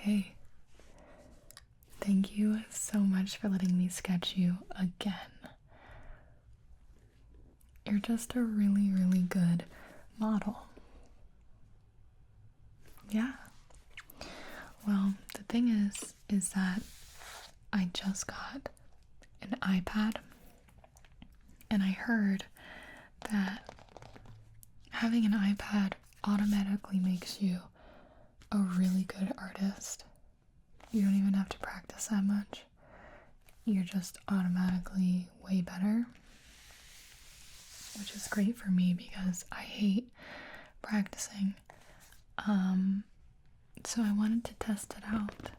Hey, thank you so much for letting me sketch you again. You're just a really, really good model. Yeah. Well, the thing is that I just got an iPad and I heard that having an iPad automatically makes you a really good artist. You don't even have to practice that much. You're just automatically way better, which is great for me because I hate practicing. So I wanted to test it out.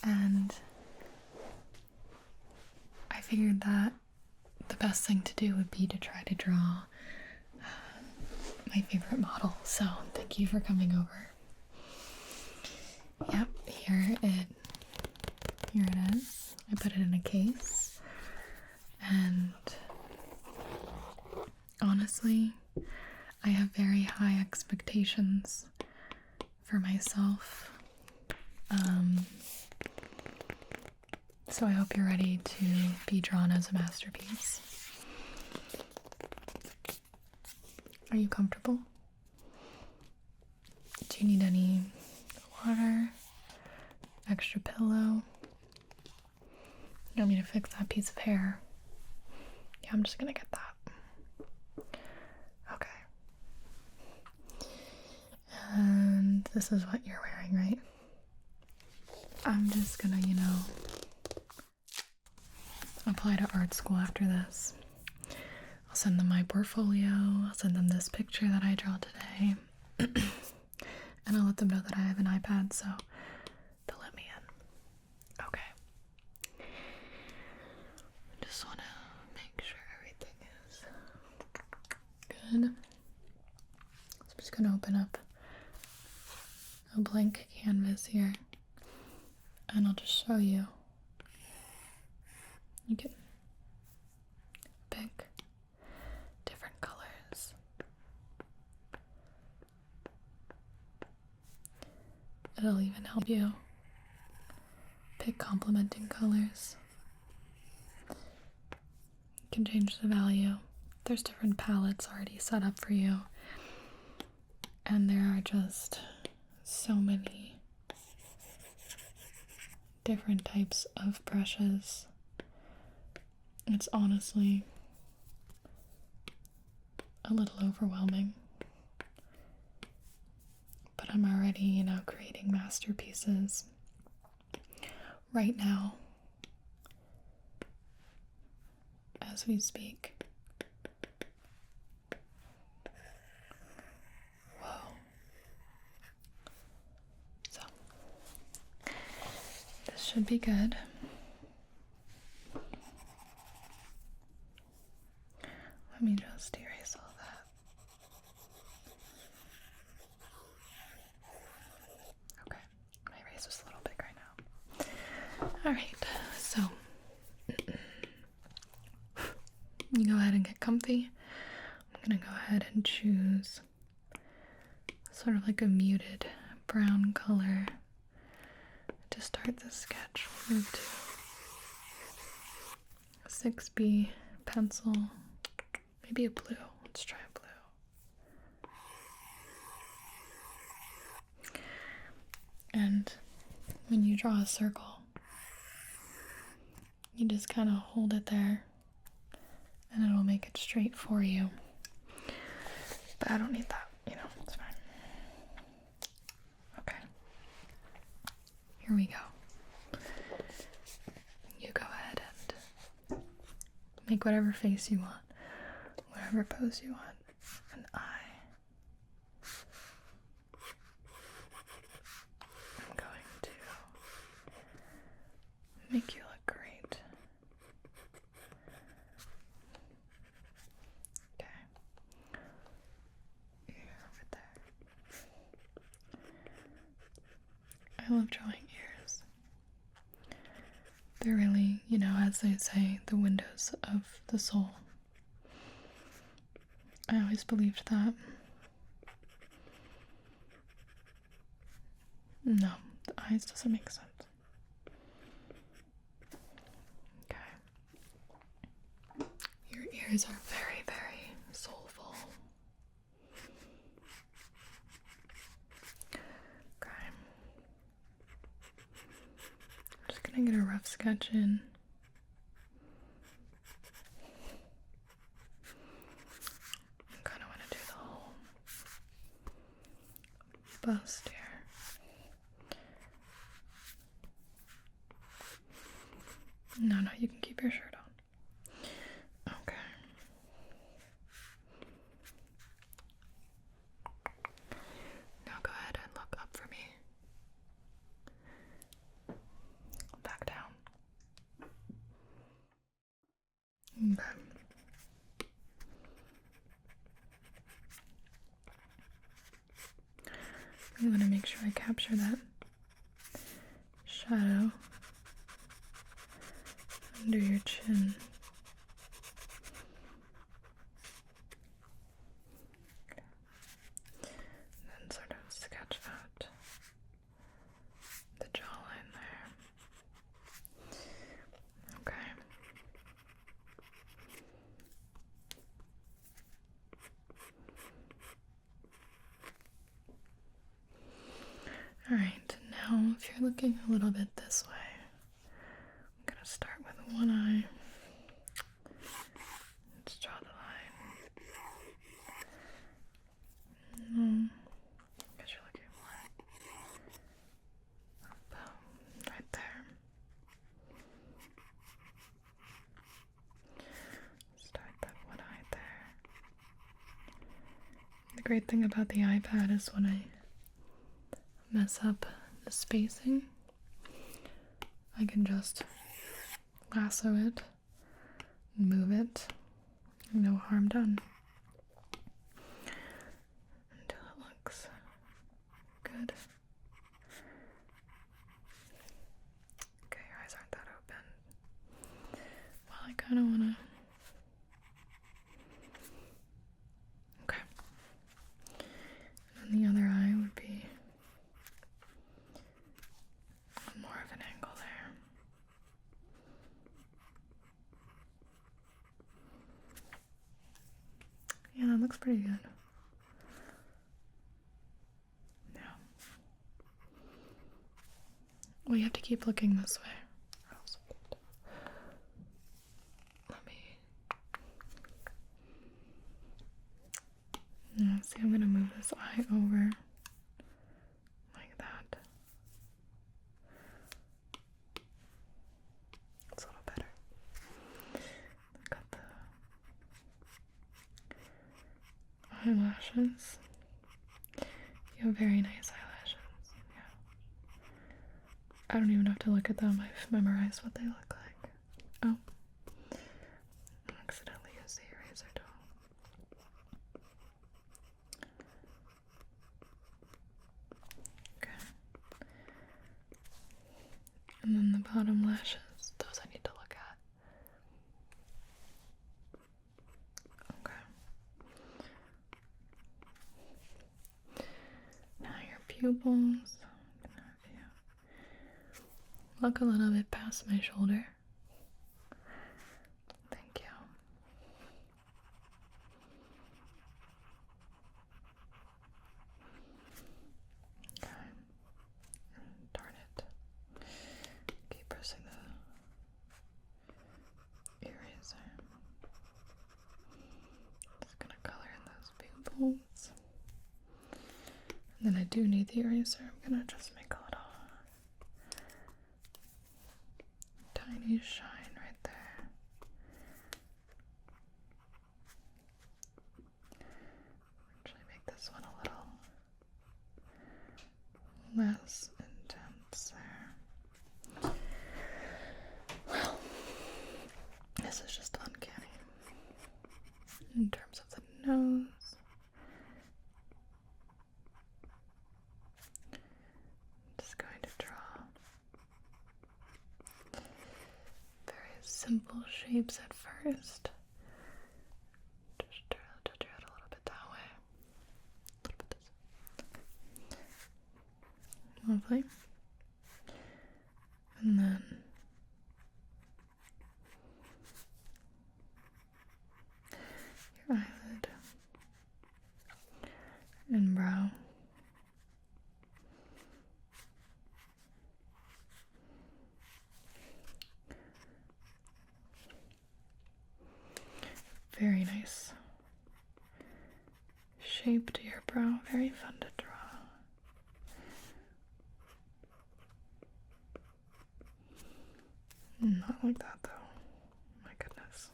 And I figured that the best thing to do would be to try to draw my favorite model. So thank you for coming over. Yep, here it is. I put it in a case. And honestly, I have very high expectations for myself. So I hope you're ready to be drawn as a masterpiece. Are you comfortable? Do you need any water? Extra pillow? You want me to fix that piece of hair? Yeah, I'm just gonna get that. Okay. And this is what you're wearing, right? I'm just gonna, apply to art school after this. I'll send them my portfolio, I'll send them this picture that I draw today, and I'll let them know that I have an iPad, so they'll let me in. Okay. Just want to make sure everything is good. So I'm just going to open up a blank canvas here, and I'll just show you. You can pick different colors. It'll even help you pick complementing colors. You can change the value. There's different palettes already set up for you. And there are just so many different types of brushes. It's honestly a little overwhelming. But I'm already, creating masterpieces right now as we speak. Whoa. So, this should be good. Let me just erase all that. Okay, my eraser's a little big right now. Alright, so you go ahead and get comfy. I'm gonna go ahead and choose sort of like a muted brown color to start the sketch. We'll move to 6B pencil. Maybe a blue. Let's try a blue. And when you draw a circle, you just kind of hold it there and it'll make it straight for you. But I don't need that, it's fine. Okay. Here we go. You go ahead and make whatever face you want. Whatever pose you want, and I'm going to make you look great. Okay. Here, over there. I love drawing ears. They're really, as they say, the windows of the soul. I always believed that. No, the eyes doesn't make sense. Okay. Your ears are very, very soulful. Okay. I'm just gonna get a rough sketch in. I kind of want to do the whole bust here. No, you can keep your shirt on. Okay. Now go ahead and look up for me. Back down. Okay. I'm going to make sure I capture that shadow under your chin. And then sort of sketch out the jawline there. Okay. Alright, now if you're looking a little bit this way, I'm going to start with one eye. Let's draw the line. Because you're looking more up, right there. Start that one eye there. The great thing about the iPad is when I mess up the spacing, I can just lasso it, move it, no harm done, until it looks good. Okay, your eyes aren't that open. Well, I kind of want to... Okay. And then the other eye would be more of an angle there. Yeah, that looks pretty good. Now, we have to keep looking this way. Let me... Now, see, I'm going to move this eye over like that. It's a little better. Got the eyelashes. You have very nice eyelashes. Yeah. I don't even have to look at them. I've memorized what they look like. Oh. I accidentally used the eraser tool. Okay. And then the bottom lashes. Those I need to look at. Okay. Now your pupils. I'm gonna have you look a little bit past my shoulder. Thank you. Okay. Darn it. Keep pressing the eraser. Just gonna color in those pupils. And then I do need the eraser. I'm gonna just make a little tiny shine right there. Actually make this one a little less intense there. Well, this is just uncanny. In terms of the nose. Just going to draw very simple shapes at first. Just draw it a little bit that way. A little bit this way. Lovely. And then your eyelid and brow. Very nice shape to your brow, very fun to draw. Not like that though. My goodness.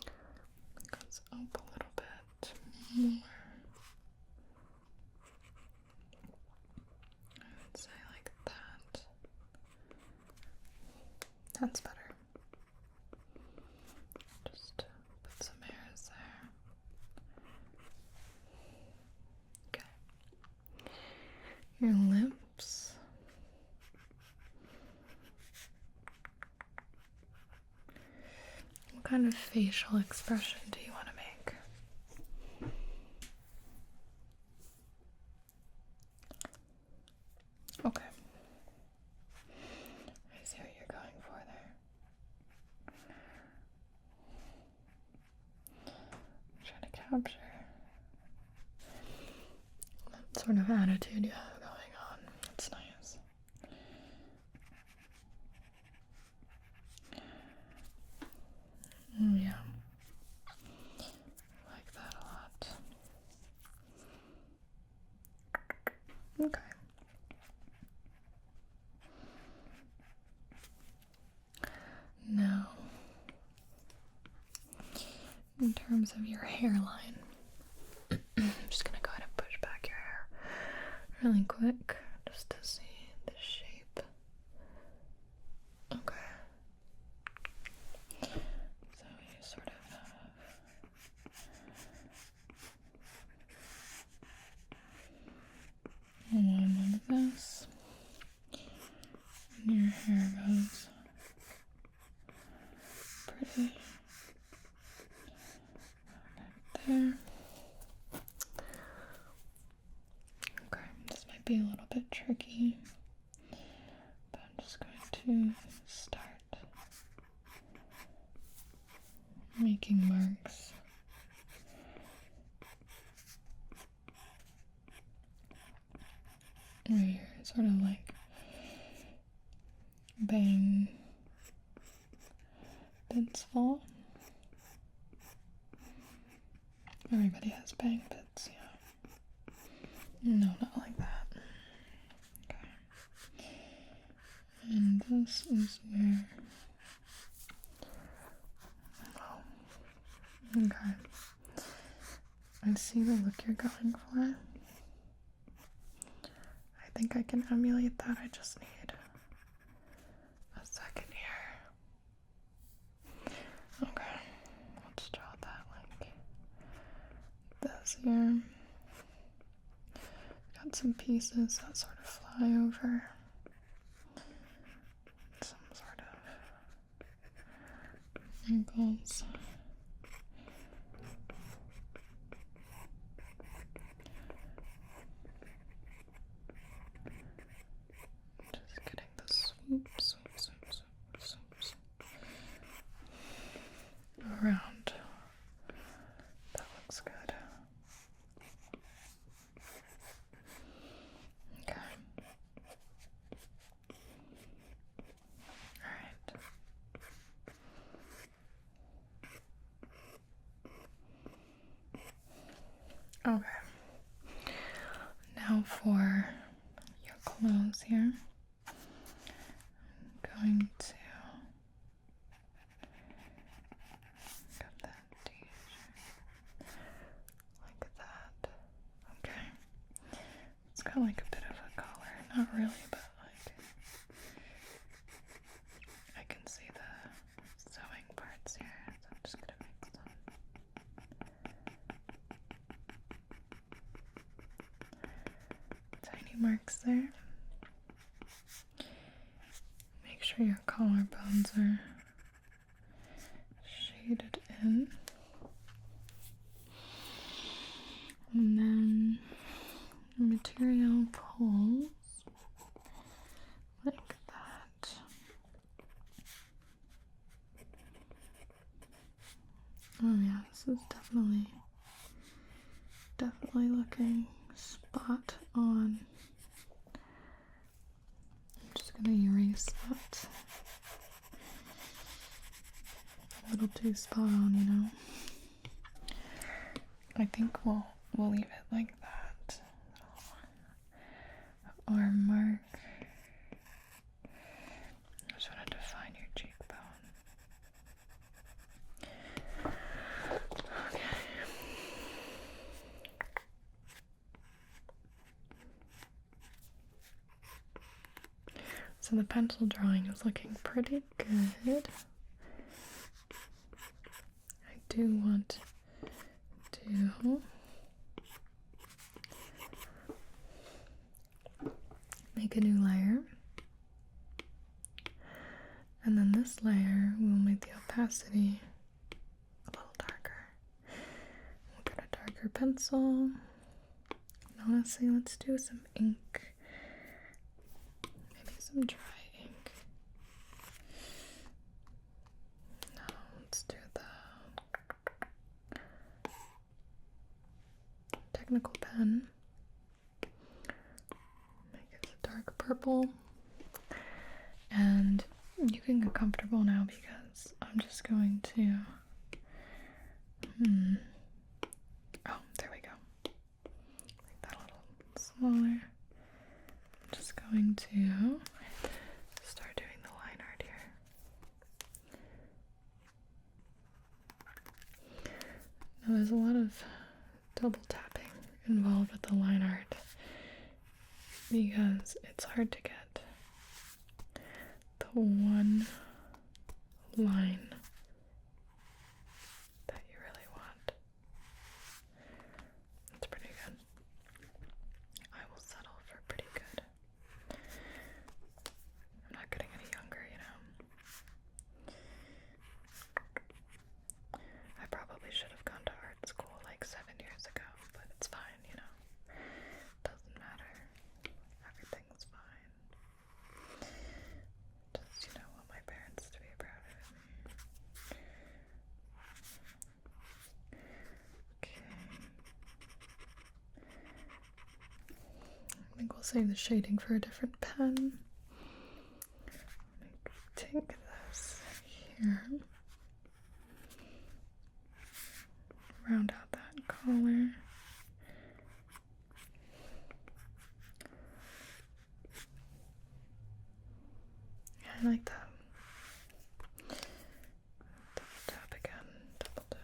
It goes up a little bit more. I would say like that. That's better. Just put some hairs there. Okay. Your lips. What kind of facial expression do you want to make? Okay. I see what you're going for there. Try to capture that sort of attitude you have going on. It's nice. Yeah. I like that a lot. Okay. Now, in terms of your hairline, I'm just gonna go ahead and push back your hair really quick just to see the shape. Okay. So you sort of have one like this, and your hair goes pretty right there. Okay, this might be a little bit tricky, but I'm just going to start making marks. Where your sort of like bang bits fall. Everybody has bang bits, yeah. No, not like that. Okay. And this is where. Oh. Okay. I see the look you're going for. I think I can emulate that. I just need a second here. Okay. Let's draw that like this here. Got some pieces that sort of fly over. Some sort of wrinkles. Just getting the swoops around. That looks good. Okay. Alright. Okay. Now for your clothes here. I'm going to cut that t-shirt like that. Okay. It's got like a bit of a collar. Not really, but like I can see the sewing parts here, so I'm just gonna make some tiny marks there. Make sure your collarbones are shaded in. And then the material pulls too spot on, you know. I think we'll leave it like that. Arm mark. I just want to define your cheekbone. Okay. So the pencil drawing is looking pretty good. I do want to make a new layer. And then this layer will make the opacity a little darker. We'll get a darker pencil. And honestly, let's do some ink. Maybe some dry ink. No, let's do the technical pen. Make it a dark purple. And you can get comfortable now because I'm just going to oh, there we go. Make that a little smaller. I'm just going to start doing the line art here. Now there's a lot of double tapping involved with the line art because it's hard to get the one line that you really want. It's pretty good. I will settle for pretty good. I'm not getting any younger, you know. I probably should have gone to art school like 7 years ago, but it's fine, you know. Doesn't matter. Everything's fine. Just, you know, want my parents to be proud of me. Okay. I think we'll save the shading for a different pen. Take this here. Round out that collar. I like that. Double tap again. Double tap.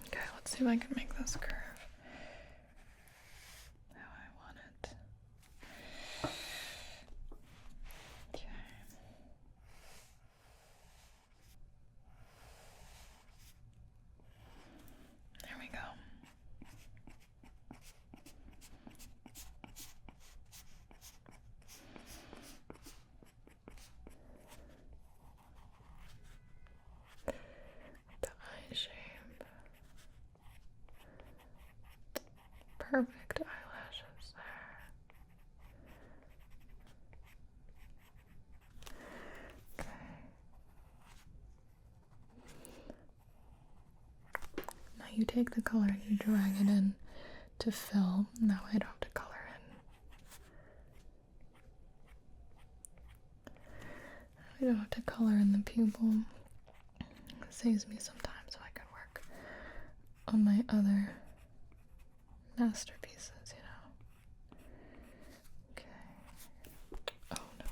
Okay, let's see if I can make this curve how I want it. Okay. There we go. The eye shape. Perfect eyelashes there. Okay. Now you take the color and you drag it in to fill. Now I don't have to color in. I don't have to color in the pupil. It saves me some time so I can work on my other masterpieces, you know. Okay. Oh no.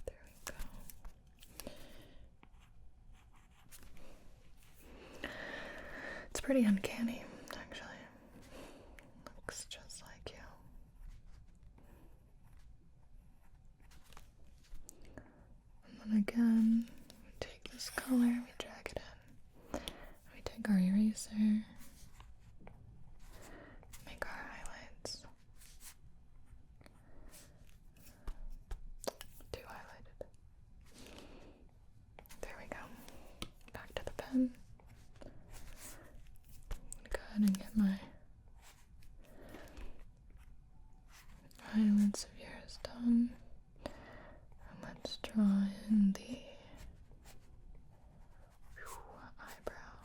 There we go. It's pretty uncanny, actually. Looks just like you. And then again, we take this color, we drag it in. We take our eraser, make our highlights. Too highlighted. There we go. Back to the pen. Go ahead and get my highlights of yours done. And let's draw in the eyebrow.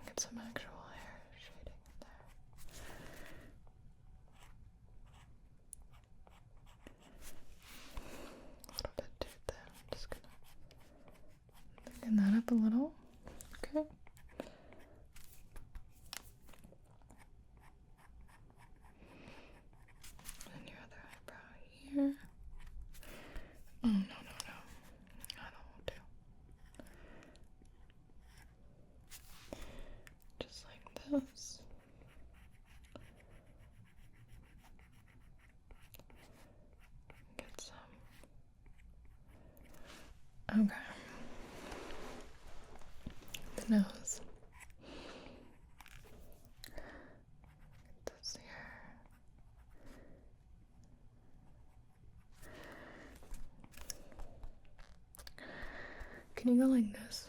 Get some actual hair shading in there. this. Get some. Okay. The nose. Get this here. Can you go like this?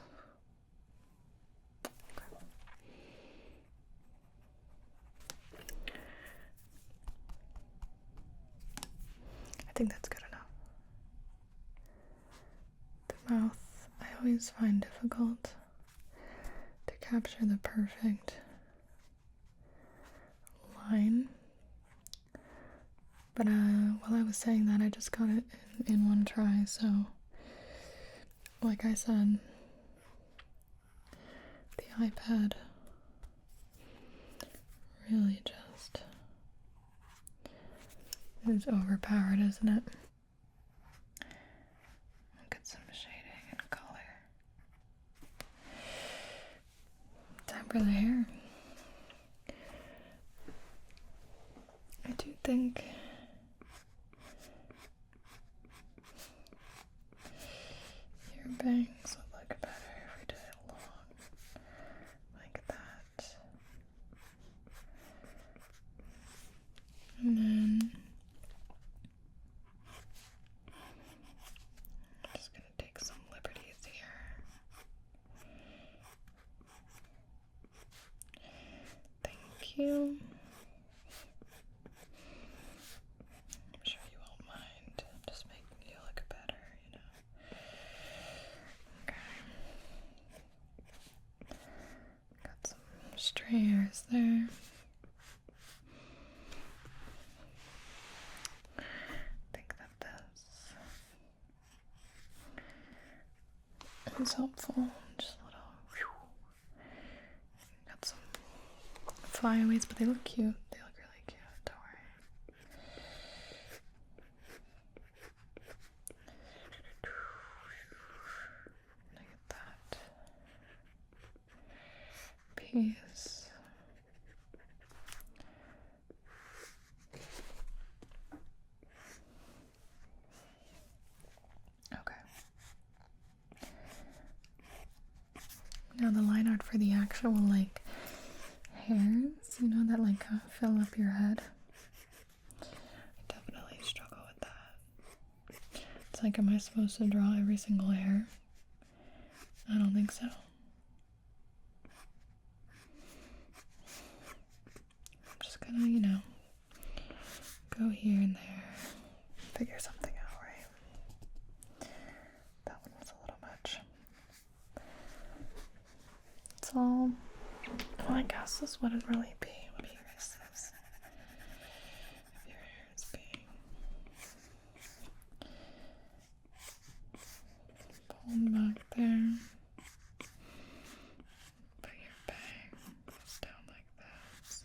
I think that's good enough. The mouth, I always find difficult to capture the perfect line. But while I was saying that, I just got it in one try, so like I said, the iPad really just is overpowered, isn't it? I'll get some shading and color. Time for the hair. I do think your bangs would look better if we did it long, like that. And then I'm just gonna take some liberties here. Thank you. I'm sure you won't mind. Just making you look better, you know. Okay. Got some stray hairs there. I think that this is helpful. Just a little. Got some flyaways, but they look cute. They look really cute. Don't worry. Look at that piece. Okay. Now the line art for the actual like hairs, you know, that like fill up your head. I definitely struggle with that. It's like, am I supposed to draw every single hair? I don't think so. I'm just gonna, you know, go here and there, figure something out, right? That one was a little much. It's all, well, I guess this wouldn't really be. What do you guys think? If your hair is being pulled back there, but your bang goes down like this.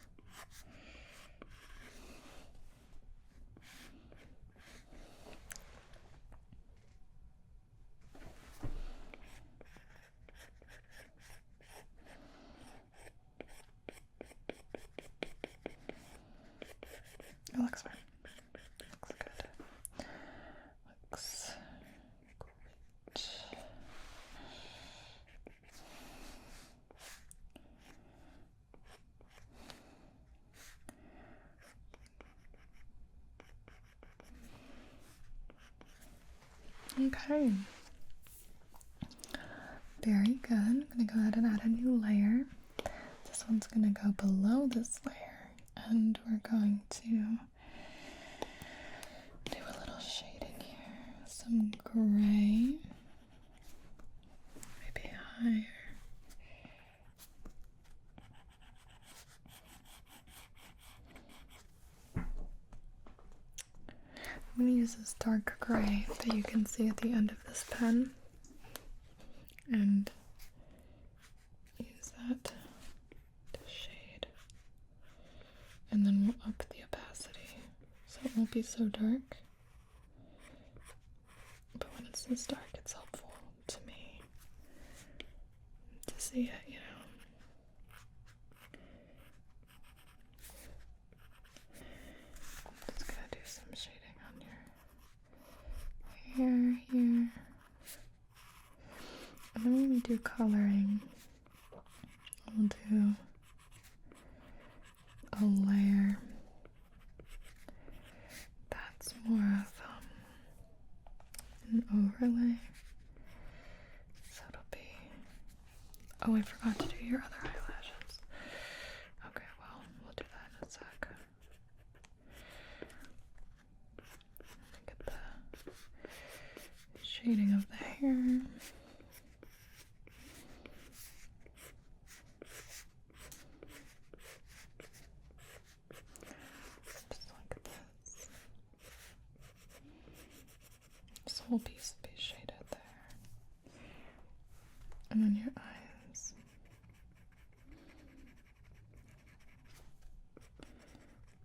It looks fine. Looks good. Looks great. Okay. Very good. I'm gonna go ahead and add a new layer. This one's gonna go below this layer, and we're going to do a little shading here. Some gray, maybe higher. I'm going to use this dark gray that you can see at the end of this pen and use that to shade. And then we'll up the opacity so it won't be so dark. But when it's this dark, it's helpful to me to see it, you know. do coloring, I'll do a layer that's more of an overlay. So it'll be. Oh, I forgot to do your other eyelashes. Okay, well, we'll do that in a sec. Get the shading of the hair. Just like this. This whole piece will be shaded there. And then your eyes.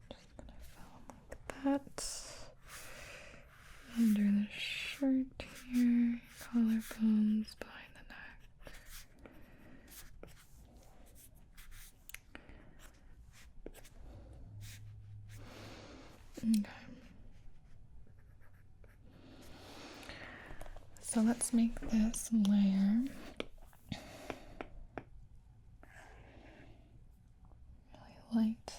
Just gonna fill them like that. Under the shirt here, collarbones, behind the neck. Okay. So let's make this layer really light.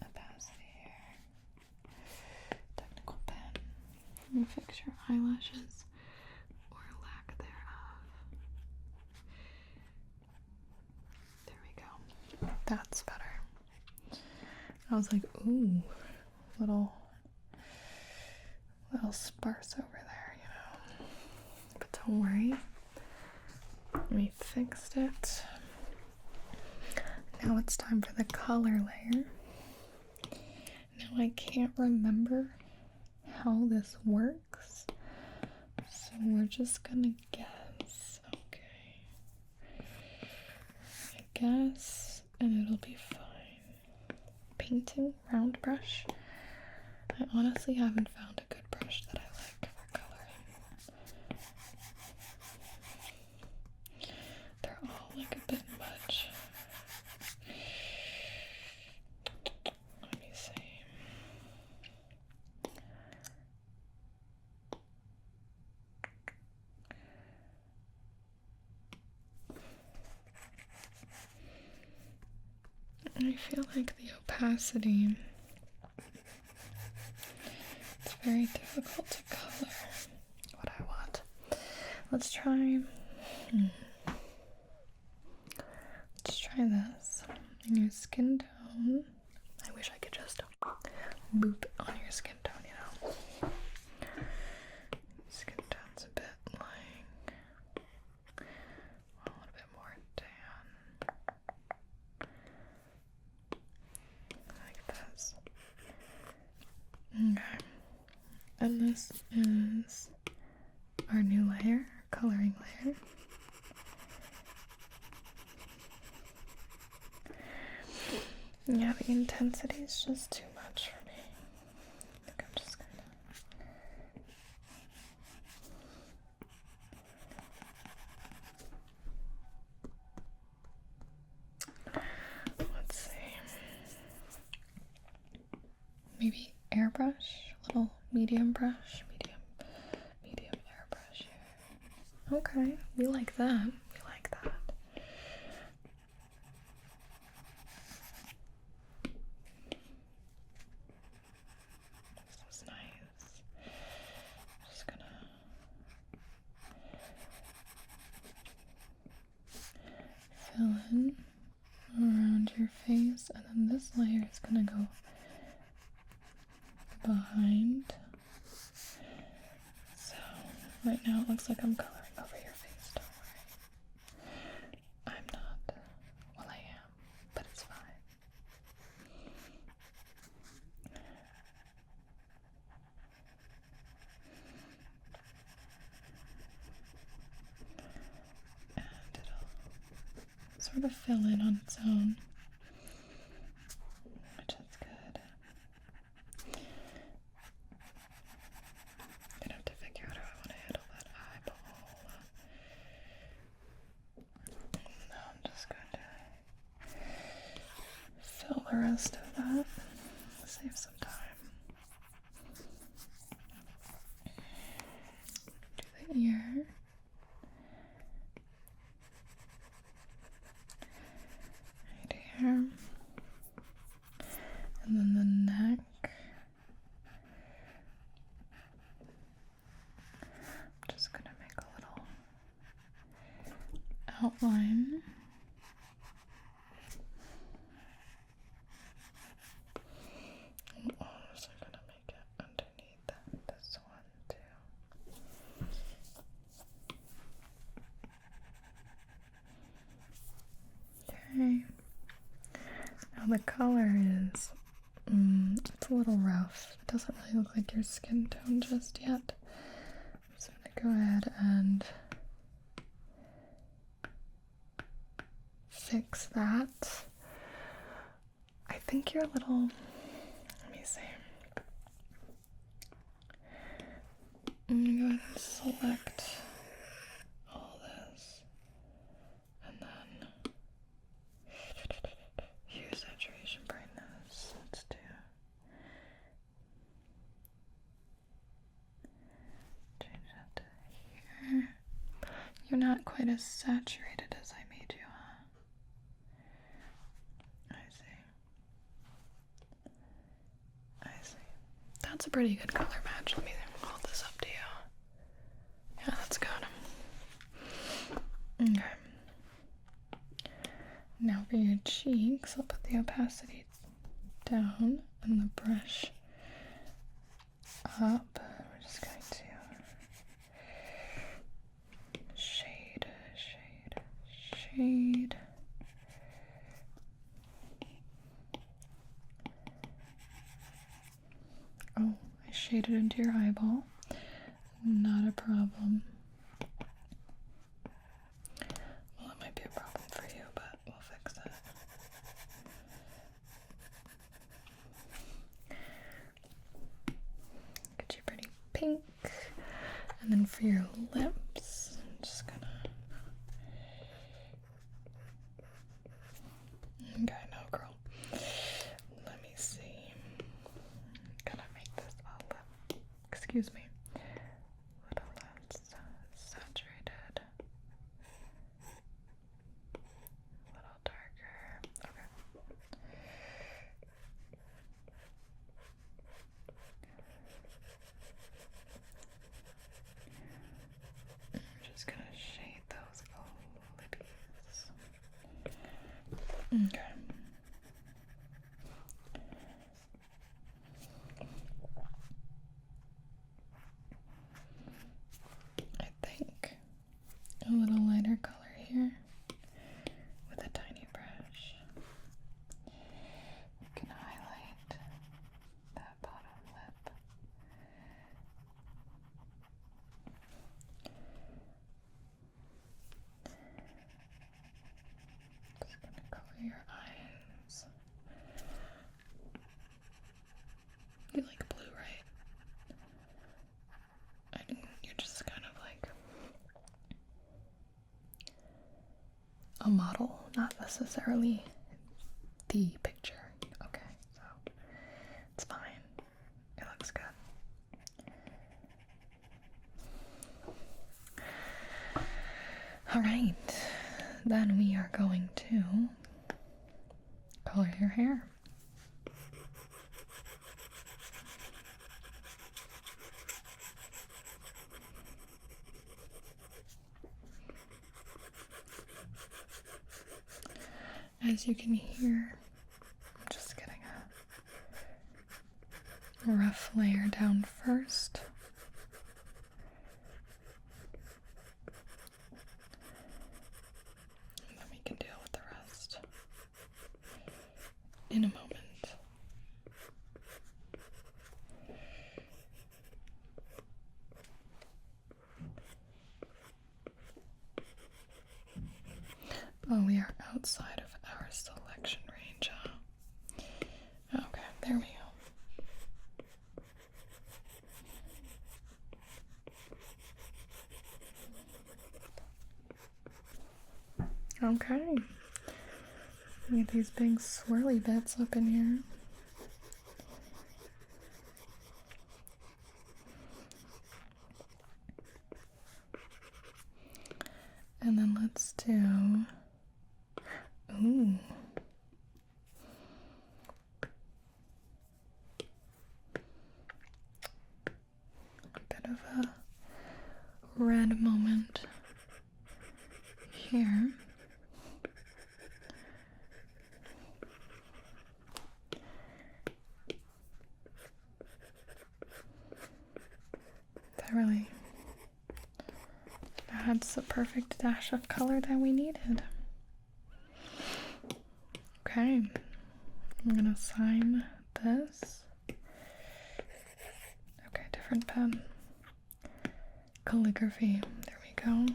Opacity here. Technical pen. And fix your eyelashes or lack thereof. There we go. That's better. I was like, ooh, little sparse over there, you know. But don't worry. We fixed it. Now it's time for the color layer. Now I can't remember how this works, so we're just gonna guess. Okay. I guess, and it'll be fine. Painting round brush. I honestly haven't found a good brush that I like for coloring. They're all like a bit much. Let me see. I feel like the opacity, it's very difficult to color what I want. Let's try this. In your skin tone, I wish I could just boop on your skin tone, you know. Skin tone's a bit like a little bit more tan. Like this. Okay. And this is our new layer, coloring layer. Yeah, the intensity is just too much for me. I think I'm just gonna... Let's see. Maybe airbrush, little medium brush, medium airbrush here. Okay, we like that. We like that. This is nice. Just gonna fill in around your face, and then this layer is gonna go behind. So right now it looks like I'm coloring over your face, don't worry. I'm not. Well, I am, but it's fine. And it'll sort of fill in on its own, which is good. Gonna have to figure out how I want to handle that eyeball. Now I'm just going to fill the rest of that. Save some time. Do the ear. one. I'm also gonna make it underneath this one too. Okay. Now the color is, it's a little rough. It doesn't really look like your skin tone just yet. So I'm gonna go ahead and fix that. I think you're a little, let me see. I'm gonna go ahead and select all this and then hue, saturation, brightness. Let's do change that to here. You're not quite as saturated as I made you, huh? I see. I see. That's a pretty good color match. Let me hold this up to you. Yeah, that's good. Okay. Now for your cheeks, I'll put the opacity down and the brush up. We're just going to shade, shade, shade. Oh, I shaded into your eyeball. Not a problem. Well, it might be a problem for you, but we'll fix it. Get you pretty pink. And then for your lips, I'm just gonna... Okay, no, girl. Let me see. Gotta make this up. Excuse me. A little less saturated. A little darker. Okay. I'm just gonna shade those lippies. Okay. I think a little lighter color here with a tiny brush. You can highlight that bottom lip. Just gonna color your eyes. You like blue, right? You're just kind of like a model, not necessarily the picture. Okay, so it's fine. It looks good. All right, then we are going to color your hair. As you can hear, I'm just getting a rough layer down first. And then we can deal with the rest in a moment. Oh, we are outside of our selection range, huh? Okay, there we go. Okay. Get these big swirly bits up in here. And then let's do, ooh. A bit of a red moment here. That's the perfect dash of color that we needed. Okay, I'm gonna sign this. Okay, different pen. Calligraphy, there we go.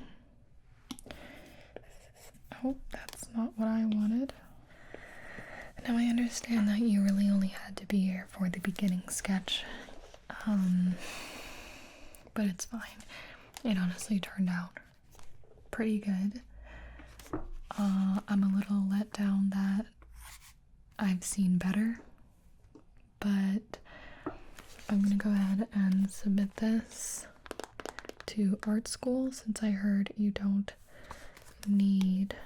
Oh, that's not what I wanted. Now I understand that you really only had to be here for the beginning sketch. But it's fine. It honestly turned out pretty good. I'm a little let down that I've seen better, but I'm gonna go ahead and submit this to art school since I heard you don't need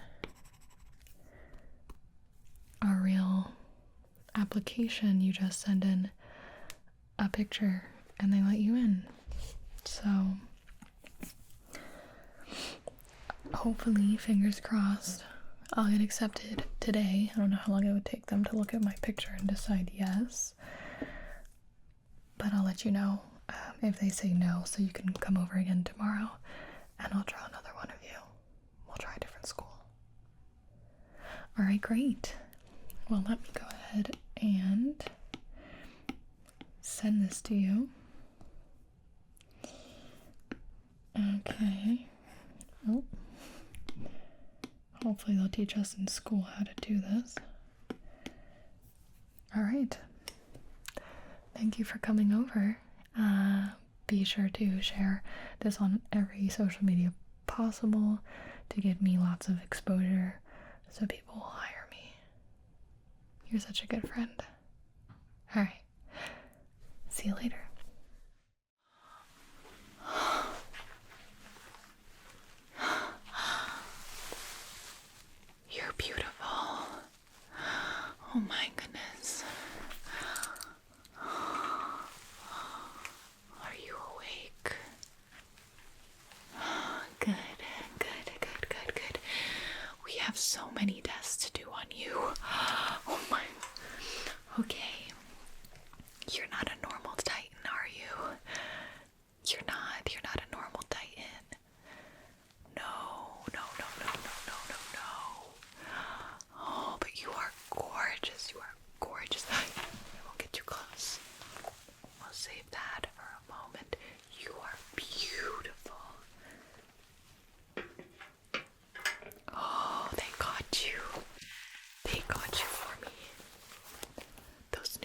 a real application. You just send in a picture and they let you in. So hopefully, fingers crossed, I'll get accepted today. I don't know how long it would take them to look at my picture and decide yes, but I'll let you know if they say no, so you can come over again tomorrow and I'll draw another one of you. We'll try a different school. Alright, great. Well, let me go ahead and send this to you. Okay. Oh. Hopefully they'll teach us in school how to do this. Alright. Thank you for coming over. Be sure to share this on every social media possible to give me lots of exposure so people will hire me. You're such a good friend. Alright. See you later. You're beautiful. Oh my goodness. Are you awake? Good, good, good, good, good. We have so many tests to do on you. Oh my. Okay. You're not a normal Titan, are you? You're not a normal Titan. No, no, no, no, no, no, no, no. Oh, but you are gorgeous. You are gorgeous. I won't get too close. We'll save that for a moment. You are beautiful. Oh, they got you. They got you for me. Those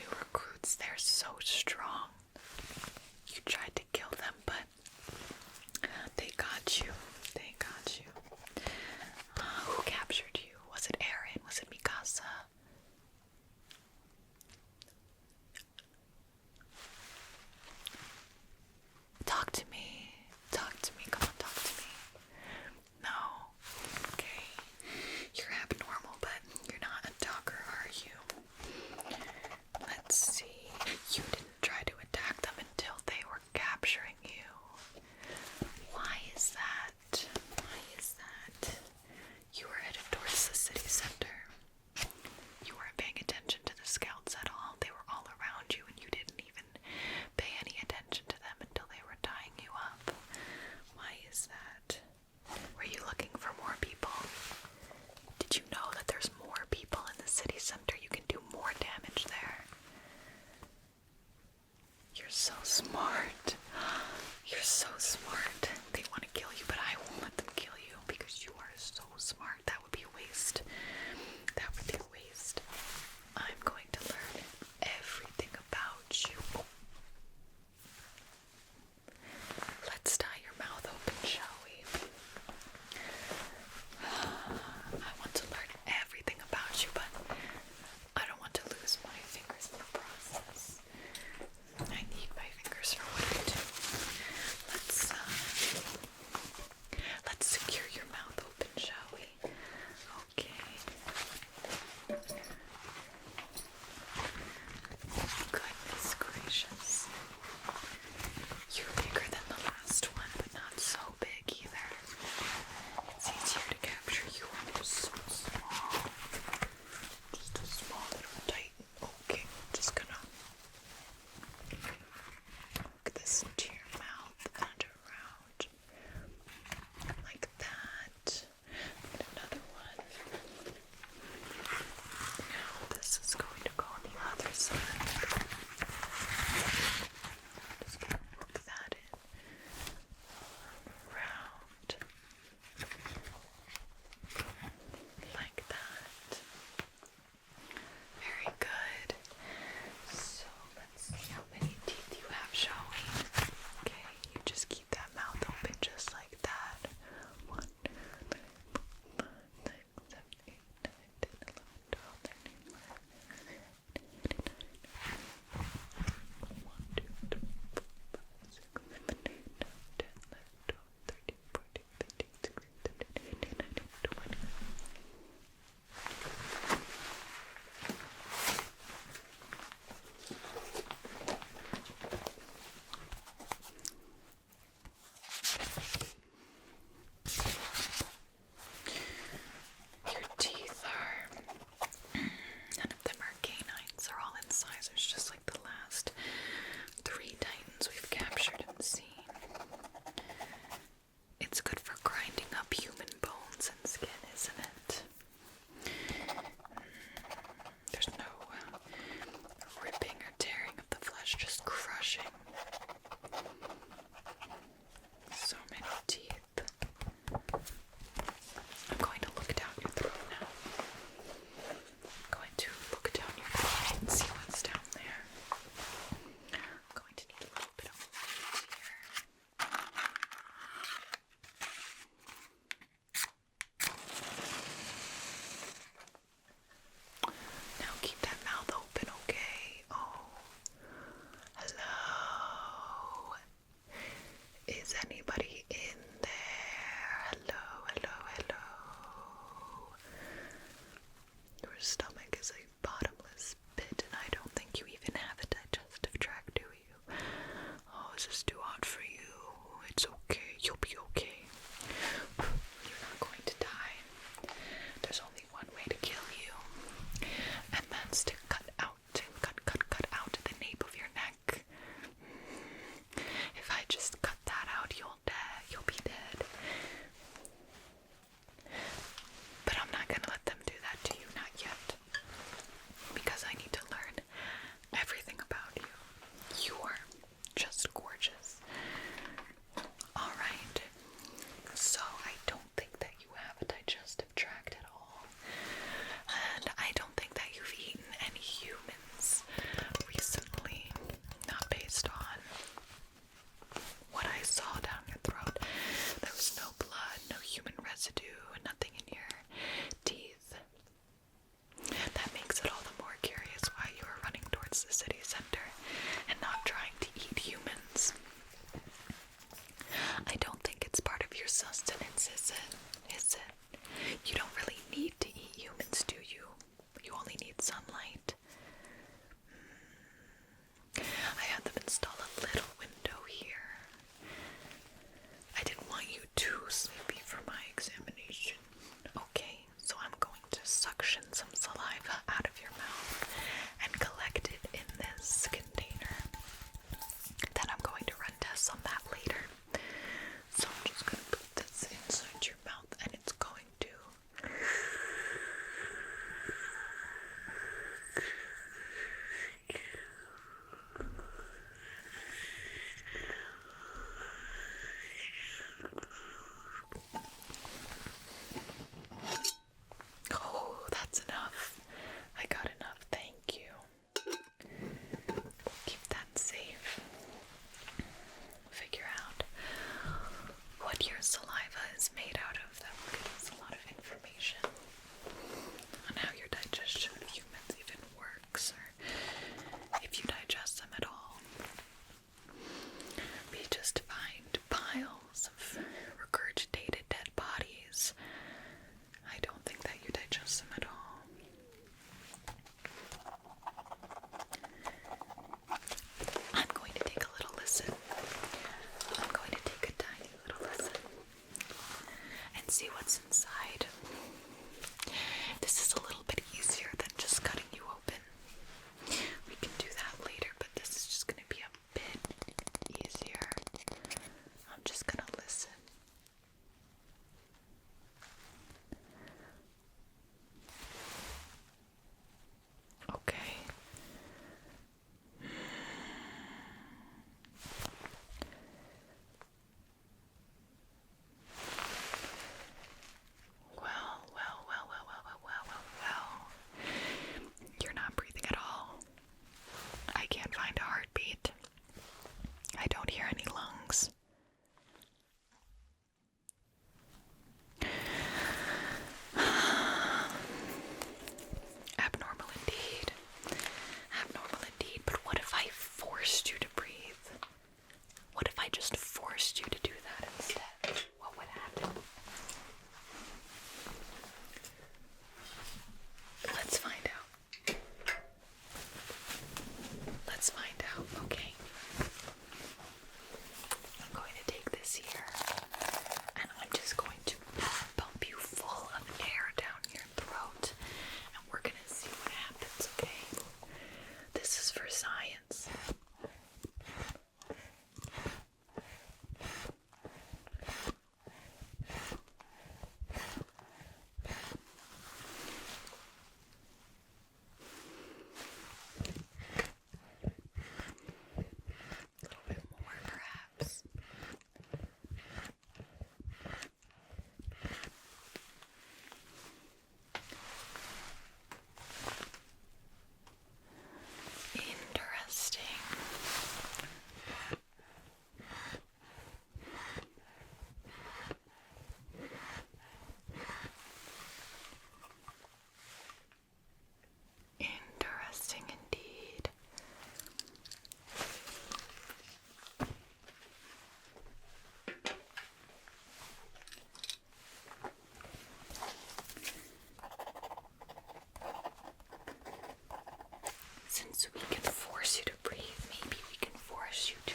since we can force you to breathe, maybe we can force you to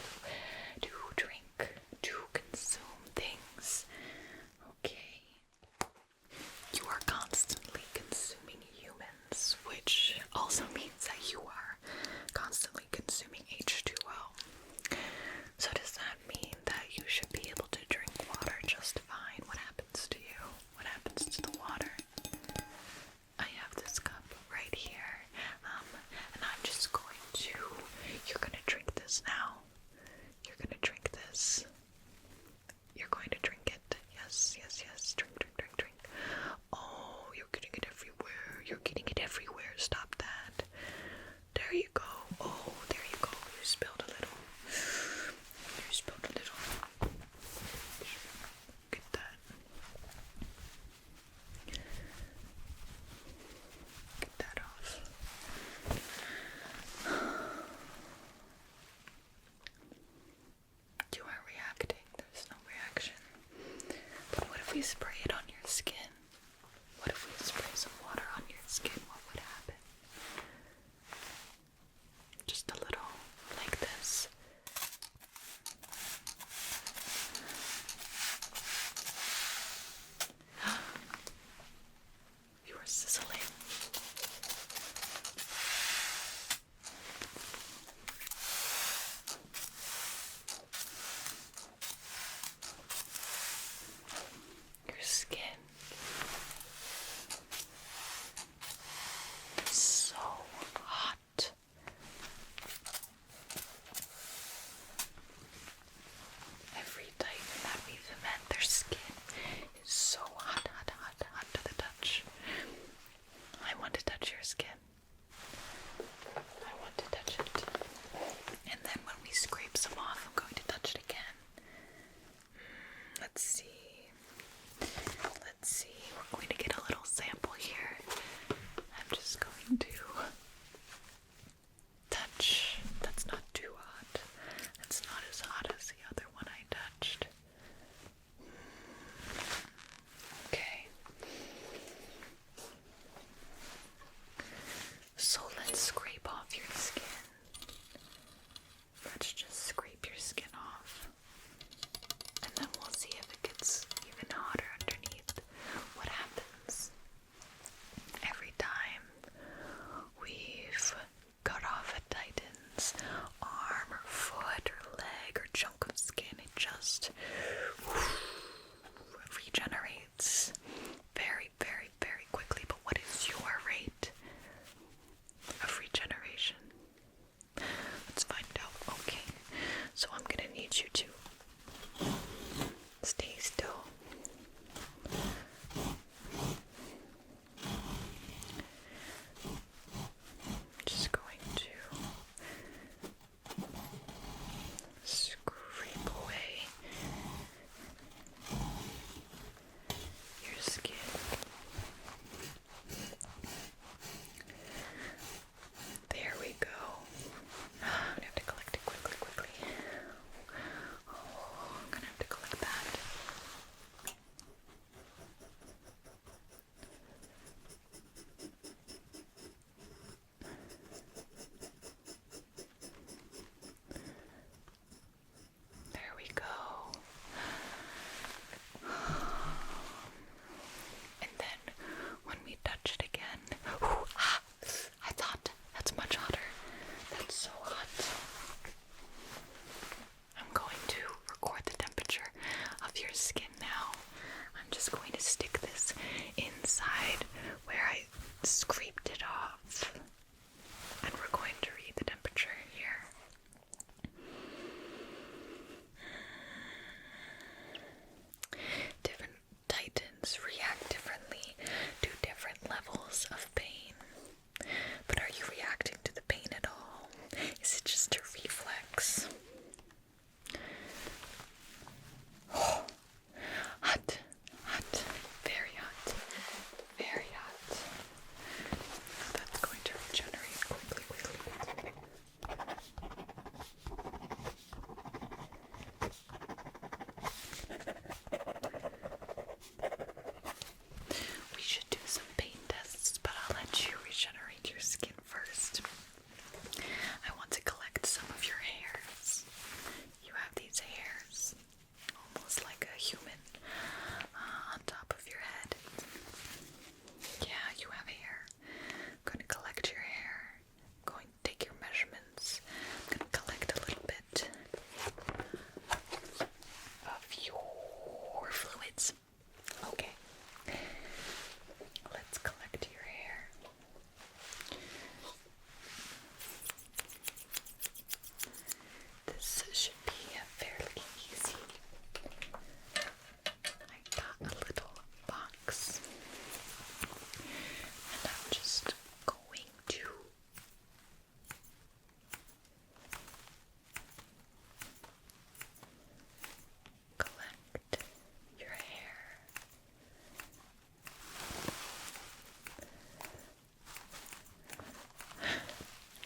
drink, to consume things. Okay. You are constantly consuming humans, which also means that you are constantly consuming H2O. So does that mean that you should be able to drink water just fine? What happens to you? What happens to the water? I have this cup right here, and I'm just going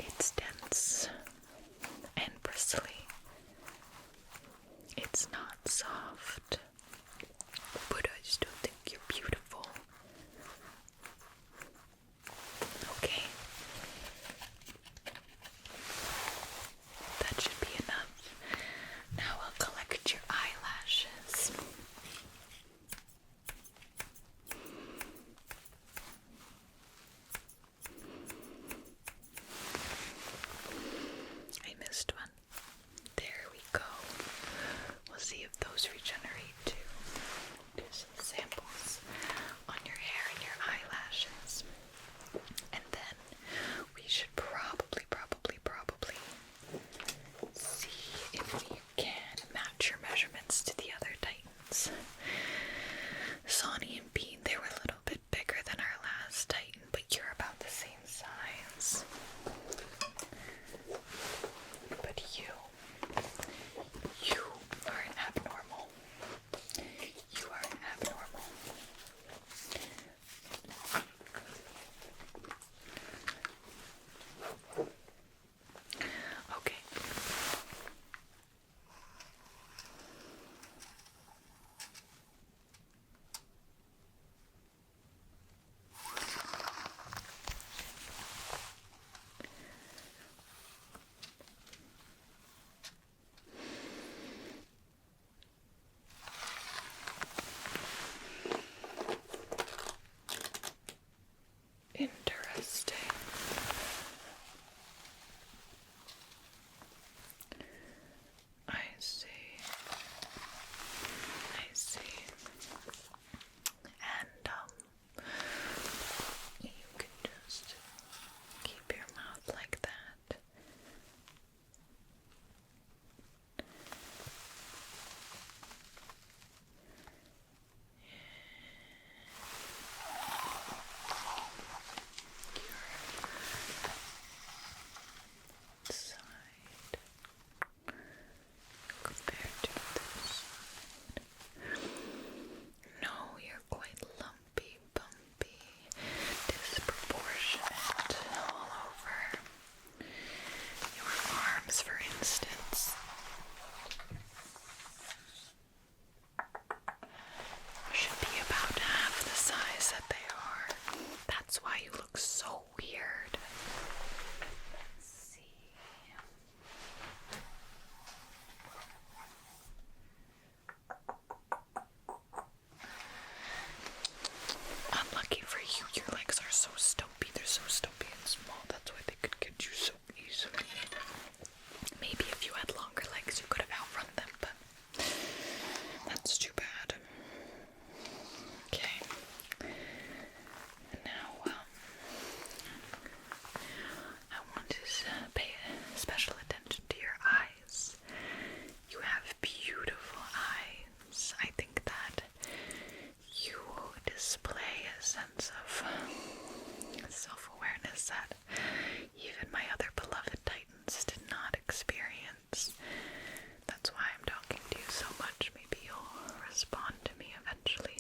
It's dense and bristly. It's not soft, but I still think you're beautiful. Okay. That should be enough. Now I'll collect your eyelashes. I missed one. There we go. We'll see if those regenerate too. Do some samples on your hair and your eyelashes. And then we should probably see if we can match your measurements to the other Titans. Sonny and Bean, they were a little bit bigger than our last Titan, but you're about the same size. But you are an abnormal. You are an abnormal. Okay. Interesting. I see. And you can just keep your mouth like that. Your side compared to this side. No, you're quite lumpy, bumpy, disproportionate all over. Your arms, for instance, should be about half the size that they are. That's why you look so weird. Let's see. Unlucky for you, your legs are so stumpy. They're so stumpy and small. That's why they could get you so easily. Maybe if you had longer legs, you could have outrun them, but that's too bad. Okay. Now, I want to pay special attention to your eyes. You have beautiful eyes. I think that you display a sense of self-awareness that even my other beloved Titans did not experience. That's why I'm talking to you so much. Maybe you'll respond to me eventually.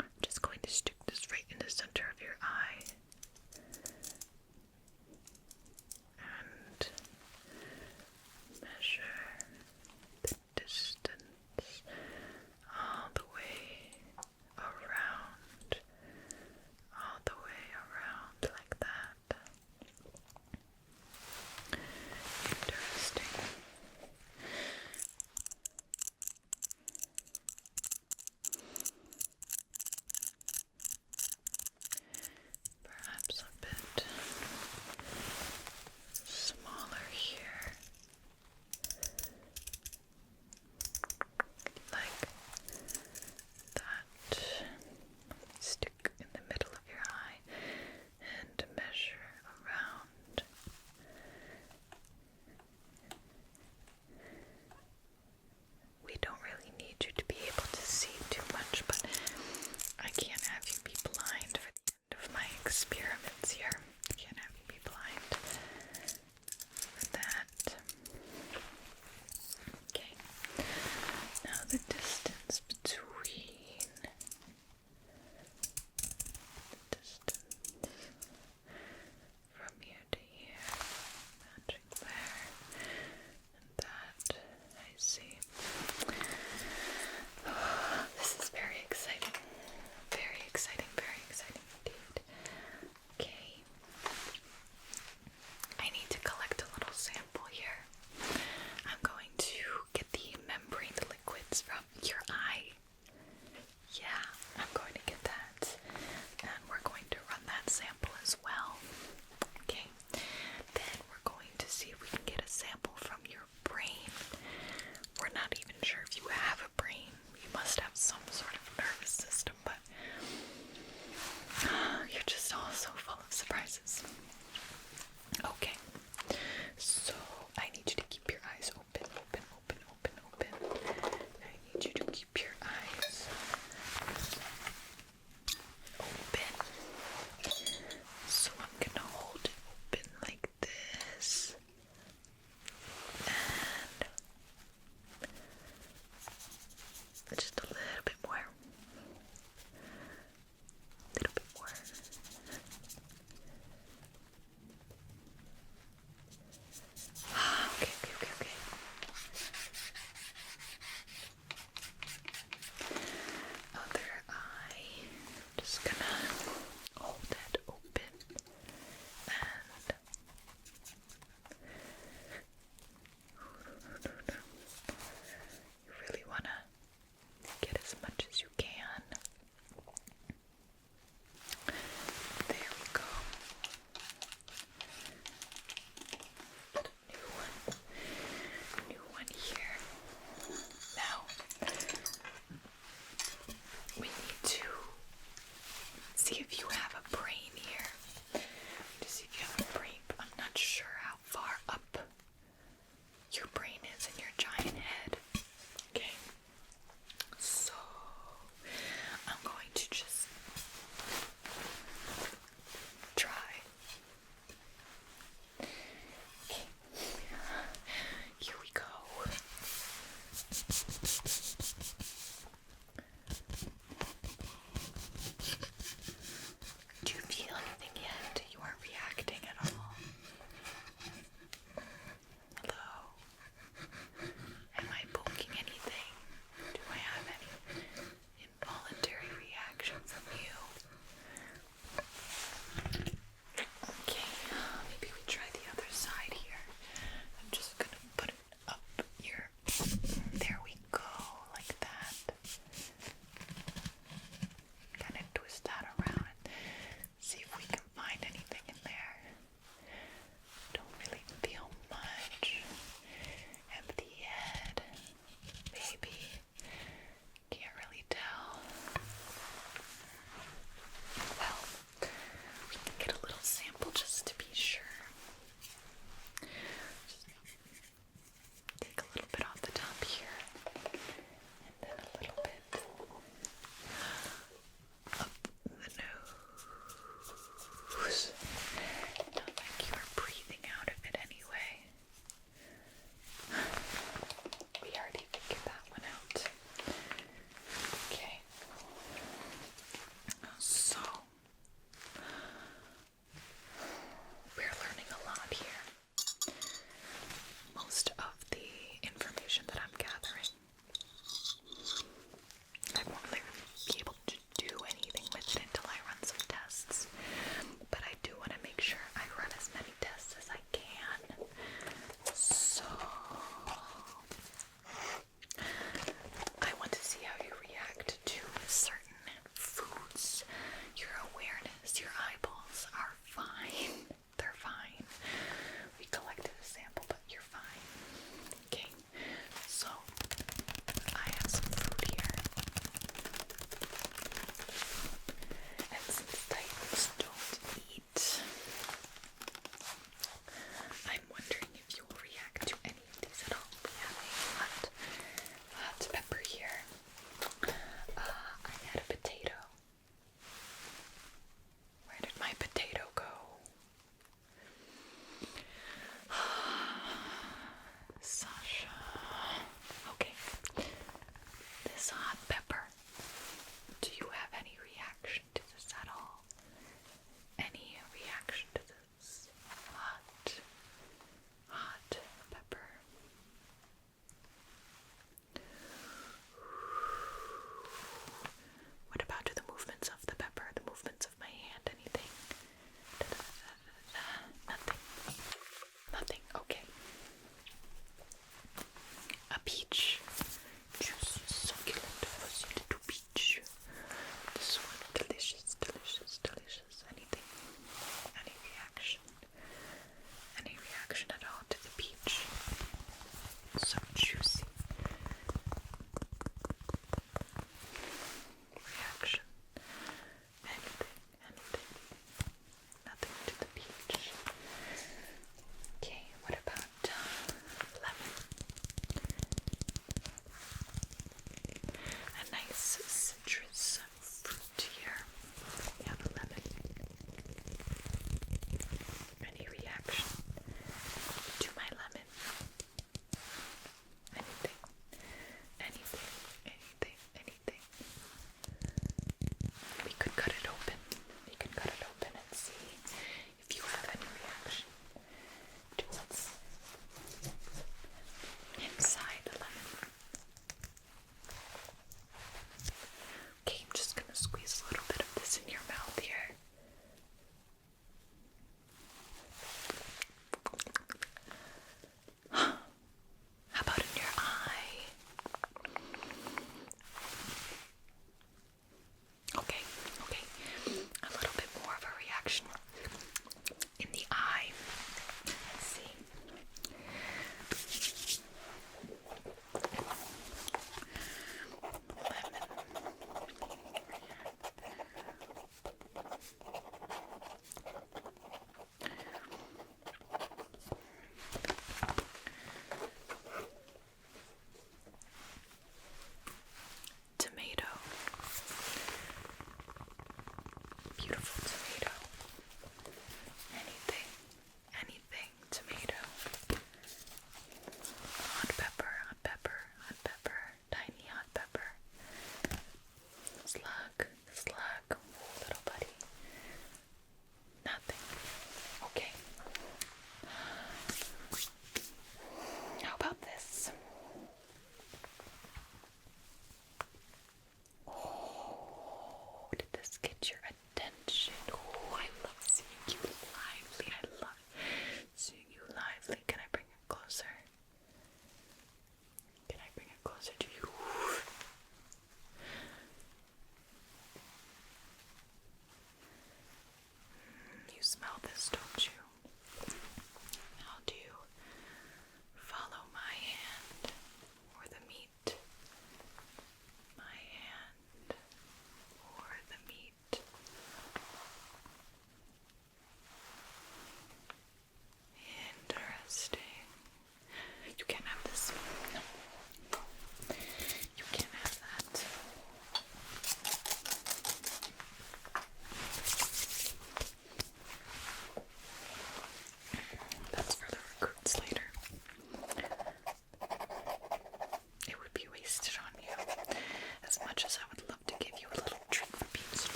I'm just going to stick this right in the center of your eye. And measure the distance all the way around, like that.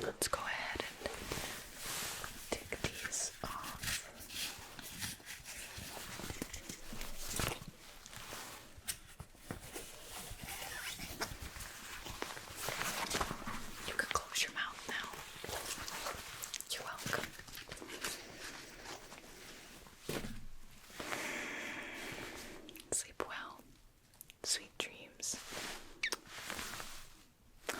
let's go ahead and take these off. You can close your mouth now. You're welcome. Sleep well. Sweet dreams. Go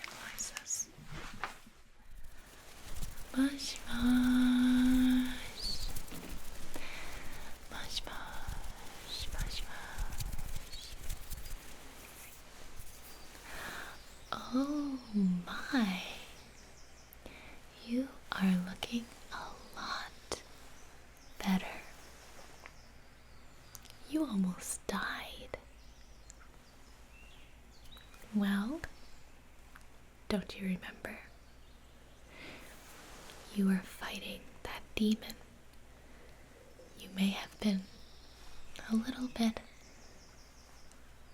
analyze this. Mush, mush. Mush, mush, mush, mush. Oh my. You are looking a lot better. You almost died. Well, don't you remember? You were fighting that demon. You may have been a little bit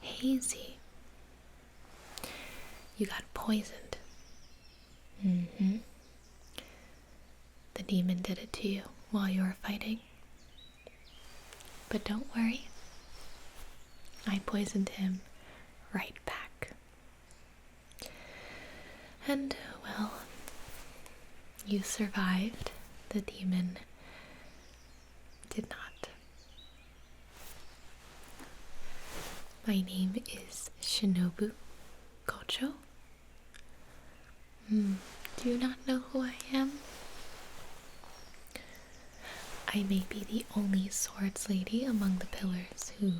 hazy. You got poisoned. The demon did it to you while you were fighting. But don't worry. I poisoned him right back. And, well, you survived. The demon did not. My name is Shinobu Gocho. Do you not know who I am? I may be the only swords lady among the pillars who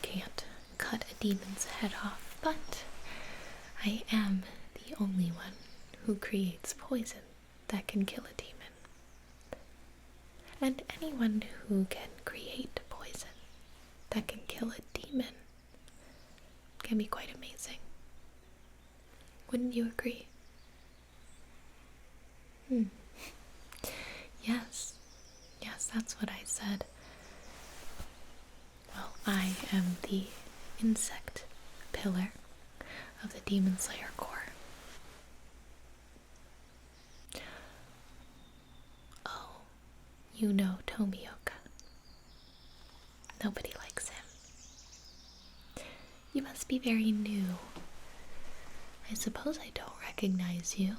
can't cut a demon's head off, but I am the only one who creates poison that can kill a demon. And anyone who can create poison that can kill a demon can be quite amazing. Wouldn't you agree? Yes, that's what I said. Well, I am the insect pillar of the Demon Slayer Corps. Oh, you know Tomioka. Nobody likes him. You must be very new. I suppose I don't recognize you.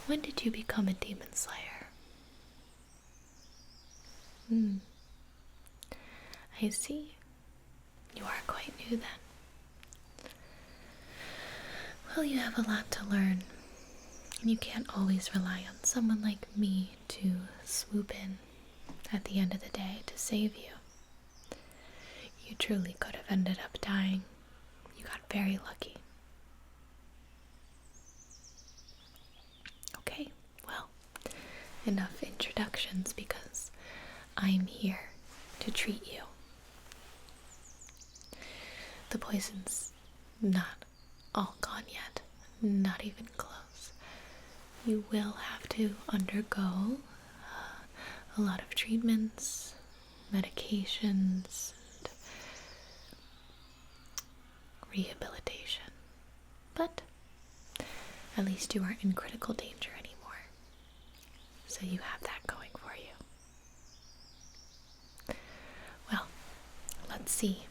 When did you become a Demon Slayer? I see. You are quite new then. Well, you have a lot to learn. And you can't always rely on someone like me to swoop in at the end of the day to save you. You truly could have ended up dying. You got very lucky. Okay, well, enough introductions because I'm here to treat you. The poison's not all gone yet, not even close. You will have to undergo a lot of treatments, medications, and rehabilitation. But at least you aren't in critical danger anymore. So you have that going for you. Well, let's see.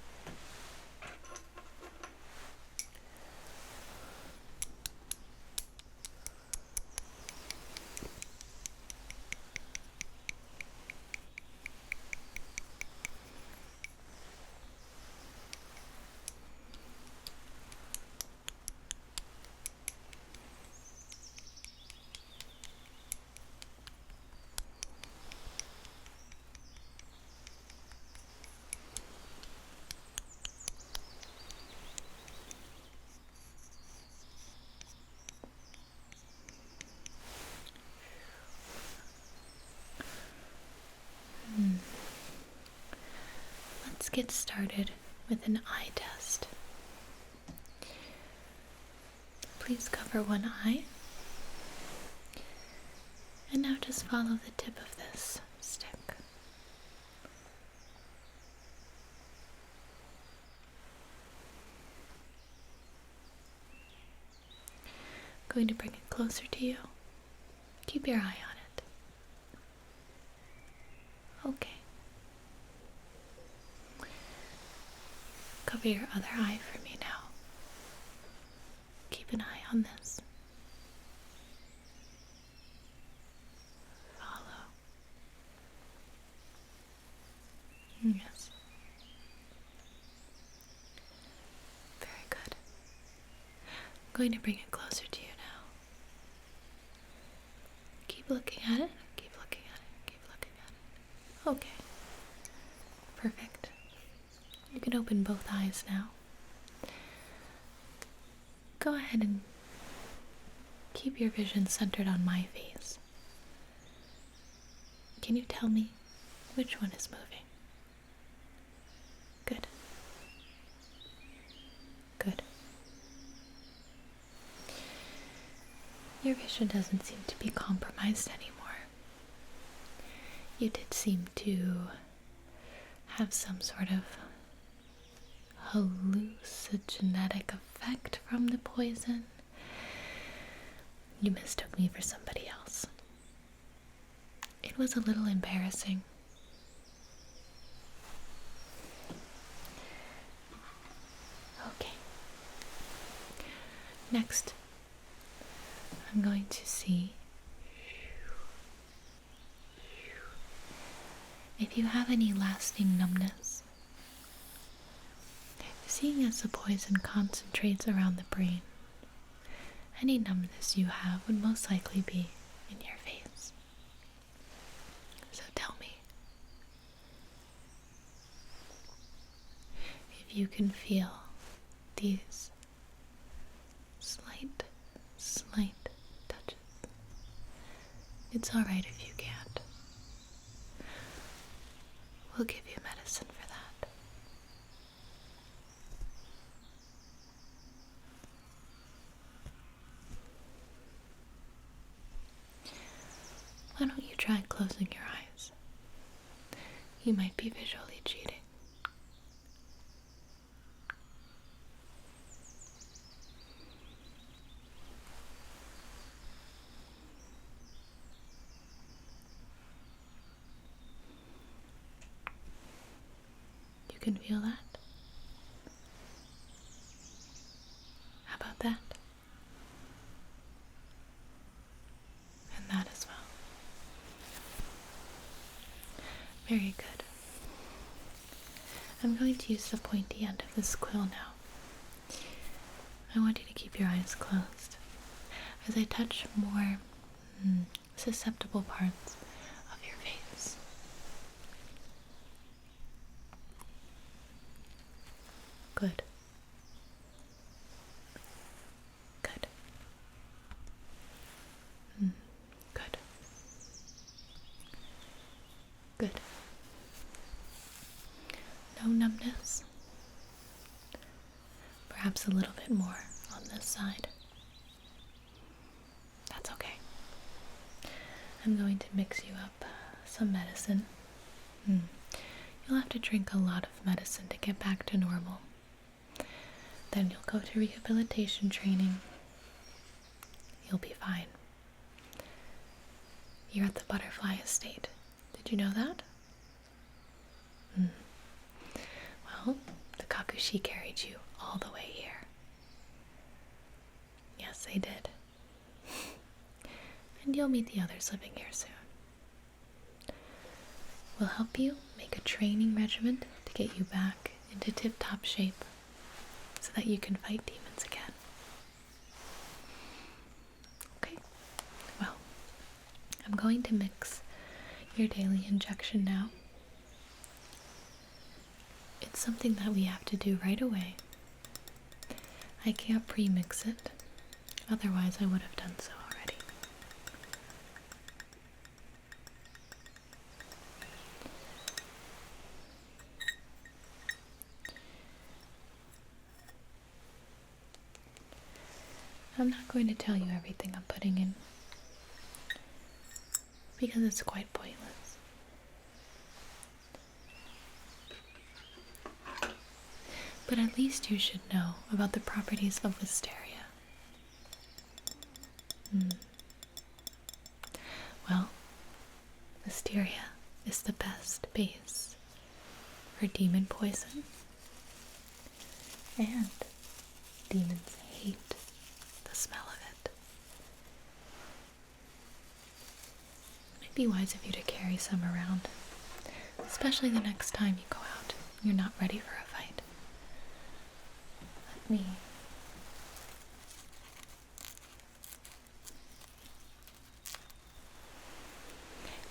Let's get started with an eye test. Please cover one eye. And now just follow the tip of this stick. Going to bring it closer to you. Keep your eye on it. Okay. Cover your other eye for me now. Keep an eye on this. Follow. Yes. Very good. I'm going to bring it closer to you now. Keep looking at it. Keep looking at it. Keep looking at it. Okay. Perfect. You can open both eyes now. Go ahead and keep your vision centered on my face. Can you tell me which one is moving? Good. Good. Your vision doesn't seem to be compromised anymore. You did seem to have some sort of hallucinogenic effect from the poison. You mistook me for somebody else. It was a little embarrassing. Okay. Next, I'm going to see if you have any lasting numbness. Seeing as the poison concentrates around the brain, any numbness you have would most likely be in your face. So tell me if you can feel these slight touches. It's alright if you can't. We'll give you medicine for that. Why don't you try closing your eyes? You might be visually cheating. You can feel that? How about that? And that as well. Very good. I'm going to use the pointy end of this quill now. I want you to keep your eyes closed as I touch more susceptible parts of your face. Good. Good. Good. Good. No numbness. Perhaps a little bit more on this side. That's okay. I'm going to mix you up some medicine. You'll have to drink a lot of medicine to get back to normal. Then you'll go to rehabilitation training. You'll be fine. You're at the butterfly estate. Did you know that? Well, the Kakushi carried you all the way here. Yes, they did. And you'll meet the others living here soon. We'll help you make a training regimen to get you back into tip-top shape so that you can fight demons again. Okay, well, I'm going to mix your daily injection now. It's something that we have to do right away. I can't pre-mix it, otherwise I would have done so already. I'm not going to tell you everything I'm putting in because it's quite pointless. But at least you should know about the properties of wisteria. Hmm. Well, Wisteria is the best base for demon poison, and demons hate the smell of it. It might be wise of you to carry some around, especially the next time you go out and you're not ready for a fight. Let me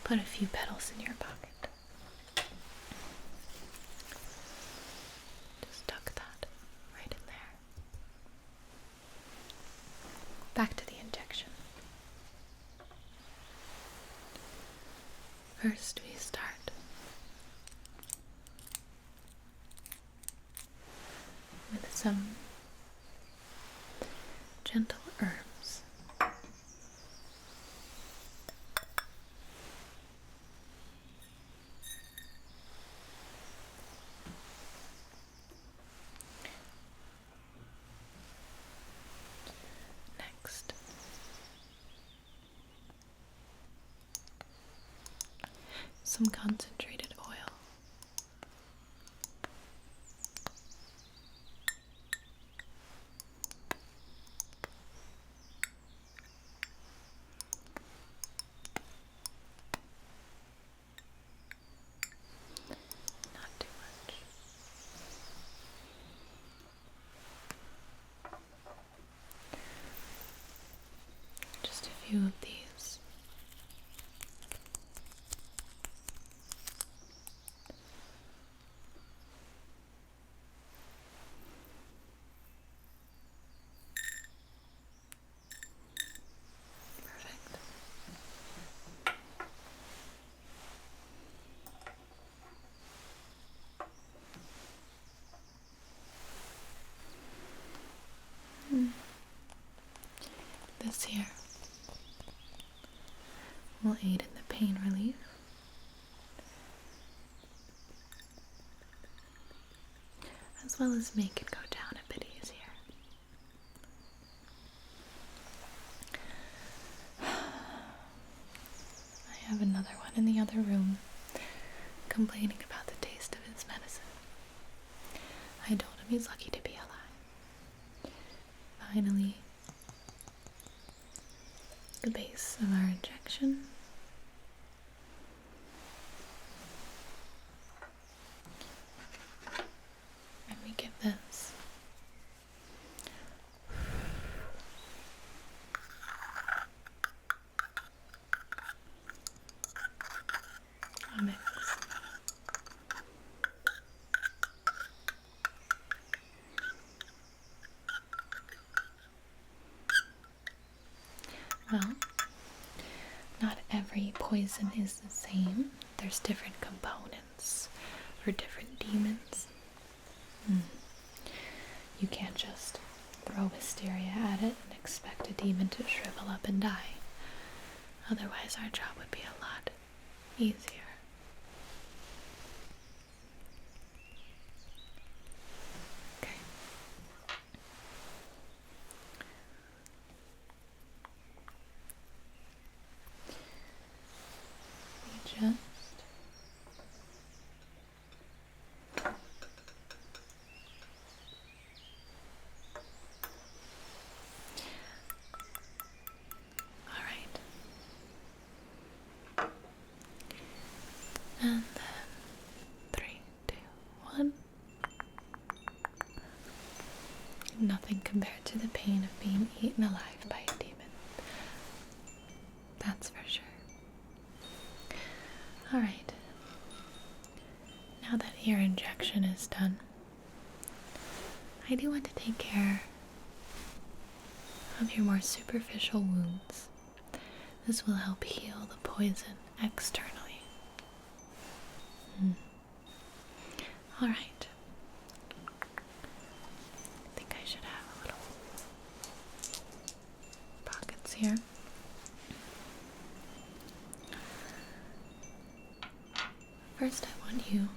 put a few petals in your pocket. Just tuck that right in there. Back to the injection. First, we start with some gentle herbs. Next, some concentrated oil. Not too much. Just a few of these. Perfect. This here will aid in the pain relief, as well as make it go down a bit easier. I have another one in the other room complaining about the taste of his medicine. I told him he's lucky to be alive. Finally, the base of our injection. And we give this a mix. Well, not every poison is the same. There's different components for different demons. You can't just throw wisteria at it and expect a demon to shrivel up and die. Otherwise, our job would be a lot easier. Okay. We just and then 3, 2, 1. Nothing compared to the pain of being eaten alive by a demon. That's for sure. Alright. Now that your injection is done, I do want to take care of your more superficial wounds. This will help heal the poison externally. Alright. I think I should have a little pockets here. First, I want you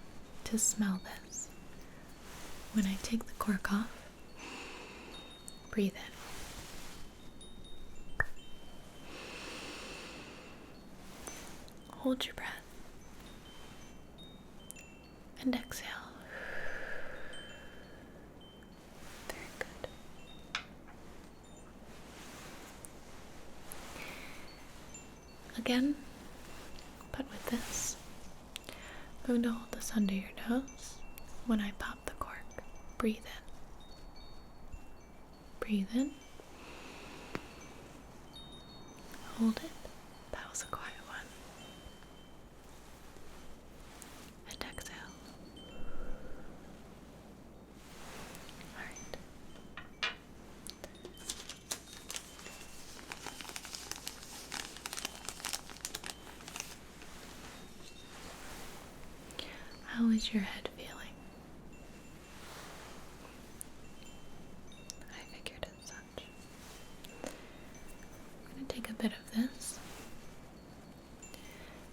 to smell this. When I take the cork off, breathe in. hold your breath and exhale. Very good. Again, but with this, I'm going to hold this under your nose. When I pop the cork, breathe in. Breathe in. Hold it. That was a quiet one. And exhale. Alright. How is your head feeling? I figured as such. I'm going to take a bit of this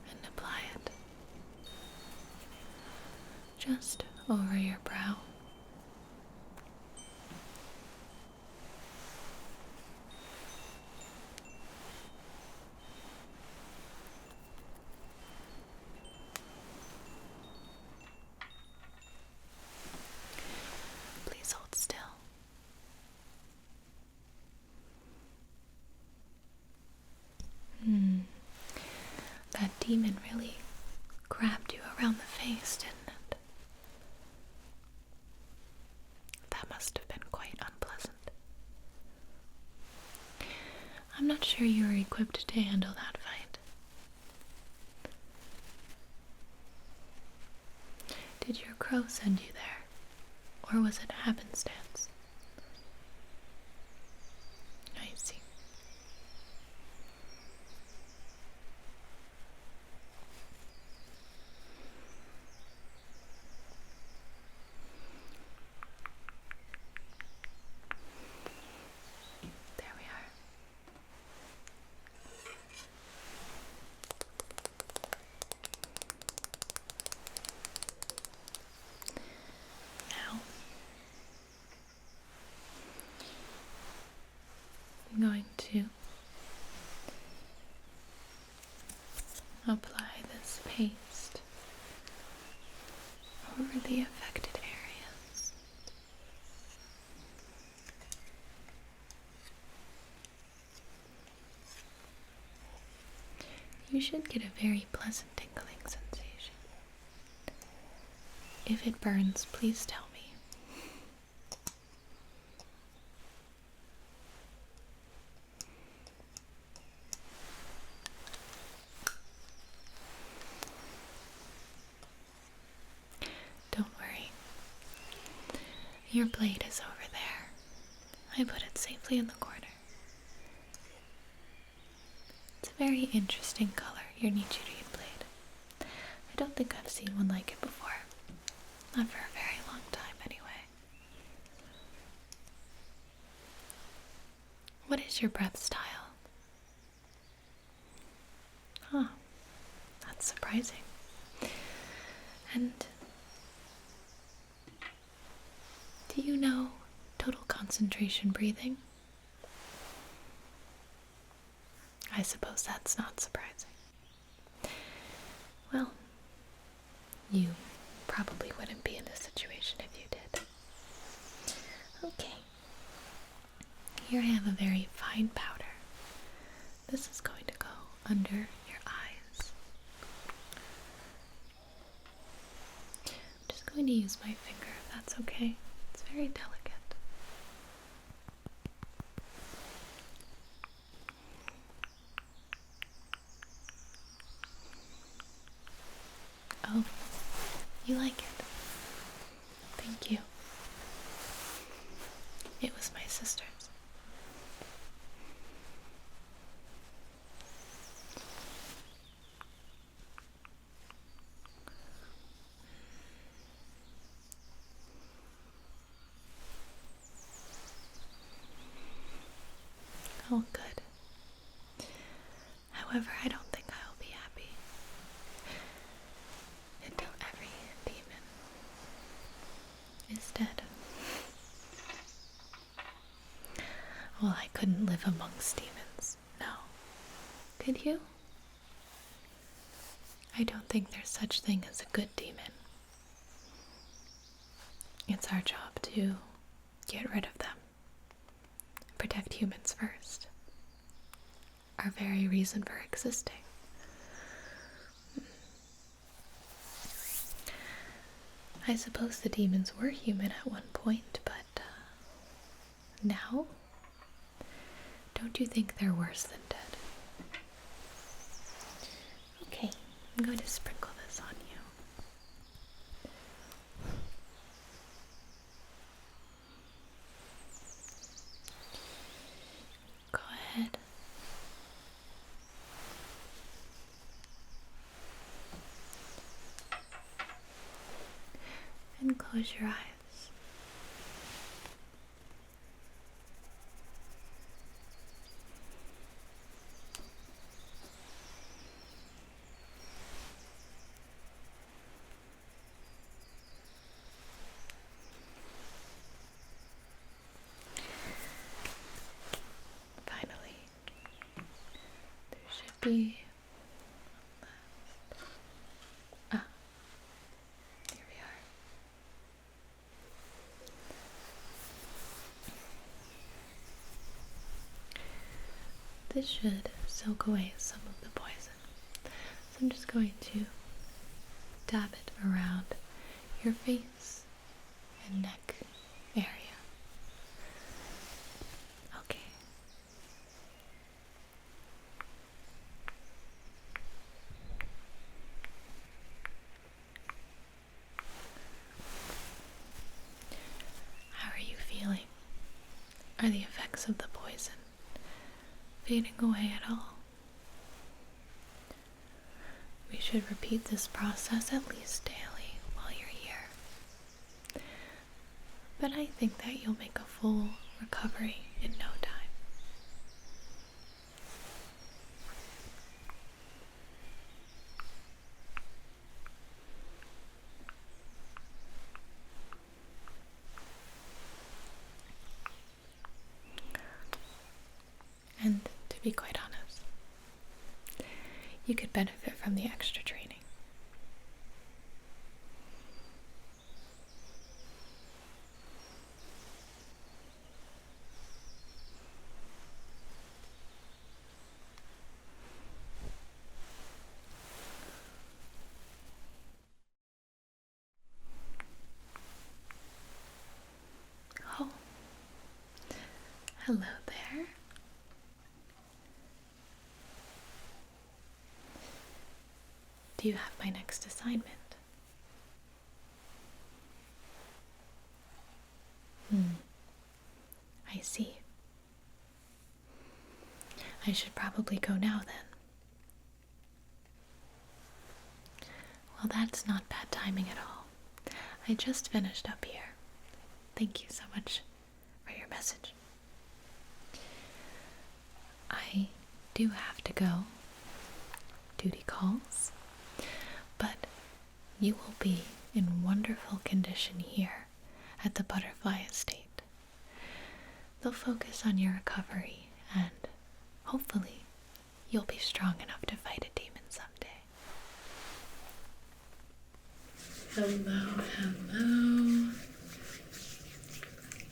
and apply it just over your brow. Please hold still. That demon really grabbed you around the face, didn't it? That must have been quite unpleasant. I'm not sure you were equipped to handle that fight. Did your crow send you there, or was it happenstance? I see. There we are. Now, I'm going to apply this paste over the affected areas. You should get a very pleasant tingling sensation. If it burns, please tell me. Don't worry. Your blade is over there. I put it safely in the corner. It's a very interesting color, your Nichiri blade. I don't think I've seen one like it before. Not for a very long time, anyway. What is your breath style? Huh. That's surprising. And do you know total concentration breathing? I suppose that's not surprising. Well, you probably wouldn't be in this situation if you did. Okay. Here I have a very fine powder. This is going to go under your eyes. I'm just going to use my finger if that's okay. It's very delicate. Oh, you like it? Thank you. It was my sister's. Oh, good. However, I don't think I'll be happy until every demon is dead. Well, I couldn't live amongst demons. No. Could you? I don't think there's such thing as a good demon. It's our job to get rid of them. Protect humans first. Our very reason for existing. I suppose the demons were human at one point, but now? Don't you think they're worse than dead? Okay, I'm going to sprinkle this on you. Go ahead. And close your eyes. Finally, there should be one last. Here we are. This should soak away some of the poison. So I'm just going to dab it around your face and neck area. Okay. How are you feeling? Are the effects of the poison fading away at all? We should repeat this process at least daily while you're here. But I think that you'll make a full recovery in no time. And to be quite honest, you could benefit from the extra training. Oh, hello there. Do you have my next assignment? I see. I should probably go now then. Well, that's not bad timing at all. I just finished up here. Thank you so much for your message. I do have to go. Duty calls. But you will be in wonderful condition here at the Butterfly Estate. They'll focus on your recovery and hopefully you'll be strong enough to fight a demon someday. Hello, hello.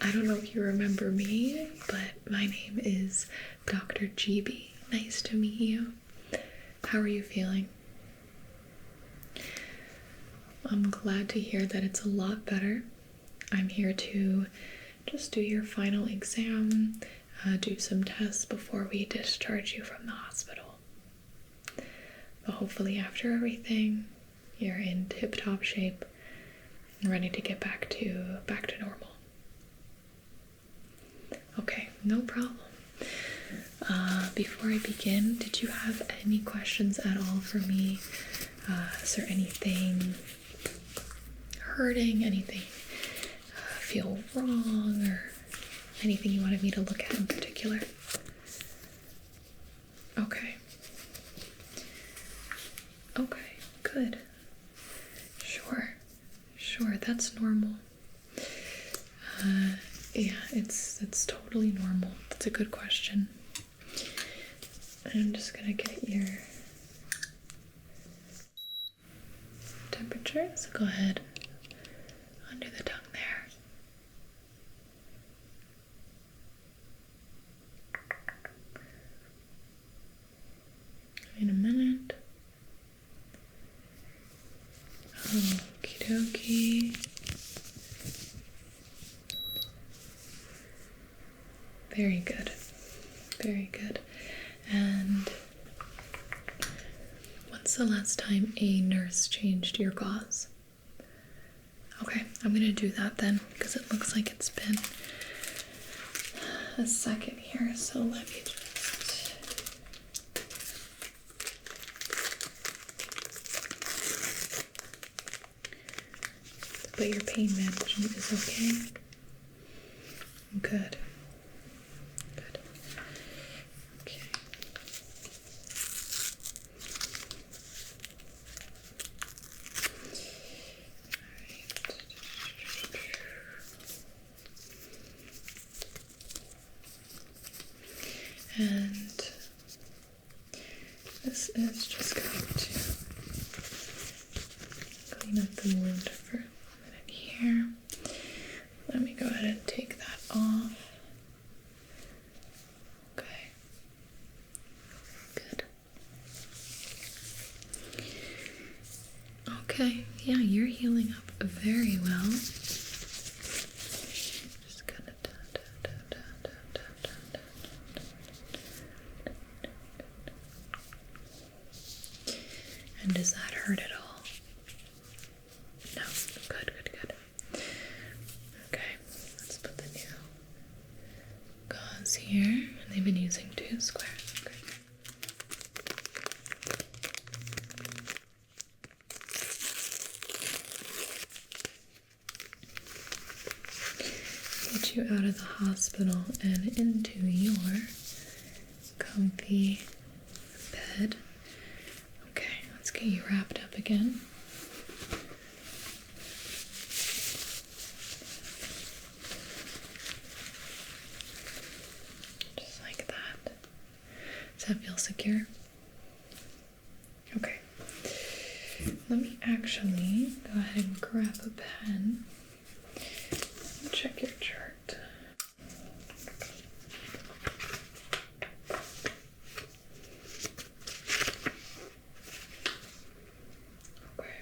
I don't know if you remember me, but my name is Dr. Gibi. Nice to meet you. How are you feeling? I'm glad to hear that it's a lot better. I'm here to just do your final exam, do some tests before we discharge you from the hospital. But hopefully after everything, you're in tip-top shape and ready to get back to normal. Okay, no problem. Before I begin, did you have any questions at all for me? Is there anything hurting, anything feel wrong, or anything you wanted me to look at in particular? Okay. Okay, good. Sure, that's normal. Yeah, it's totally normal. That's a good question. I'm just gonna get your temperature, so go ahead under the tongue there. Wait a minute. Okie dokie. Very good. Very good. And when's the last time a nurse changed your gauze? Okay, I'm gonna do that then, because it looks like it's been a second here, so let me just... But your pain management is okay? Good. Good. Okay. And this is just going to clean up the wound for a minute here. Let me go ahead and take that off. Okay. Good. Okay, yeah, you're healing up very well. Just kind of And does that hurt at all? No. Good, good, good. Okay, let's put the new gauze here. And they've been using 2 squares. Okay. Get you out of the hospital and into your comfy bed. Okay, let's get you wrapped up again. Just like that. Does that feel secure? Okay. Let me actually go ahead and grab a pen and check your chart. Okay.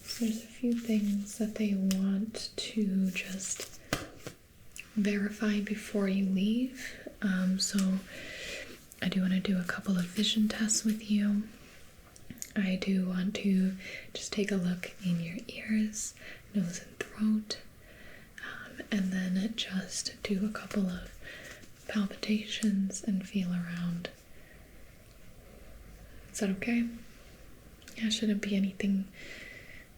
So there's a few things that they want to just verify before you leave. So I do want to do a couple of vision tests with you. I do want to just take a look in your ears, nose and throat, and then just do a couple of palpitations and feel around. Is that okay? Yeah, it shouldn't be anything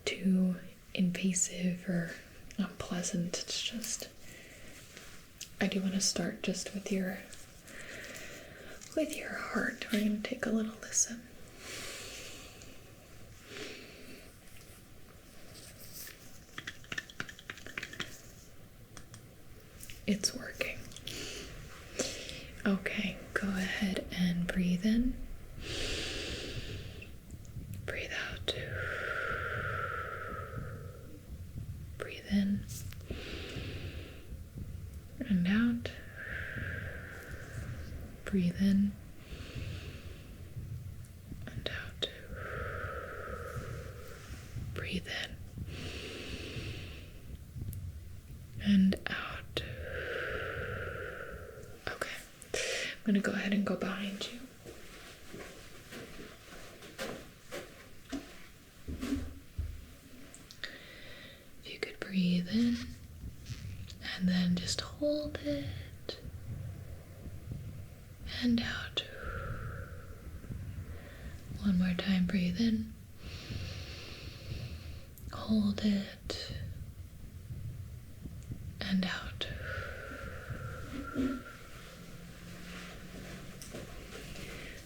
too invasive or unpleasant. It's just, I do want to start just with your heart. We're going to take a little listen. It's working. Okay, go ahead and breathe in. Breathe out. Breathe in. And out. Breathe in. And out. Breathe in. And out. Okay. I'm going to go ahead and go behind you. If you could breathe in and then just hold it and out. One more time, breathe in, hold it and out.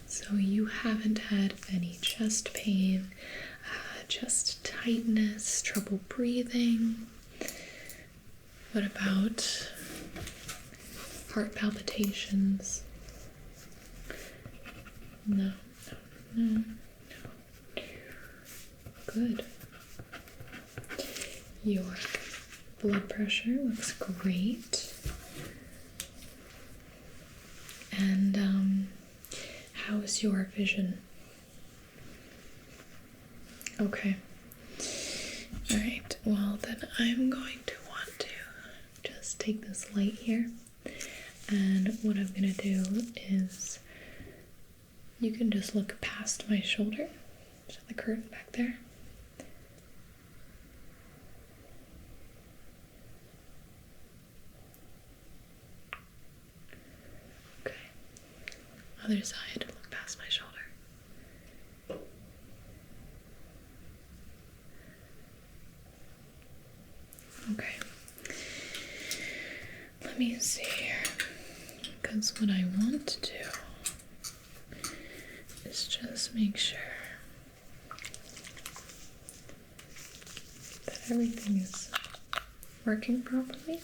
So you haven't had any chest pain, chest tightness, trouble breathing. What about heart palpitations? No, no. Good. Your blood pressure looks great. And how is your vision? Okay. Alright, well then I'm going to want to just take this light here, and what I'm going to do is you can just look past my shoulder, so the curtain back there. Okay. Other side, look past my shoulder. Okay. Let me see here, because what I want to do is just make sure that everything is working properly.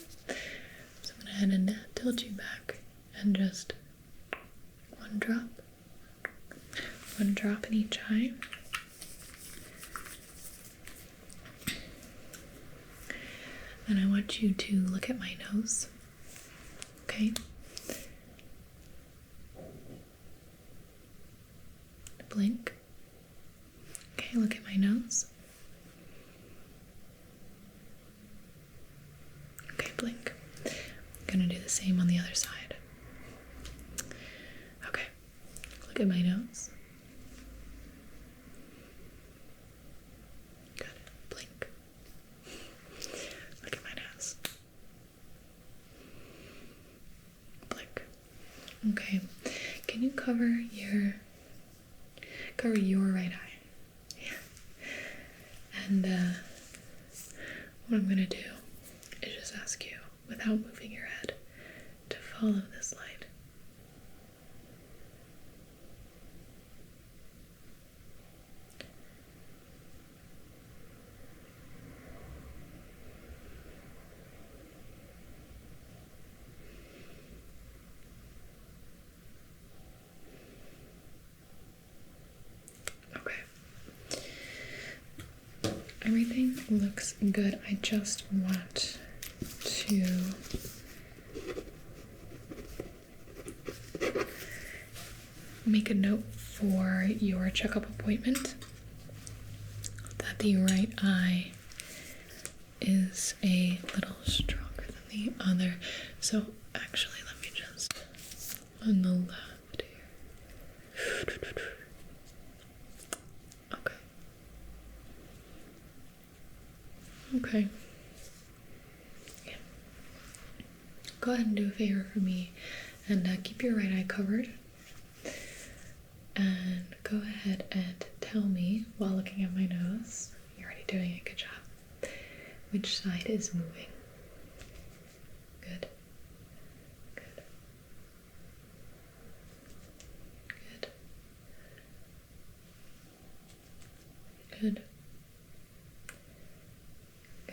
So I'm going to head and tilt you back and just one drop in each eye. And I want you to look at my nose, okay? Blink. Okay, look at my nose. Okay, blink. I'm gonna do the same on the other side. Okay, look at my nose. Good, blink. Look at my nose. Blink. Okay, can you cover your right eye? Yeah. And what I'm gonna do is just ask you, without moving your head, to follow this light. Everything looks good. I just want to make a note for your checkup appointment that the right eye is a little stronger than the other. So actually, let me just on the left here. Okay. Yeah. Go ahead and do a favor for me and keep your right eye covered. And go ahead and tell me while looking at my nose, you're already doing a good job, which side is moving. Good. Good. Good. Good.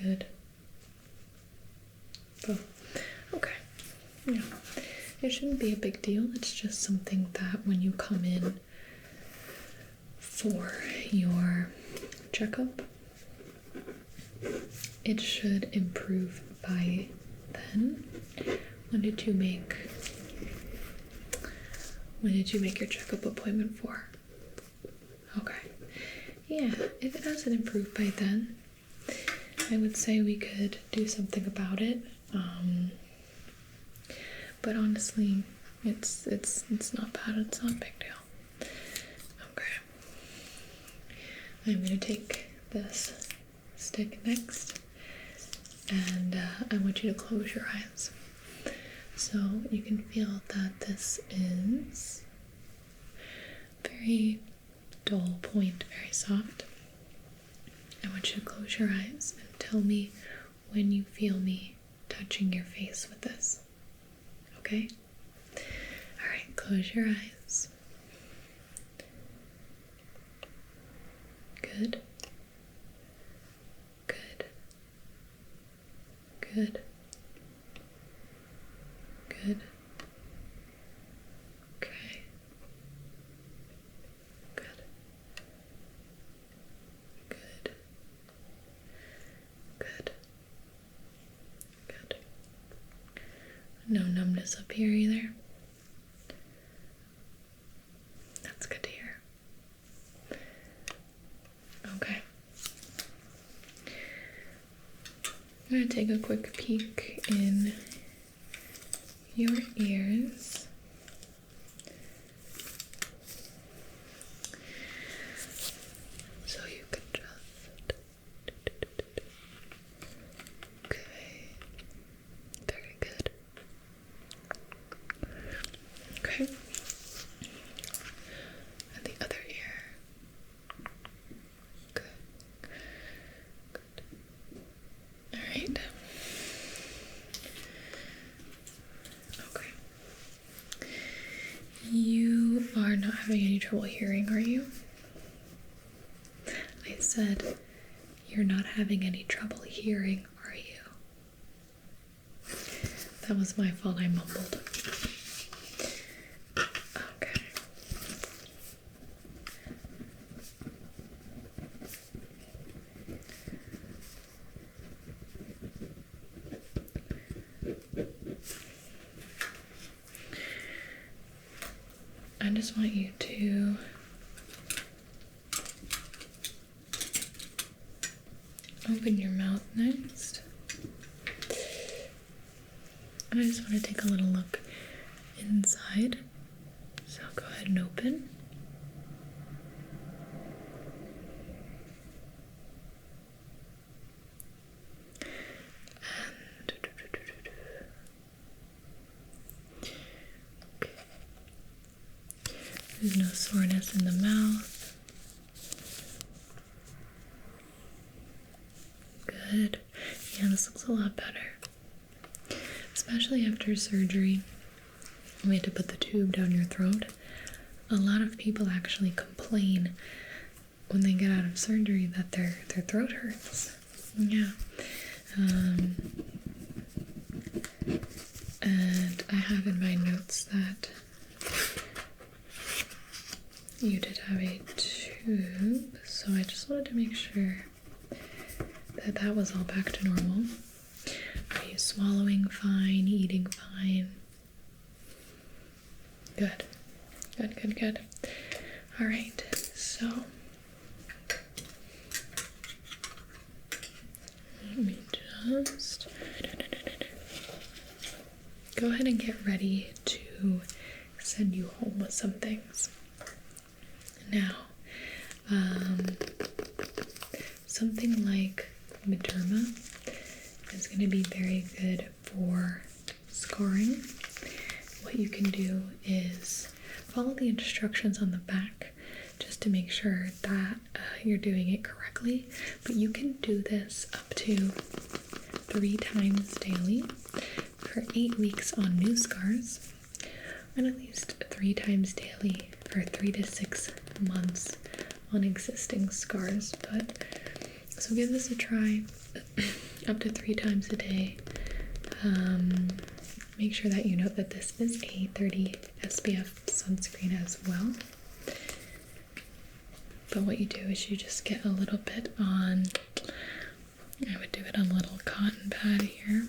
Good. Both. Okay. Yeah. It shouldn't be a big deal. It's just something that when you come in for your checkup, it should improve by then. When did you make your checkup appointment for? Okay. Yeah, if it hasn't improved by then, I would say we could do something about it. But honestly, it's not bad. It's not a big deal. Okay. I'm gonna take this stick next, and I want you to close your eyes so you can feel that this is very dull point, very soft. I want you to close your eyes and tell me when you feel me touching your face with this. Okay? Alright, close your eyes. Good. Good. Good. Good. numbness up here either. That's good to hear. Okay. I'm going to take a quick peek in your ears. So you can just... Okay. Very good. Okay. And the other ear. Good. Good. All right. Okay. You are not having any trouble hearing, are you? I said you're not having any trouble hearing, are you? That was my fault, I mumbled. Okay. I just want you to open your mouth next. I just want to take a little look inside. So go ahead and open. And okay. There's no soreness in the mouth. Good. Yeah, this looks a lot better. Especially after surgery. We had to put the tube down your throat. A lot of people actually complain when they get out of surgery that their throat hurts. Yeah. And I have in my notes that you did have a tube, so I just wanted to make sure that that was all back to normal. Are you swallowing fine, eating fine? Good. Good, good, good. All right, so let me just go ahead and get ready to send you home with some things. Now, something like Mederma is going to be very good for scarring. What you can do is follow the instructions on the back just to make sure that you're doing it correctly. But you can do this up to 3 times daily for 8 weeks on new scars, and at least 3 times daily for 3 to 6 months on existing scars. But so give this a try up to 3 times a day. Make sure that you know that this is a 30 SPF sunscreen as well. But what you do is you just get a little bit on, I would do it on a little cotton pad here.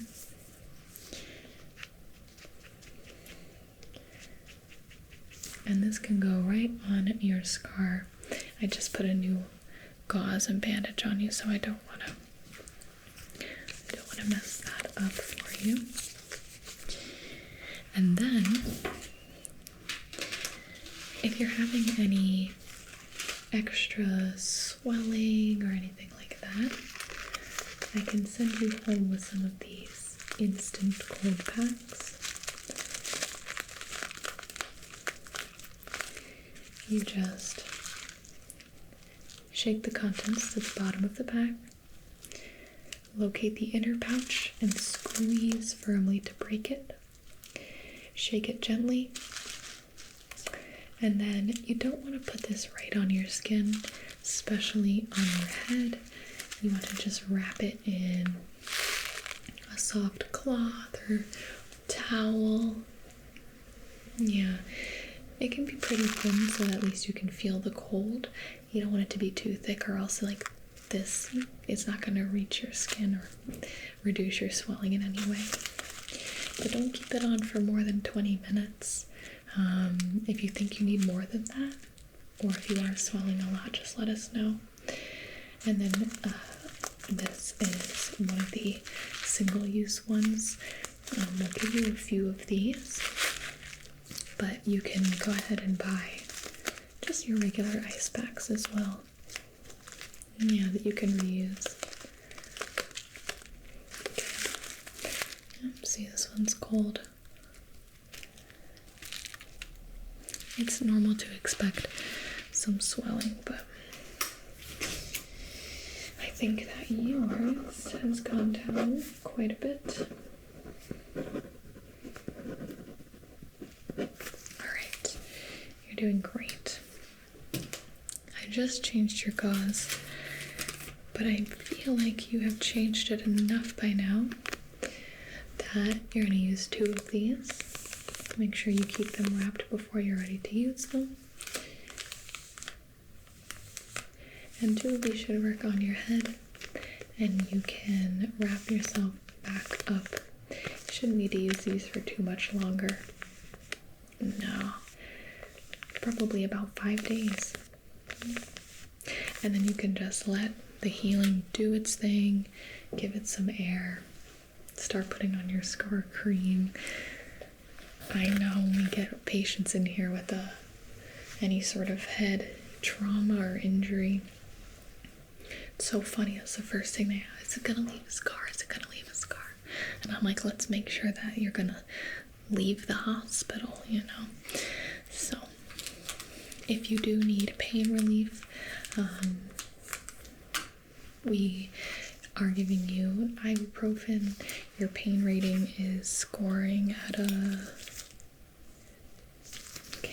And this can go right on your scar. I just put a new gauze and bandage on you, so I don't want to mess that up for you. And then, if you're having any extra swelling or anything like that, I can send you home with some of these instant cold packs. You just shake the contents to the bottom of the pack, locate the inner pouch and squeeze firmly to break it. Shake it gently, and then you don't want to put this right on your skin, especially on your head. You want to just wrap it in a soft cloth or towel. Yeah, it can be pretty thin so that at least you can feel the cold. You don't want it to be too thick, or else like this, it's not going to reach your skin or reduce your swelling in any way. but don't keep it on for more than 20 minutes. If you think you need more than that, or if you are swelling a lot, just let us know. And then this is one of the single-use ones. We'll give you a few of these, but you can go ahead and buy just your regular ice packs as well. Yeah, that you can reuse. Okay. See, this one's cold. It's normal to expect some swelling, but I think that yours has gone down quite a bit. Alright, you're doing great. I just changed your gauze, but I feel like you have changed it enough by now that you're going to use 2 of these. Make sure you keep them wrapped before you're ready to use them. And 2 of these should work on your head, and you can wrap yourself back up. You shouldn't need to use these for too much longer. No, probably about 5 days. And then you can just let the healing do its thing, give it some air, start putting on your scar cream. I know when we get patients in here with any sort of head trauma or injury, it's so funny. It's the first thing they ask, is it gonna leave a scar? Is it gonna leave a scar? And I'm like, let's make sure that you're gonna leave the hospital, you know? So if you do need pain relief, we are giving you ibuprofen. Your pain rating is scoring at about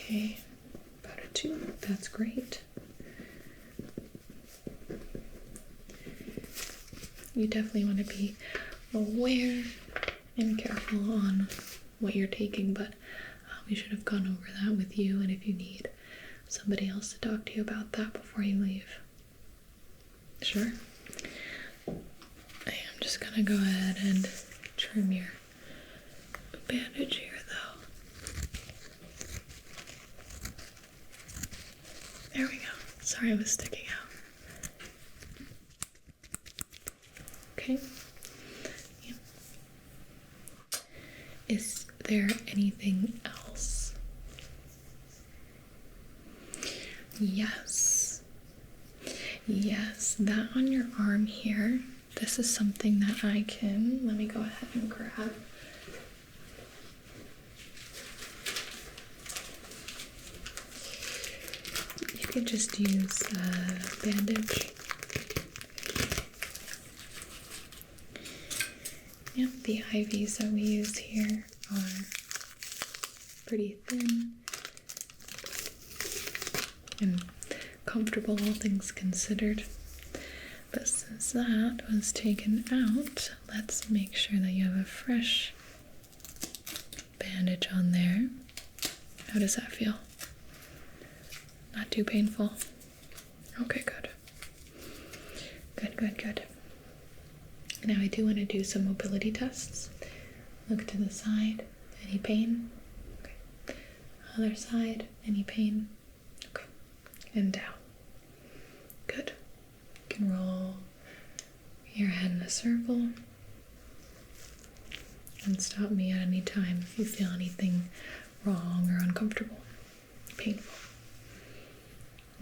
a 2. That's great. You definitely want to be aware and careful on what you're taking, but we should have gone over that with you, and if you need somebody else to talk to you about that before you leave. Sure. I am just gonna go ahead and trim your bandage here, though. There we go. Sorry, it was sticking out. Okay. Yeah. Is there anything else? Yes. Yes, that on your arm here, this is something that I can, let me go ahead and grab. You could just use a bandage. Yep, the IVs that we use here are pretty thin and comfortable, all things considered. But since that was taken out, let's make sure that you have a fresh bandage on there. How does that feel? Not too painful? Okay, good. Good. Now I do want to do some mobility tests. Look to the side. Any pain? Okay. Other side. Any pain? Okay. And down. Good. You can roll your head in a circle. And stop me at any time if you feel anything wrong or uncomfortable, painful.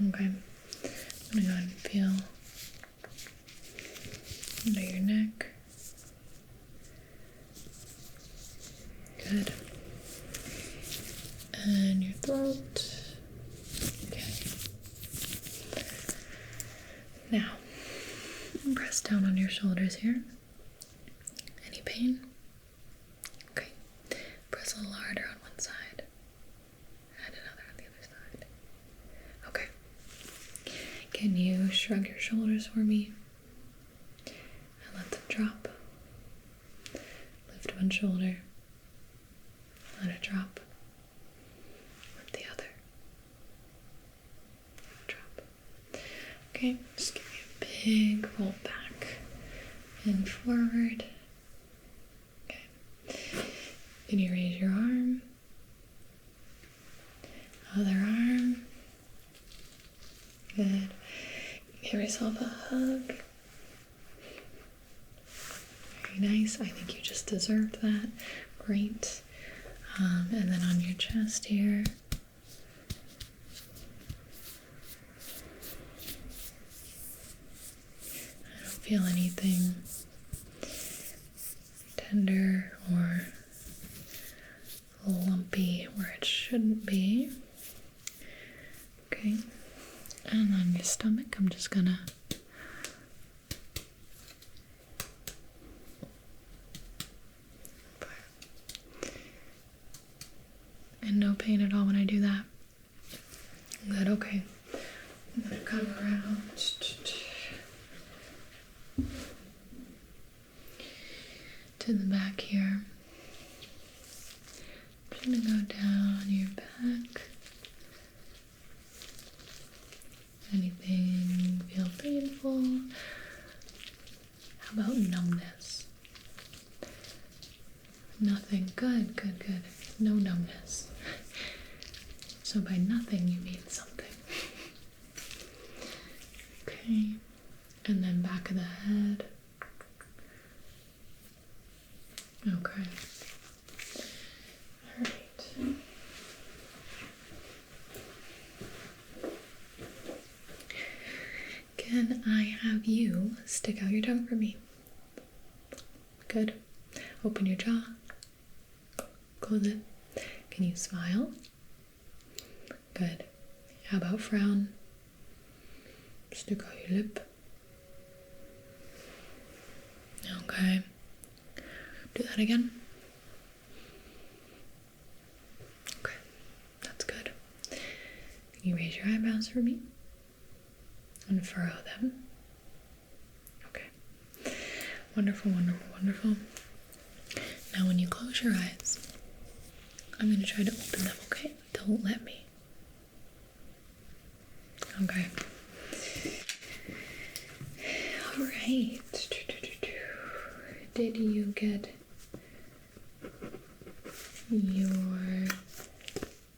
Okay. I'm gonna go ahead and feel under your neck. Good. And your throat. Okay. Now, press down on your shoulders here. Any pain? Okay. Press a little harder on one side and another on the other side. Okay. Can you shrug your shoulders for me? And let them drop. Lift one shoulder. Let it drop. Lift the other. Drop. Okay, just give me a big roll back and forward. Okay. Can you raise your arm? Other arm. Good. Give yourself a hug. Very nice. I think you just deserved that. Great. And then on your chest here. I don't feel anything tender or lumpy where it shouldn't be. Okay. And on your stomach, I'm just gonna and no pain at all when I do that. Good, okay. I'm gonna come around to the back here. I'm just gonna go down your back. Anything feel painful? How about numbness? Nothing. Good, good, good. No numbness. So by nothing, you mean something. Okay. And then back of the head. Okay. All right. Can I have you stick out your tongue for me? Good. Open your jaw. Close it. Can you smile? Good. How about frown? Stick out your lip. Okay. Do that again. Okay. That's good. Can you raise your eyebrows for me? And furrow them. Okay. Wonderful, wonderful, wonderful. Now when you close your eyes, I'm going to try to open them, okay? Don't let me. Okay. All right. Did you get your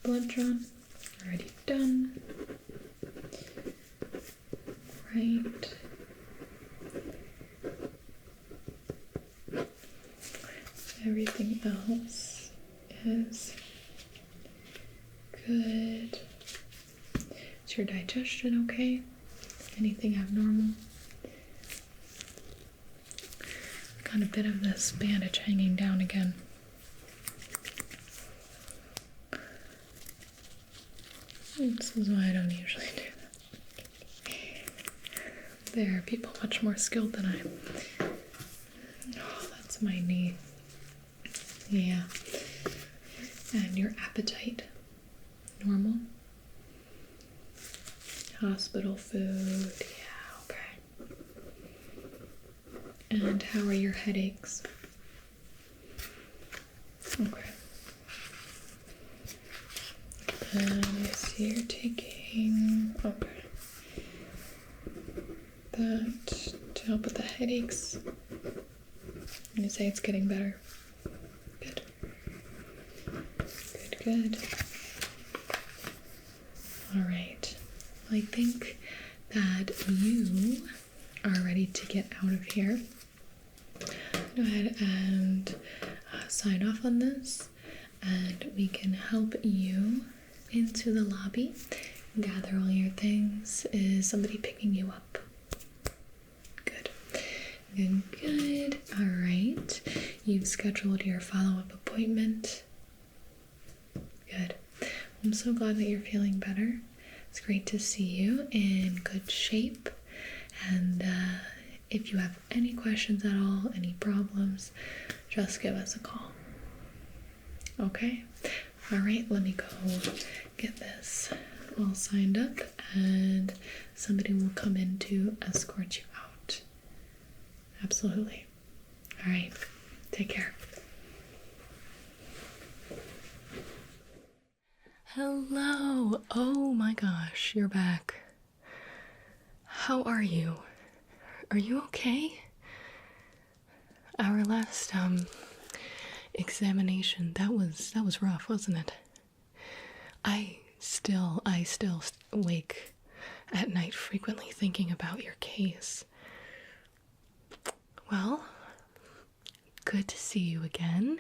blood drawn? Already done. Right. Everything else is good. Is your digestion okay? Anything abnormal? Got a bit of this bandage hanging down again. This is why I don't usually do that. There are people much more skilled than I am. Oh, that's my knee. Yeah. And your appetite? Normal? Hospital food? Yeah, okay. And how are your headaches? Okay. And I see you're taking, okay, that to help with the headaches. And you say it's getting better. Good. Good, good. All right. Well, I think that you are ready to get out of here. Go ahead and sign off on this, and we can help you into the lobby, gather all your things. Is somebody picking you up? Good. Good, good. All right. You've scheduled your follow-up appointment. Good. I'm so glad that you're feeling better. It's great to see you in good shape. And if you have any questions at all, any problems, just give us a call. Okay? All right, let me go get this all signed up, and somebody will come in to escort you out. Absolutely. All right, take care. Hello. Oh my gosh, you're back. How are you? Are you okay? Our last examination. That was rough, wasn't it? I still wake at night frequently thinking about your case. Well, good to see you again.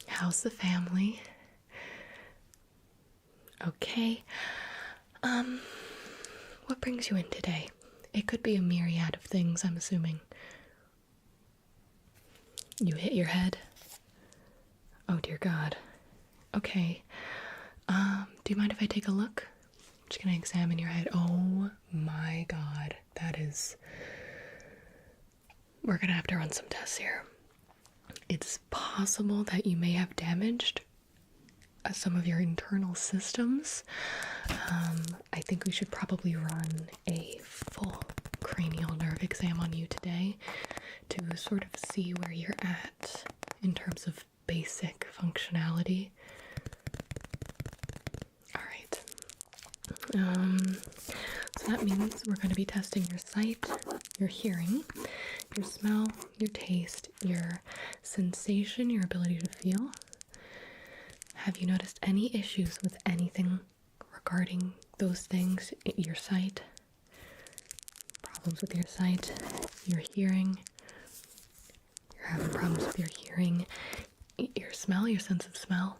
How's the family? Okay. What brings you in today? It could be a myriad of things, I'm assuming. You hit your head? Oh dear God. Okay. Do you mind if I take a look? I'm just gonna examine your head. Oh my God. We're gonna have to run some tests here. It's possible that you may have damaged some of your internal systems. I think we should probably run a full cranial nerve exam on you today to sort of see where you're at in terms of basic functionality. Alright. So that means we're going to be testing your sight, your hearing, your smell, your taste, your sensation, your ability to feel. Have you noticed any issues with anything regarding those things? Your sight? Problems with your sight? Your hearing? You're having problems with your hearing? Your smell? Your sense of smell?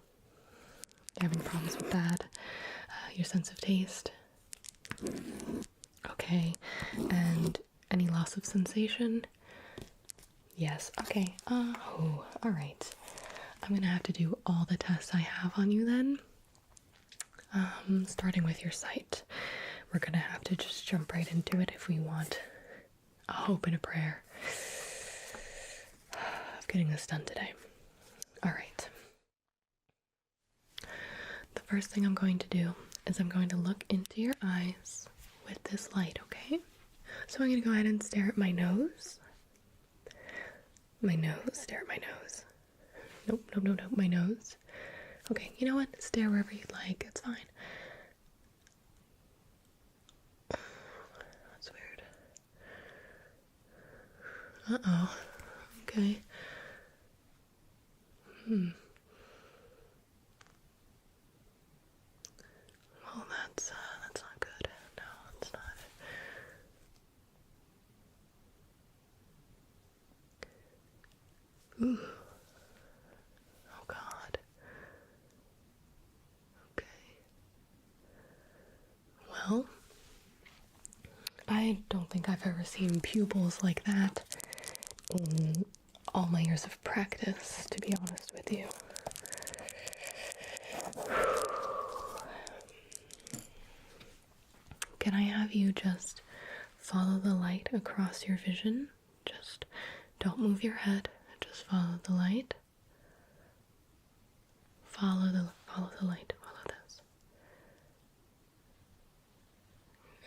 You're having problems with that? Your sense of taste? Okay. And any loss of sensation? Yes. Okay. Oh, alright. I'm gonna have to do all the tests I have on you then. Starting with your sight. We're gonna have to just jump right into it if we want a hope and a prayer of getting this done today. Alright. The first thing I'm going to do is I'm going to look into your eyes with this light, okay? So I'm going to go ahead and stare at my nose. My nose. Stare at my nose. Nope, my nose. Okay, you know what? Stare wherever you'd like. It's fine. That's weird. Uh-oh. Okay. Well, that's not good. No, it's not. Ooh. Oh God. Okay. Well, I don't think I've ever seen pupils like that in all my years of practice, to be honest with you. Can I have you just follow the light across your vision? Just don't move your head. Just follow the light. Follow the light. Follow this.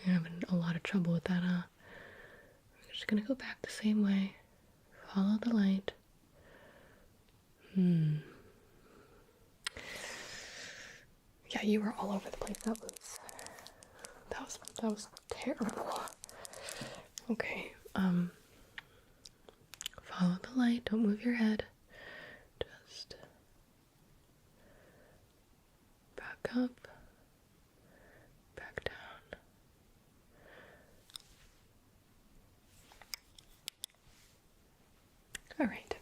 You're having a lot of trouble with that, huh? I'm just gonna go back the same way. Follow the light. Yeah, you were all over the place. That was terrible. Okay, follow the light, don't move your head. Just back up, back down. All right.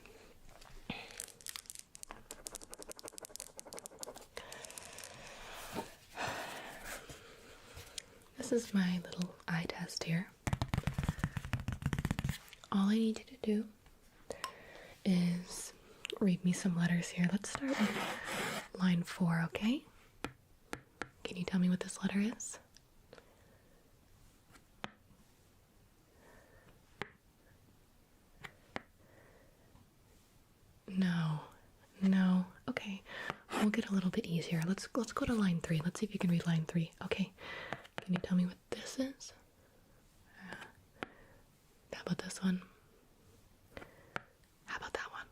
This is my little eye test here. All I need you to do is read me some letters here. Let's start with line 4, okay? Can you tell me what this letter is? No. Okay, we'll get a little bit easier. Let's go to line 3. Let's see if you can read line 3. Okay, can you tell me what this is? How about this one? How about that one?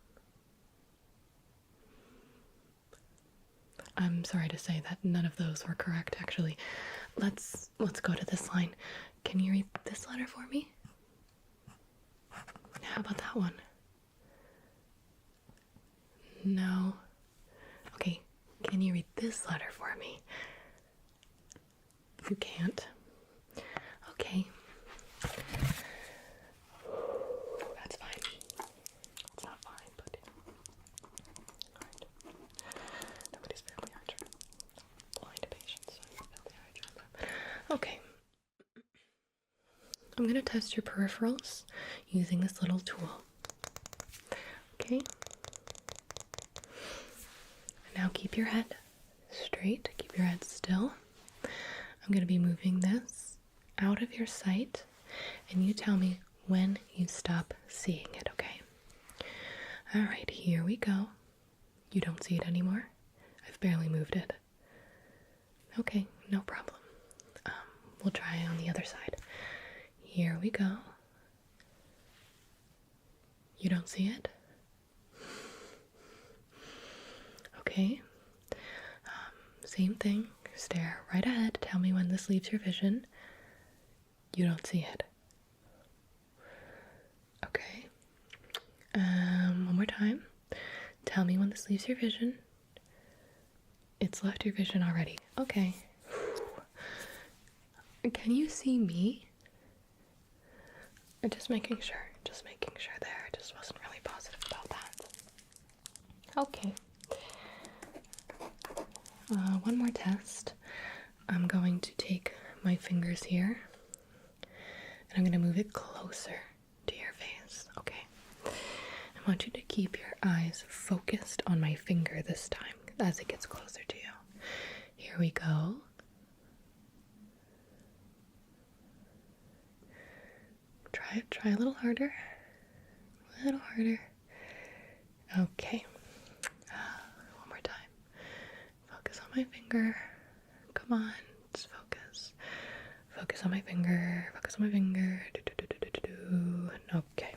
I'm sorry to say that none of those were correct, actually. Let's go to this line. Can you read this letter for me? How about that one? No. Okay, can you read this letter for me? You can't. Okay. That's fine. It's not fine, but alright. Nobody's fairly hard. Blind patients. Okay. I'm gonna test your peripherals using this little tool. Okay. Now keep your head straight. Keep your head still. I'm going to be moving this out of your sight, and you tell me when you stop seeing it, okay? Alright, here we go. You don't see it anymore? I've barely moved it. Okay, no problem. We'll try on the other side. Here we go. You don't see it? Okay. Same thing. Stare right ahead. Tell me when this leaves your vision. You don't see it. Okay. One more time. Tell me when this leaves your vision. It's left your vision already. Okay. Can you see me? Just making sure. Just making sure there. I just wasn't really positive about that. Okay. One more test. I'm going to take my fingers here and I'm going to move it closer to your face, okay? I want you to keep your eyes focused on my finger this time as it gets closer to you. Here we go. Try a little harder. A little harder. Okay. One more time. Focus on my finger. Come on, just focus. Focus on my finger. Focus on my finger. Okay.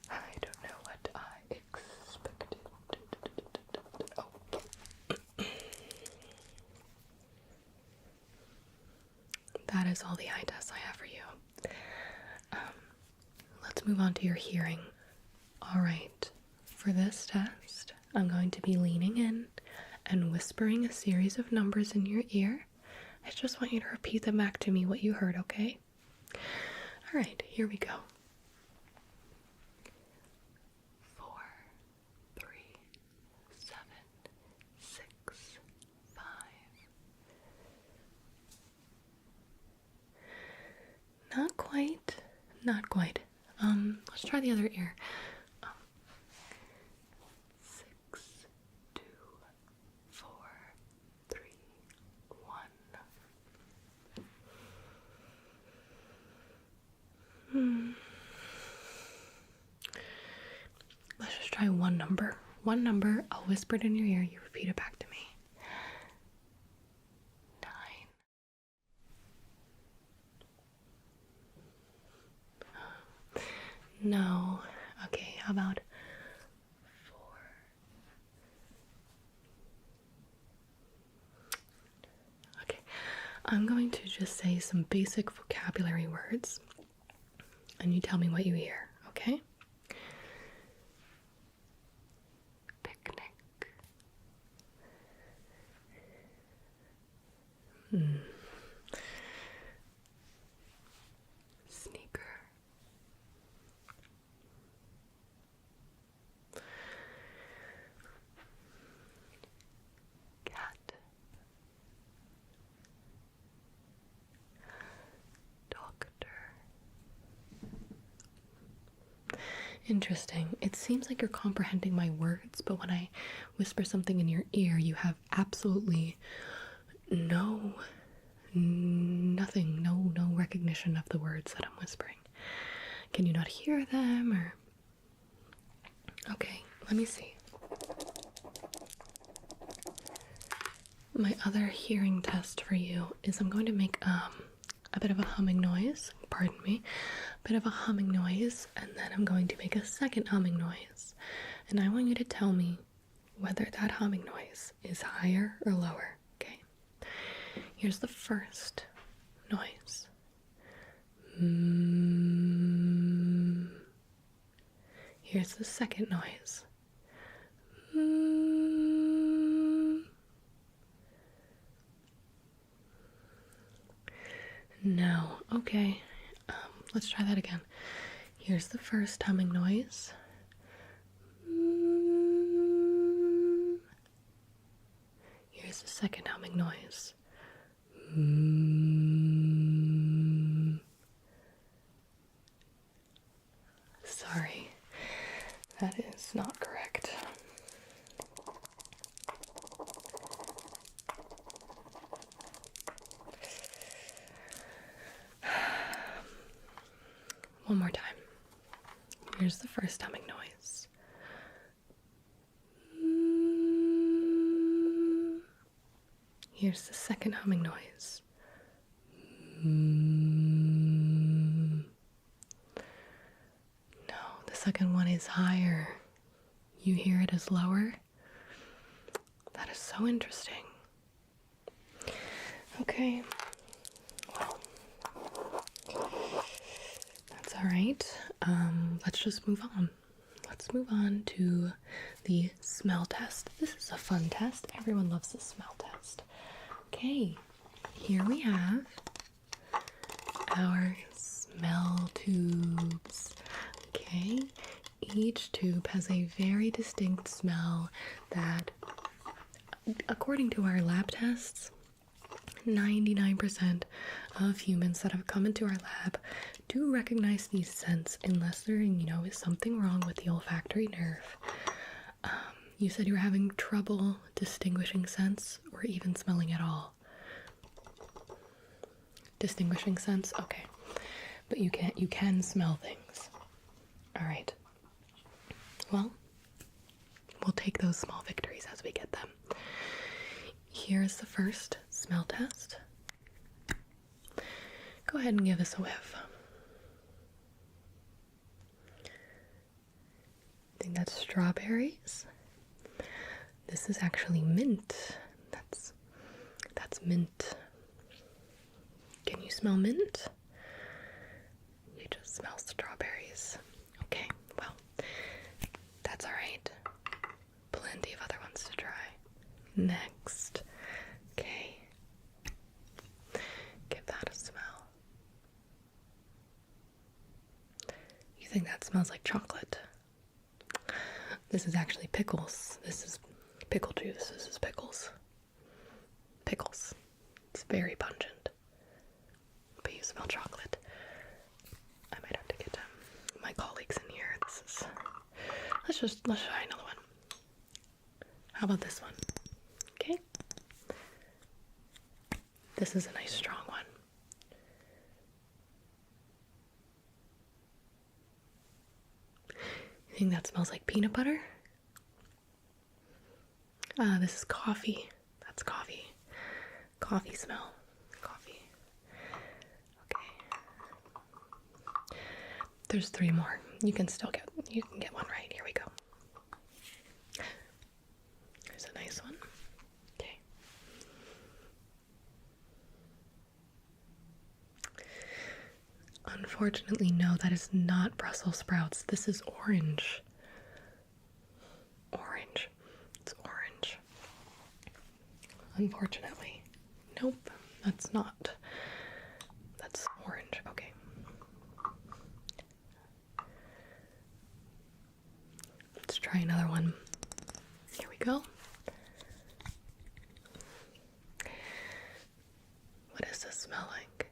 I don't know what I expected. Oh. That is all the eye tests I have for you. Let's move on to your hearing. Alright, for this test, I'm going to be leaning in and whispering a series of numbers in your ear. I just want you to repeat them back to me what you heard, okay? Alright, here we go. 4, 3, 7, 6, 5. Not quite. Not quite. Let's try the other ear. 6, 2, 4, 3, 1. Let's just try one number. One number. I'll whisper it in your ear. You repeat it back to me. 9. No. Okay, how about 4? Okay, I'm going to just say some basic vocabulary words, and you tell me what you hear, okay? Picnic. Sneaker. Cat. Doctor. Interesting. It seems like you're comprehending my words, but when I whisper something in your ear, you have absolutely nothing, no recognition of the words that I'm whispering. Can you not hear them, or? Okay, let me see. My other hearing test for you is I'm going to make a bit of a humming noise, pardon me, a bit of a humming noise, and then I'm going to make a second humming noise. And I want you to tell me whether that humming noise is higher or lower, okay? Here's the first noise. Here's the second noise. No. Okay. Let's try that again. Here's the first humming noise. Here's the second humming noise. Sorry, that is not correct. One more time. Here's the first humming noise. Here's the second humming noise. No, the second one is higher. You hear it as lower? That is so interesting. Okay. Well, that's all right. Let's just move on. Let's move on to the smell test. This is a fun test. Everyone loves the smell test. Okay, here we have our smell tubes. Okay, each tube has a very distinct smell that, according to our lab tests, 99% of humans that have come into our lab do recognize these scents unless there, is something wrong with the olfactory nerve. You said you were having trouble distinguishing scents or even smelling at all. Distinguishing scents? Okay. But you can smell things. All right. Well, we'll take those small victories as we get them. Here's the first smell test. Go ahead and give us a whiff. I think that's strawberries. This is actually mint. That's mint. Can you smell mint? You just smell strawberries. Okay, well, that's all right. Plenty of other ones to try. Next. Okay. Give that a smell. You think that smells like chocolate? This is actually pickles. This is pickle juice. This is pickles. Pickles. It's very pungent. But you smell chocolate. I might have to get my colleagues in here. Let's try another one. How about this one? Okay. This is a nice strong one. You think that smells like peanut butter? This is coffee. That's coffee. Coffee smell. Coffee. Okay. There's 3 more. You can get one right. Here we go. There's a nice one. Okay. Unfortunately, no, that is not Brussels sprouts. This is orange. Orange. It's orange. Unfortunately. Nope, that's not. That's orange. Okay. Let's try another one. Here we go. What does this smell like?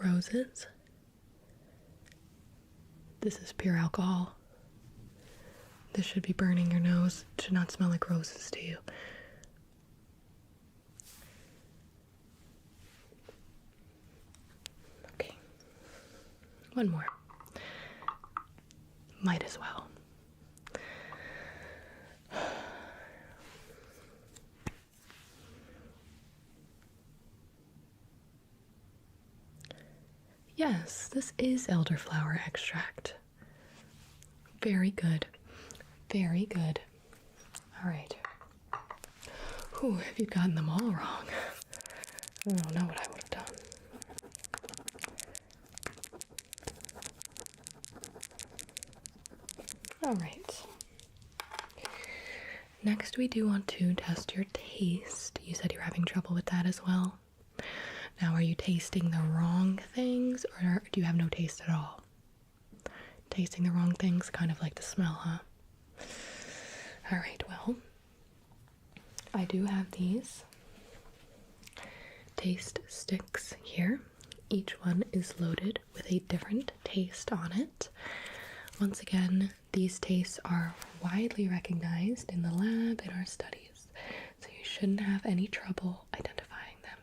Roses. This is pure alcohol. This should be burning your nose. It should not smell like roses to you. Okay. One more. Might as well. Yes, this is elderflower extract. Very good. Very good. All right. Whew, if you'd gotten them all wrong, I don't know what I would have done. All right. Next, we do want to test your taste. You said you're having trouble with that as well. Now, are you tasting the wrong things, or do you have no taste at all? Tasting the wrong things, kind of like the smell, huh? Alright, well, I do have these taste sticks here. Each one is loaded with a different taste on it. Once again, these tastes are widely recognized in the lab in our studies, so you shouldn't have any trouble identifying them.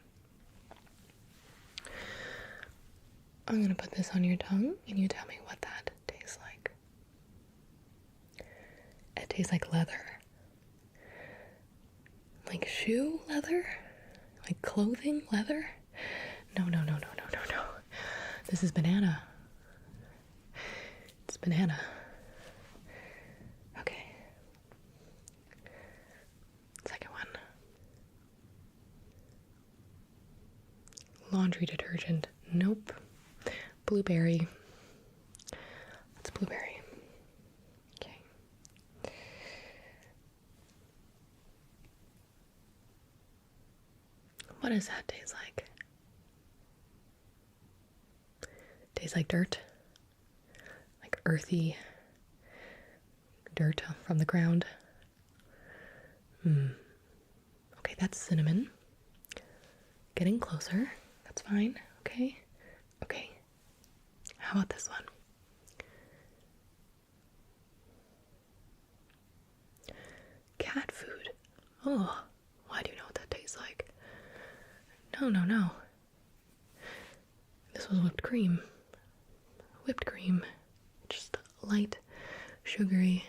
I'm going to put this on your tongue, and you tell me what that tastes like. It tastes like leather. Like shoe leather? Like clothing leather? No. This is banana. It's banana. Okay. Second one. Laundry detergent. Nope. Blueberry. It's blueberry. Okay. What does that taste like? Tastes like dirt. Like earthy dirt from the ground. Okay, that's cinnamon. Getting closer. That's fine. Okay. Okay. How about this one? Cat food. Oh, why do you know what that tastes like? No. This was whipped cream. Whipped cream. Just light, sugary,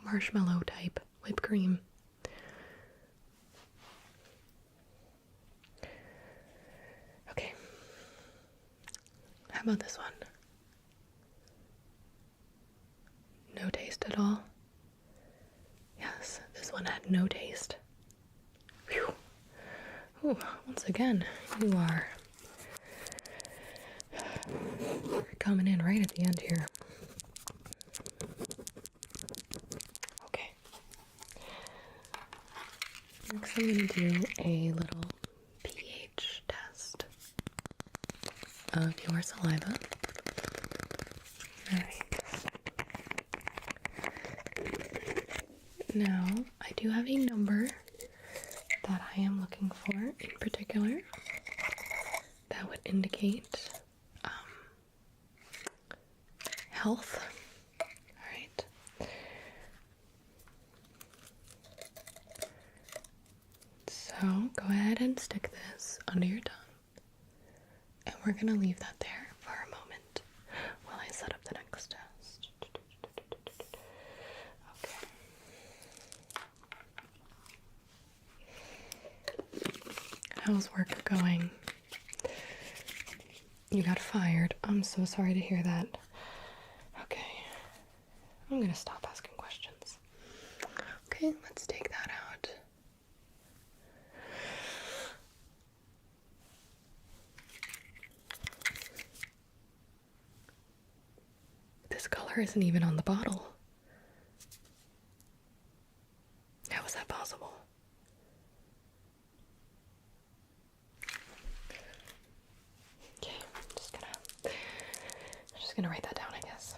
marshmallow type whipped cream. Okay. How about this one? No taste at all? Yes, this one had no taste. Phew. Ooh, once again, you are coming in right at the end here. Okay. Next I'm going to do a little pH test of your saliva. Alright. Now, I do have a number that I am looking for in particular that would indicate health. Alright. So go ahead and stick this under your tongue. And we're going to leave that there for a moment while I set up the next test. Okay. How's work going? You got fired. I'm so sorry to hear that. Okay. I'm going to stop asking questions. Okay, let's take that out. This color isn't even on the bottle. How is that possible? Okay, I'm just gonna write that down, I guess.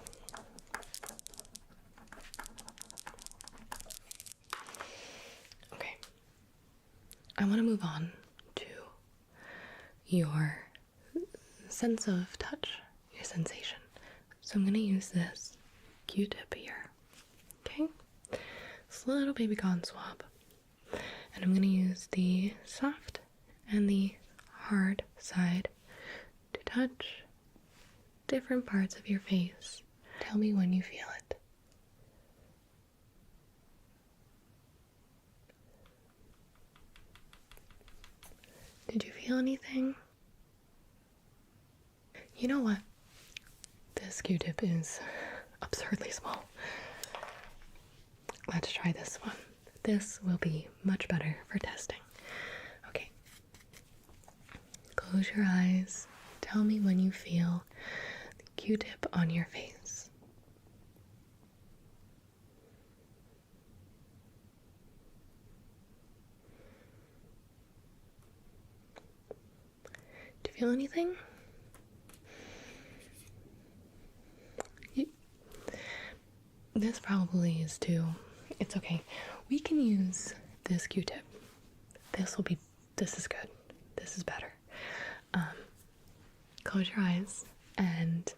Okay. I want to move on to your sense of touch, your sensation. So I'm going to use this Q-tip here, okay? This little baby cotton swab. And I'm going to use the soft and the hard side to touch different parts of your face. Tell me when you feel it. Did you feel anything? You know what? This Q-tip is absurdly small. Let's try this one. This will be much better for testing. Okay. Close your eyes. Tell me when you feel the Q-tip on your face. feel anything? This probably is too. It's okay. We can use this Q-tip. This is good. This is better. Close your eyes and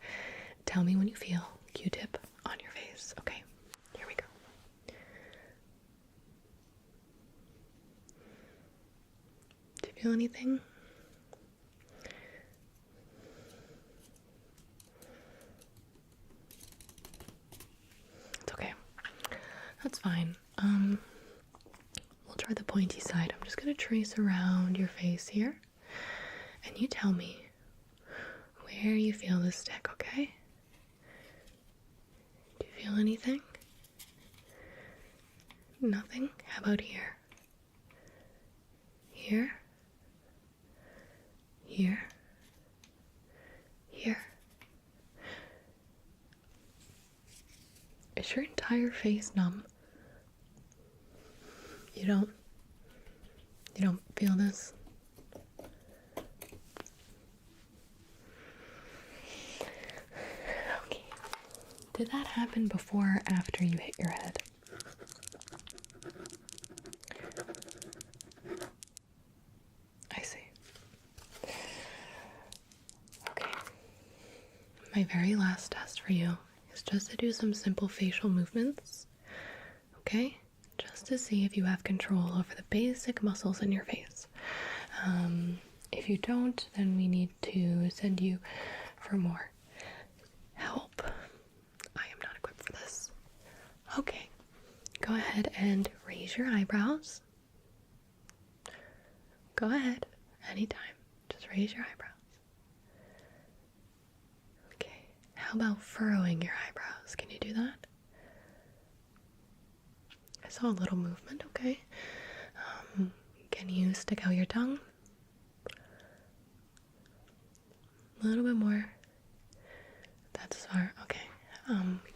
tell me when you feel Q-tip on your face. Okay, here we go. Do you feel anything? It's okay. That's fine. We'll try the pointy side. I'm just gonna trace around your face here. And you tell me where you feel the stick, okay? Do you feel anything? Nothing? How about here? Here? Here? Here? Is your entire face numb? You don't feel this? Okay. Did that happen before or after you hit your head? I see. Okay. My very last test for you is just to do some simple facial movements. Okay? Just to see if you have control over the basic muscles in your face. If you don't, then we need to send you for more help. I am not equipped for this. Okay, go ahead and raise your eyebrows. Go ahead, anytime. Just raise your eyebrows. Okay, how about furrowing your eyebrows? Can you do that? I saw a little movement, okay. Can you stick out your tongue? A little bit more. That's far, okay.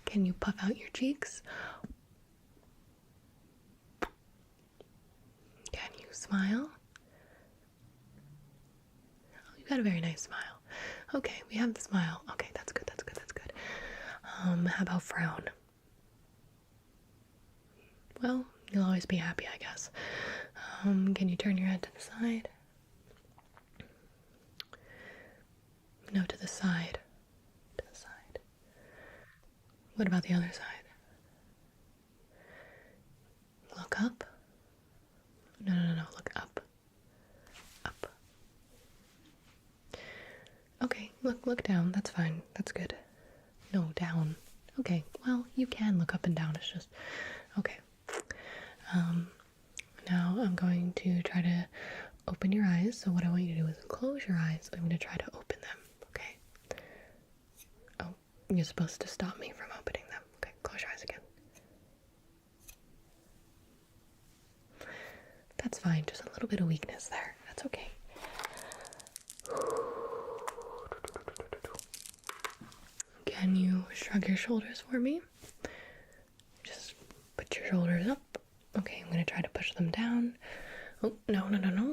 Can you puff out your cheeks? Can you smile? Oh, you got a very nice smile. Okay, we have the smile. Okay, that's good, that's good, that's good. How about frown? Well, you'll always be happy, I guess. Can you turn your head to the side? No, to the side. To the side. What about the other side? Look up. No, look up. Up. Okay, look down. That's fine. That's good. No, down. Okay, well, you can look up and down. It's just... Okay. Now I'm going to try to open your eyes. So what I want you to do is close your eyes. I'm going to try to open them, okay? Oh, you're supposed to stop me from opening them. Okay, close your eyes again. That's fine, just a little bit of weakness there. That's okay. Can you shrug your shoulders for me? Just put your shoulders up. Okay, I'm gonna try to push them down. Oh, no.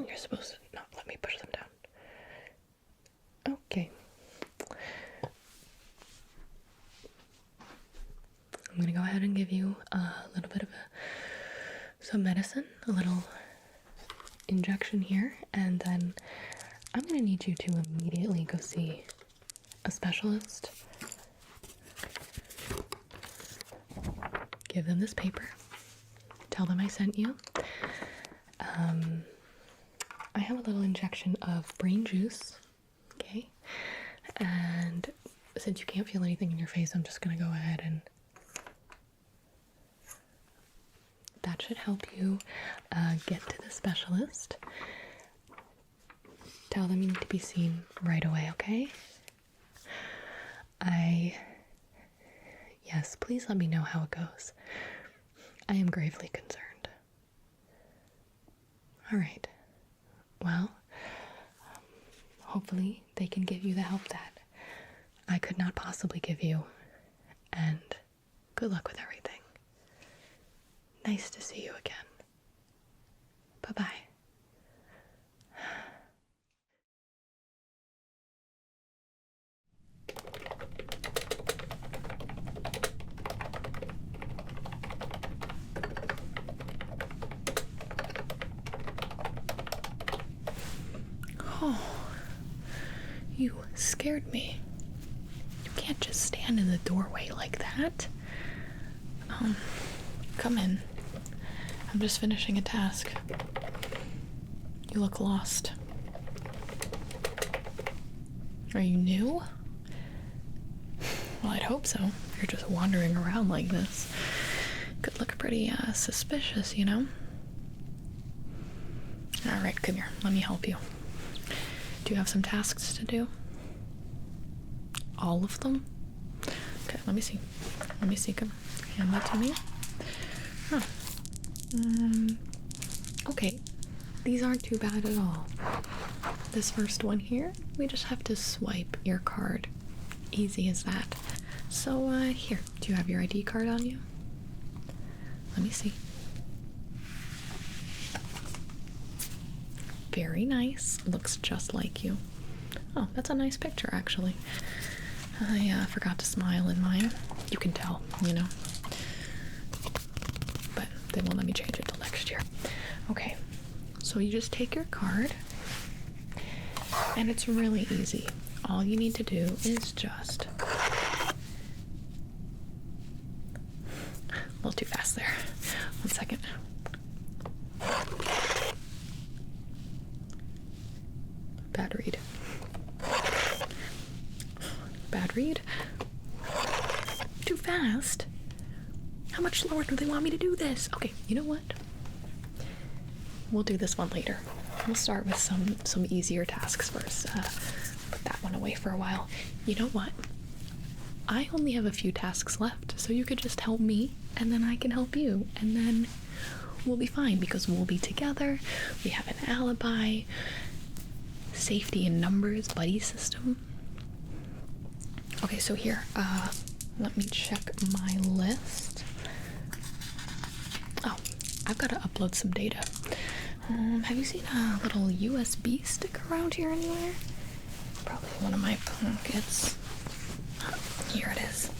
You're supposed to not let me push them down. Okay. I'm gonna go ahead and give you a little bit of some medicine, a little injection here, and then I'm gonna need you to immediately go see a specialist. Give them this paper. Tell them I sent you. I have a little injection of brain juice, okay? And since you can't feel anything in your face, I'm just gonna go ahead and that should help you get to the specialist. Tell them you need to be seen right away, okay? Yes, please let me know how it goes. I am gravely concerned. Alright. Well, hopefully they can give you the help that I could not possibly give you. And good luck with everything. Nice to see you again. Bye-bye. Oh, you scared me. You can't just stand in the doorway like that. Come in. I'm just finishing a task. You look lost. Are you new? Well, I'd hope so. If you're just wandering around like this, could look pretty suspicious, you know? Alright, come here. Let me help you. Do you have some tasks to do? All of them? Okay, let me see. Let me see. Come. Hand that to me. Huh. Okay. These aren't too bad at all. This first one here, we just have to swipe your card. Easy as that. So, here. Do you have your ID card on you? Let me see. Very nice. Looks just like you. Oh, that's a nice picture, actually. I forgot to smile in mine. You can tell, you know. But they won't let me change it till next year. Okay, so you just take your card, and it's really easy. All you need to do is just... A little too fast there. 1 second. Bad read. Bad read? Too fast? How much slower do they want me to do this? Okay, you know what? We'll do this one later. We'll start with some easier tasks first. Put that one away for a while. You know what? I only have a few tasks left, so you could just help me, and then I can help you, and then we'll be fine because we'll be together. We have an alibi. Safety in numbers, buddy system. Okay, so here, let me check my list. Oh, I've got to upload some data. Have you seen a little USB stick around here anywhere? Probably one of my pockets. Here it is.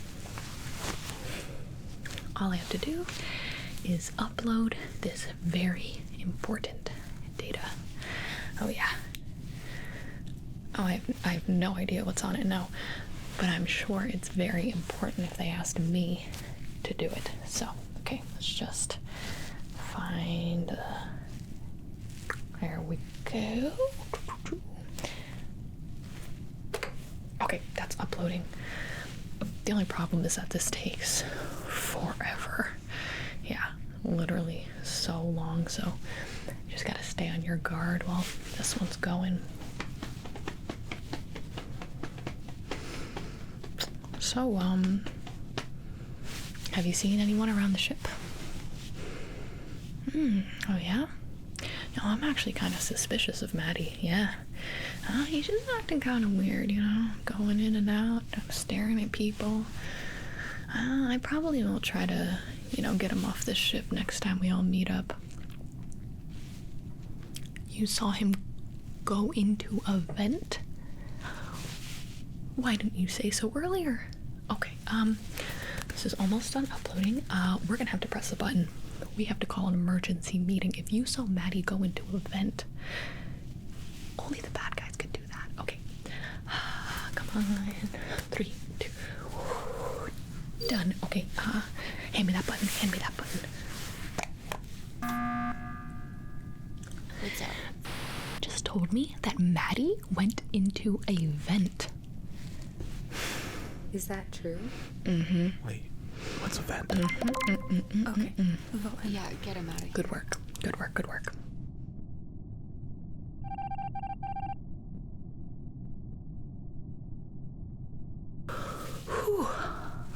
All I have to do is upload this very important data. Oh yeah. Oh, I have no idea what's on it now, but I'm sure it's very important if they asked me to do it. So, okay, let's just find... there we go. Okay, that's uploading. The only problem is that this takes forever. Yeah, literally so long, so you just gotta stay on your guard while this one's going. So, have you seen anyone around the ship? Oh yeah? No, I'm actually kind of suspicious of Maddie, yeah. He's just acting kind of weird, you know, going in and out, staring at people. I probably will try to, you know, get him off this ship next time we all meet up. You saw him go into a vent? Why didn't you say so earlier? Okay, this is almost done uploading. We're gonna have to press the button. We have to call an emergency meeting. If you saw Maddie go into a vent, only the bad guys could do that. Okay. Come on. 3, 2. Done. Okay, hand me that button. Hand me that button. What's up? Just told me that Maddie went into a vent. Is that true? Mm-hmm. Wait, what's a vent? Okay. Yeah, get him out of here. Good work. Good work. Good work. Whew.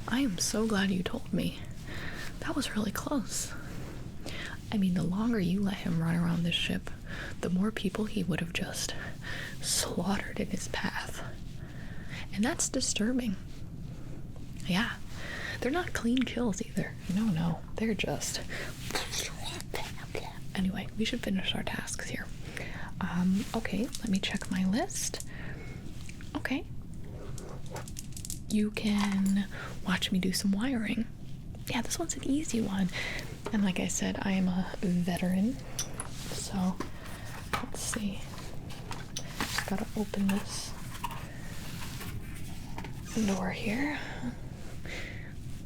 I am so glad you told me. That was really close. I mean, the longer you let him run around this ship, the more people he would have just slaughtered in his path. And that's disturbing. Yeah. They're not clean kills either. No. They're just... Anyway, we should finish our tasks here. Okay, let me check my list. Okay. You can watch me do some wiring. Yeah, this one's an easy one. And like I said, I am a veteran. So, let's see. gotta open this door here.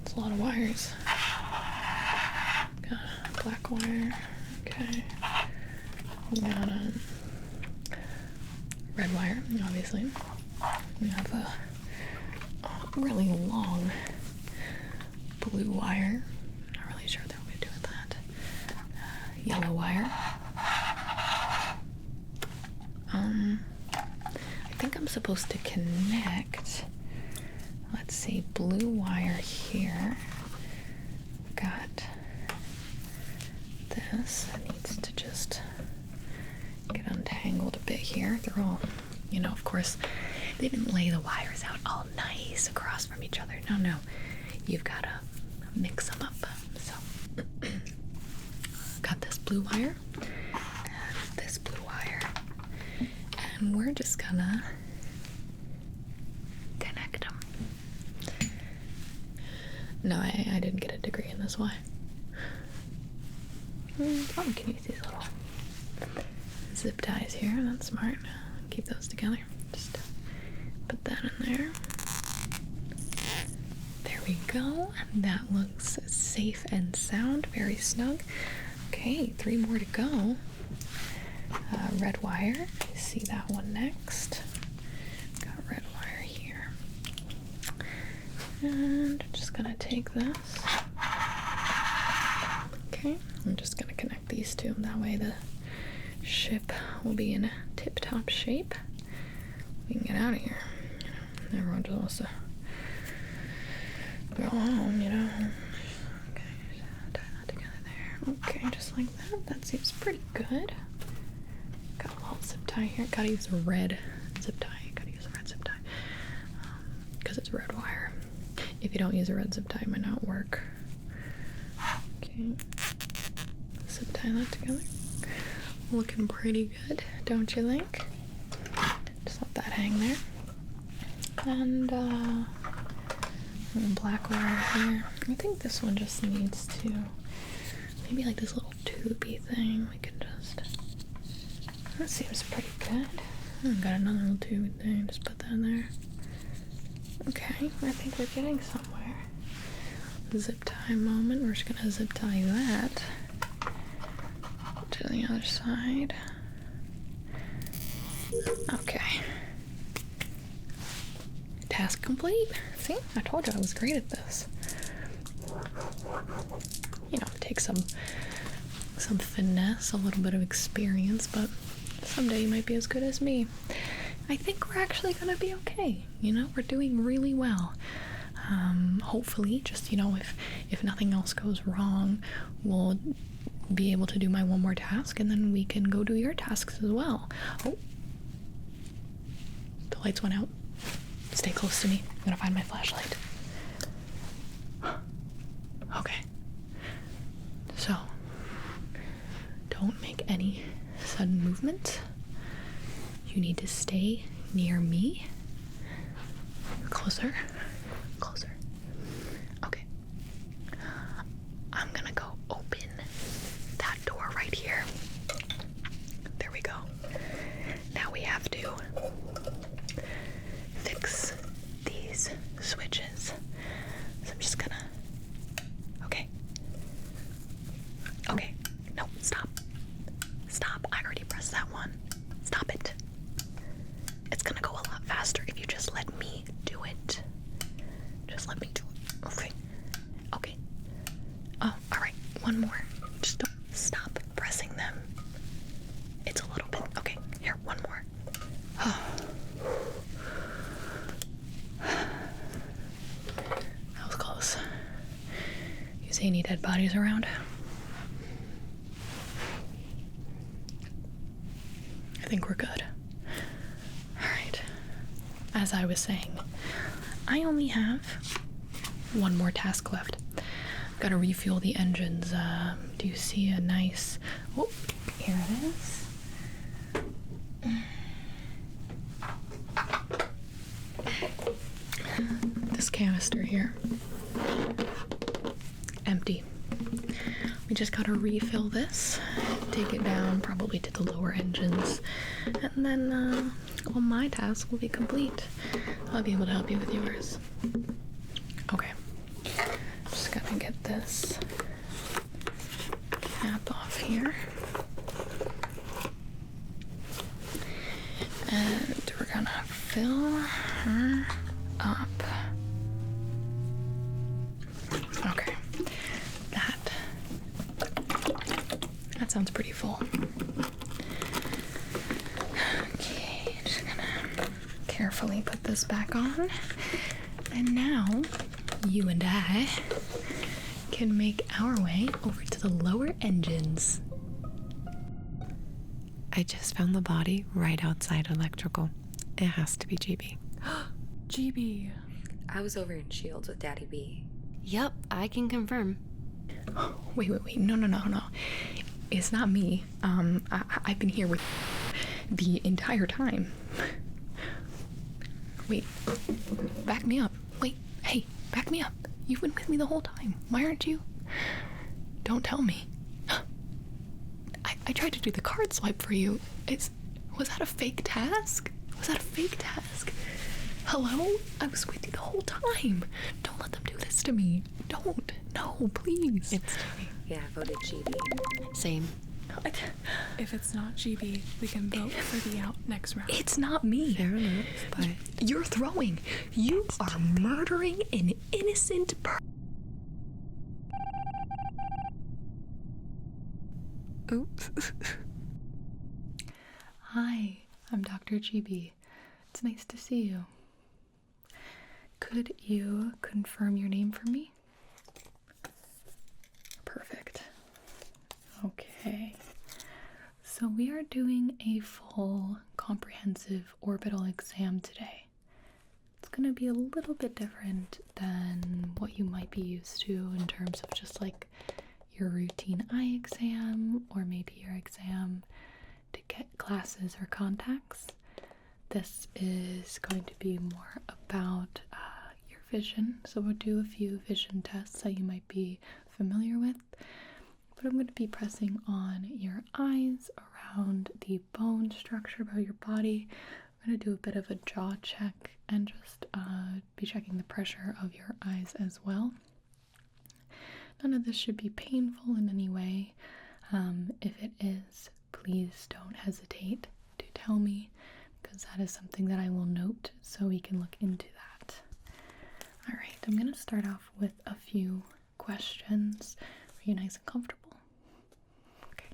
It's a lot of wires. Got a black wire. Okay. We got a red wire, obviously. We have a really long blue wire. Not really sure what we're gonna do with that. Yellow wire. I think I'm supposed to connect. Let's see, blue wire here. Got this. That needs to just get untangled a bit here. They're all, you know, of course, they didn't lay the wires out all nice across from each other. No. You've got to mix them up. So, got this blue wire and this blue wire. And we're just gonna connect them. No, I didn't get a degree in this. Why? Probably can use these little zip ties here. That's smart. Keep those together. Just put that in there. There we go. That looks safe and sound. Very snug. Okay, 3 more to go. Red wire. See that one next. Got red wire here. And I'm just gonna take this. Okay, I'm just gonna connect these two. That way the ship will be in a tip-top shape. We can get out of here. Everyone just wants to go home, you know. Okay, tie that together there. Okay, just like that. That seems pretty good. Got a little zip tie here. Gotta use a red zip tie. Because it's red wire. If you don't use a red zip tie, it might not work. Okay. Zip tie that together. Looking pretty good, don't you think? Just let that hang there. And black wire here. I think this one just needs to, maybe like this little tubey thing. We can just, that seems pretty good. Got another little tubey thing, just put that in there. Okay, I think we're getting somewhere. Zip tie moment. We're just gonna zip tie that to the other side. Okay. Task complete. See? I told you I was great at this. You know, it takes some finesse, a little bit of experience, but someday you might be as good as me. I think we're actually gonna be okay. You know, we're doing really well. Hopefully, just, you know, if nothing else goes wrong, we'll be able to do my one more task, and then we can go do your tasks as well. Oh, the lights went out. Stay close to me. I'm gonna find my flashlight. Okay. So, don't make any sudden movement. You need to stay near me. Closer. Okay. I'm gonna go open that door right here. There we go. Now we have to fix these switches. So I'm just gonna, okay. No, stop. I already pressed that one. Stop it. It's gonna go a lot faster if you just let me do it. Just let me do it. Okay. Oh, alright. One more. Just don't stop pressing them. It's a little bit. Okay, here, one more. That was close. You see any dead bodies around? I think we're good. Alright. As I was saying, I only have one more task left. I've got to refuel the engines. Do you see a nice... Oh, here it is. This canister here. Empty. We just got to refill this take it down probably to the lower engines, and then all my tasks will be complete. I'll be able to help you with yours. Okay, just gonna get this cap off here. And we're gonna fill her up. Okay, that sounds pretty full. Okay, just gonna carefully put this back on. And now, you and I can make our way over to the lower engines. I just found the body right outside electrical. It has to be Gibi. Gibi. I was over in Shields with Daddy B. Yep, I can confirm. Wait. No. It's not me. I've been here with the entire time. Wait. Back me up. Wait. Hey, back me up. You've been with me the whole time. Why aren't you? Don't tell me. I tried to do the card swipe for you. Was that a fake task? Hello? I was with you the whole time. Don't let them do this to me. Don't. No, please. It's Gibi. Yeah, I voted GB. Same. If it's not Gibi, we can vote for the out next round. It's not me. Fair enough, but You're throwing. You are murdering an innocent person. oops. Hi, I'm Dr. Gibi. It's nice to see you. Could you confirm your name for me? Perfect. Okay. So we are doing a full comprehensive orbital exam today. It's going to be a little bit different than what you might be used to in terms of just like your routine eye exam or maybe your exam to get glasses or contacts. This is going to be more about your vision. So we'll do a few vision tests that you might be familiar with. But I'm going to be pressing on your eyes, around the bone structure of your body. I'm going to do a bit of a jaw check and just be checking the pressure of your eyes as well. None of this should be painful in any way. If it is, please don't hesitate to tell me, because that is something that I will note so we can look into that. Alright, I'm going to start off with a few questions. Are you nice and comfortable? Okay.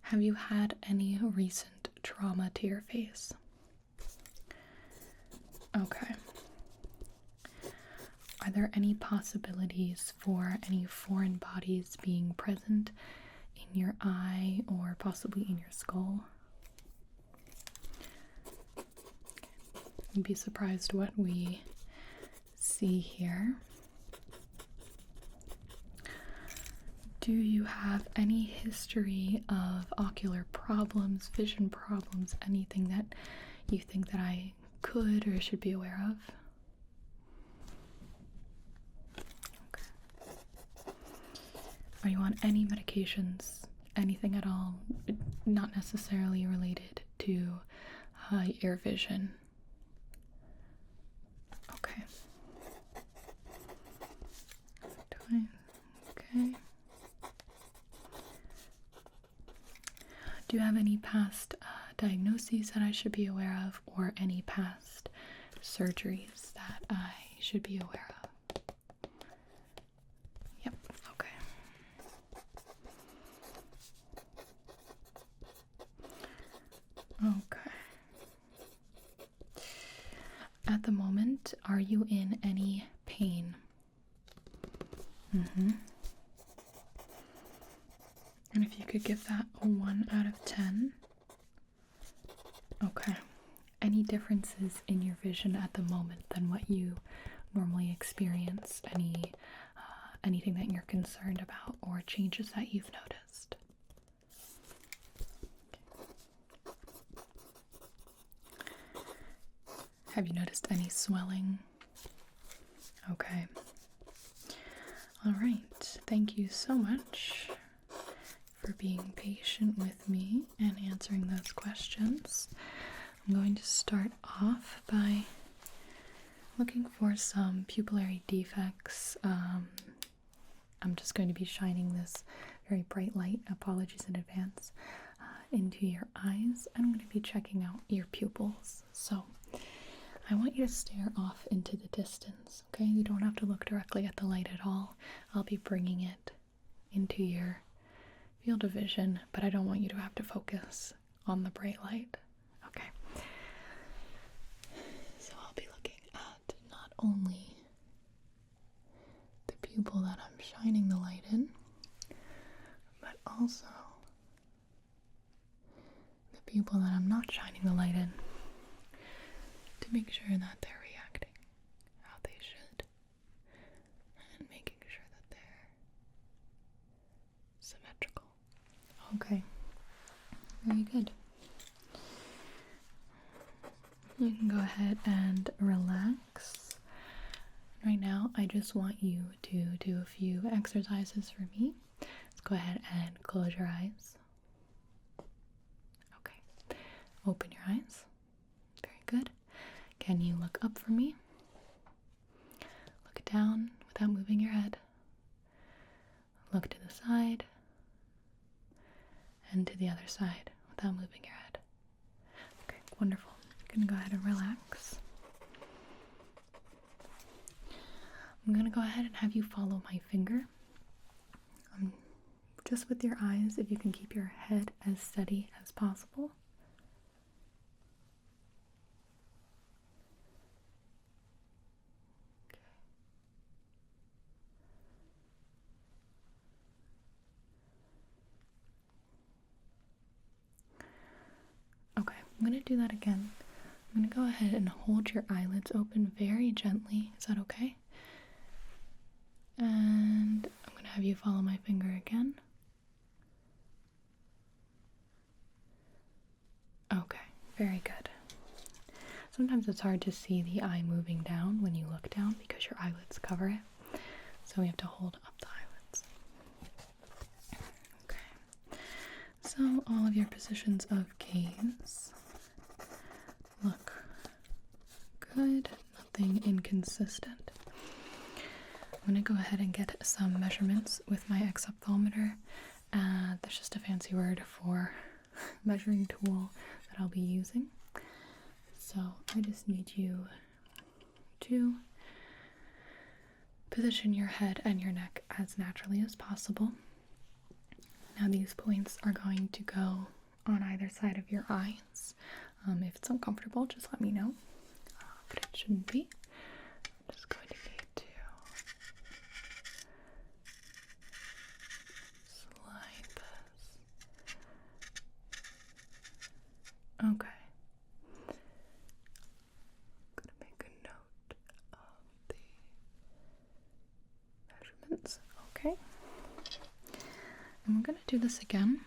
Have you had any recent trauma to your face? Okay. Are there any possibilities for any foreign bodies being present in your eye or possibly in your skull? You'd be surprised what we see here. Do you have any history of ocular problems, vision problems, anything that you think that I could or should be aware of? Okay. Are you on any medications, anything at all, not necessarily related to your vision? Okay. Okay. Do you have any past diagnoses that I should be aware of, or any past surgeries that I should be aware of? Yep, okay. Okay. At the moment, are you in any pain? And if you could give that a 1 out of 10. Okay. Any differences in your vision at the moment than what you normally experience? Anything that you're concerned about or changes that you've noticed? Have you noticed any swelling? Okay. All right. Thank you so much for being patient with me and answering those questions. I'm going to start off by looking for some pupillary defects. I'm just going to be shining this very bright light, apologies in advance, into your eyes. And I'm going to be checking out your pupils. So I want you to stare off into the distance, okay? You don't have to look directly at the light at all. I'll be bringing it into your field of vision, but I don't want you to have to focus on the bright light, okay? So I'll be looking at not only the pupil that I'm shining the light in, but also the pupil that I'm not shining the light in, to make sure that they're reacting how they should, and making sure that they're symmetrical. Okay, very good. You can go ahead and relax. Right now, I just want you to do a few exercises for me. Let's go ahead and close your eyes. Okay, open your eyes. Very good. Can you look up for me? Look down without moving your head. Look to the side and to the other side without moving your head. Okay, wonderful. I'm gonna go ahead and relax. I'm gonna go ahead and have you follow my finger. Just with your eyes, if you can keep your head as steady as possible. Okay, I'm going to do that again. I'm going to go ahead and hold your eyelids open very gently. Is that okay? And I'm going to have you follow my finger again. Okay, very good. Sometimes it's hard to see the eye moving down when you look down because your eyelids cover it. So we have to hold up the eyelids. Okay. So all of your positions of gaze look good, nothing inconsistent. I'm going to go ahead and get some measurements with my exophthalmometer. That's just a fancy word for measuring tool that I'll be using. So I just need you to position your head and your neck as naturally as possible. Now these points are going to go on either side of your eyes. If it's uncomfortable, just let me know, but it shouldn't be. I'm just going to need to slide this. Okay. I'm going to make a note of the measurements. Okay. And we're going to do this again.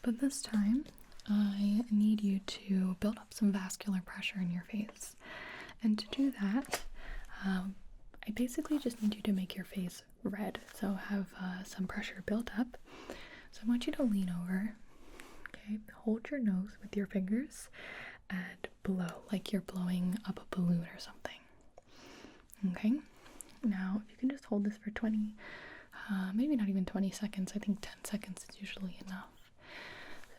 But this time, I need you to build up some vascular pressure in your face. And to do that, I basically just need you to make your face red. So have some pressure built up. So I want you to lean over. Okay, hold your nose with your fingers and blow like you're blowing up a balloon or something. Okay, now if you can just hold this for 20, maybe not even 20 seconds, I think 10 seconds is usually enough.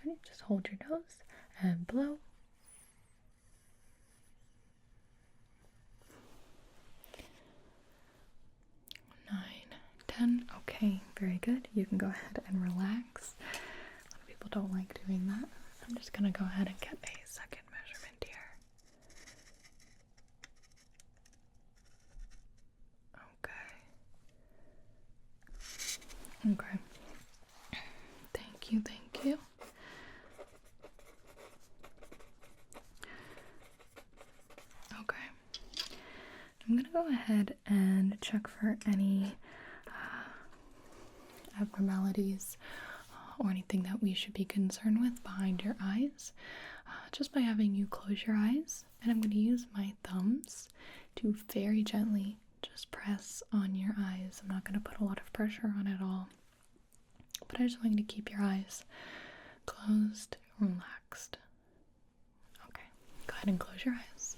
So just hold your nose and blow. 9, 10. Okay, very good. You can go ahead and relax. A lot of people don't like doing that. I'm just gonna go ahead and get a second measurement here. Okay. Okay. Thank you, thank you. Okay. I'm gonna go ahead and check for any abnormalities or anything that we should be concerned with behind your eyes, just by having you close your eyes. And I'm going to use my thumbs to very gently just press on your eyes. I'm not going to put a lot of pressure on at all. but I just want you to keep your eyes closed, relaxed. Okay, go ahead and close your eyes.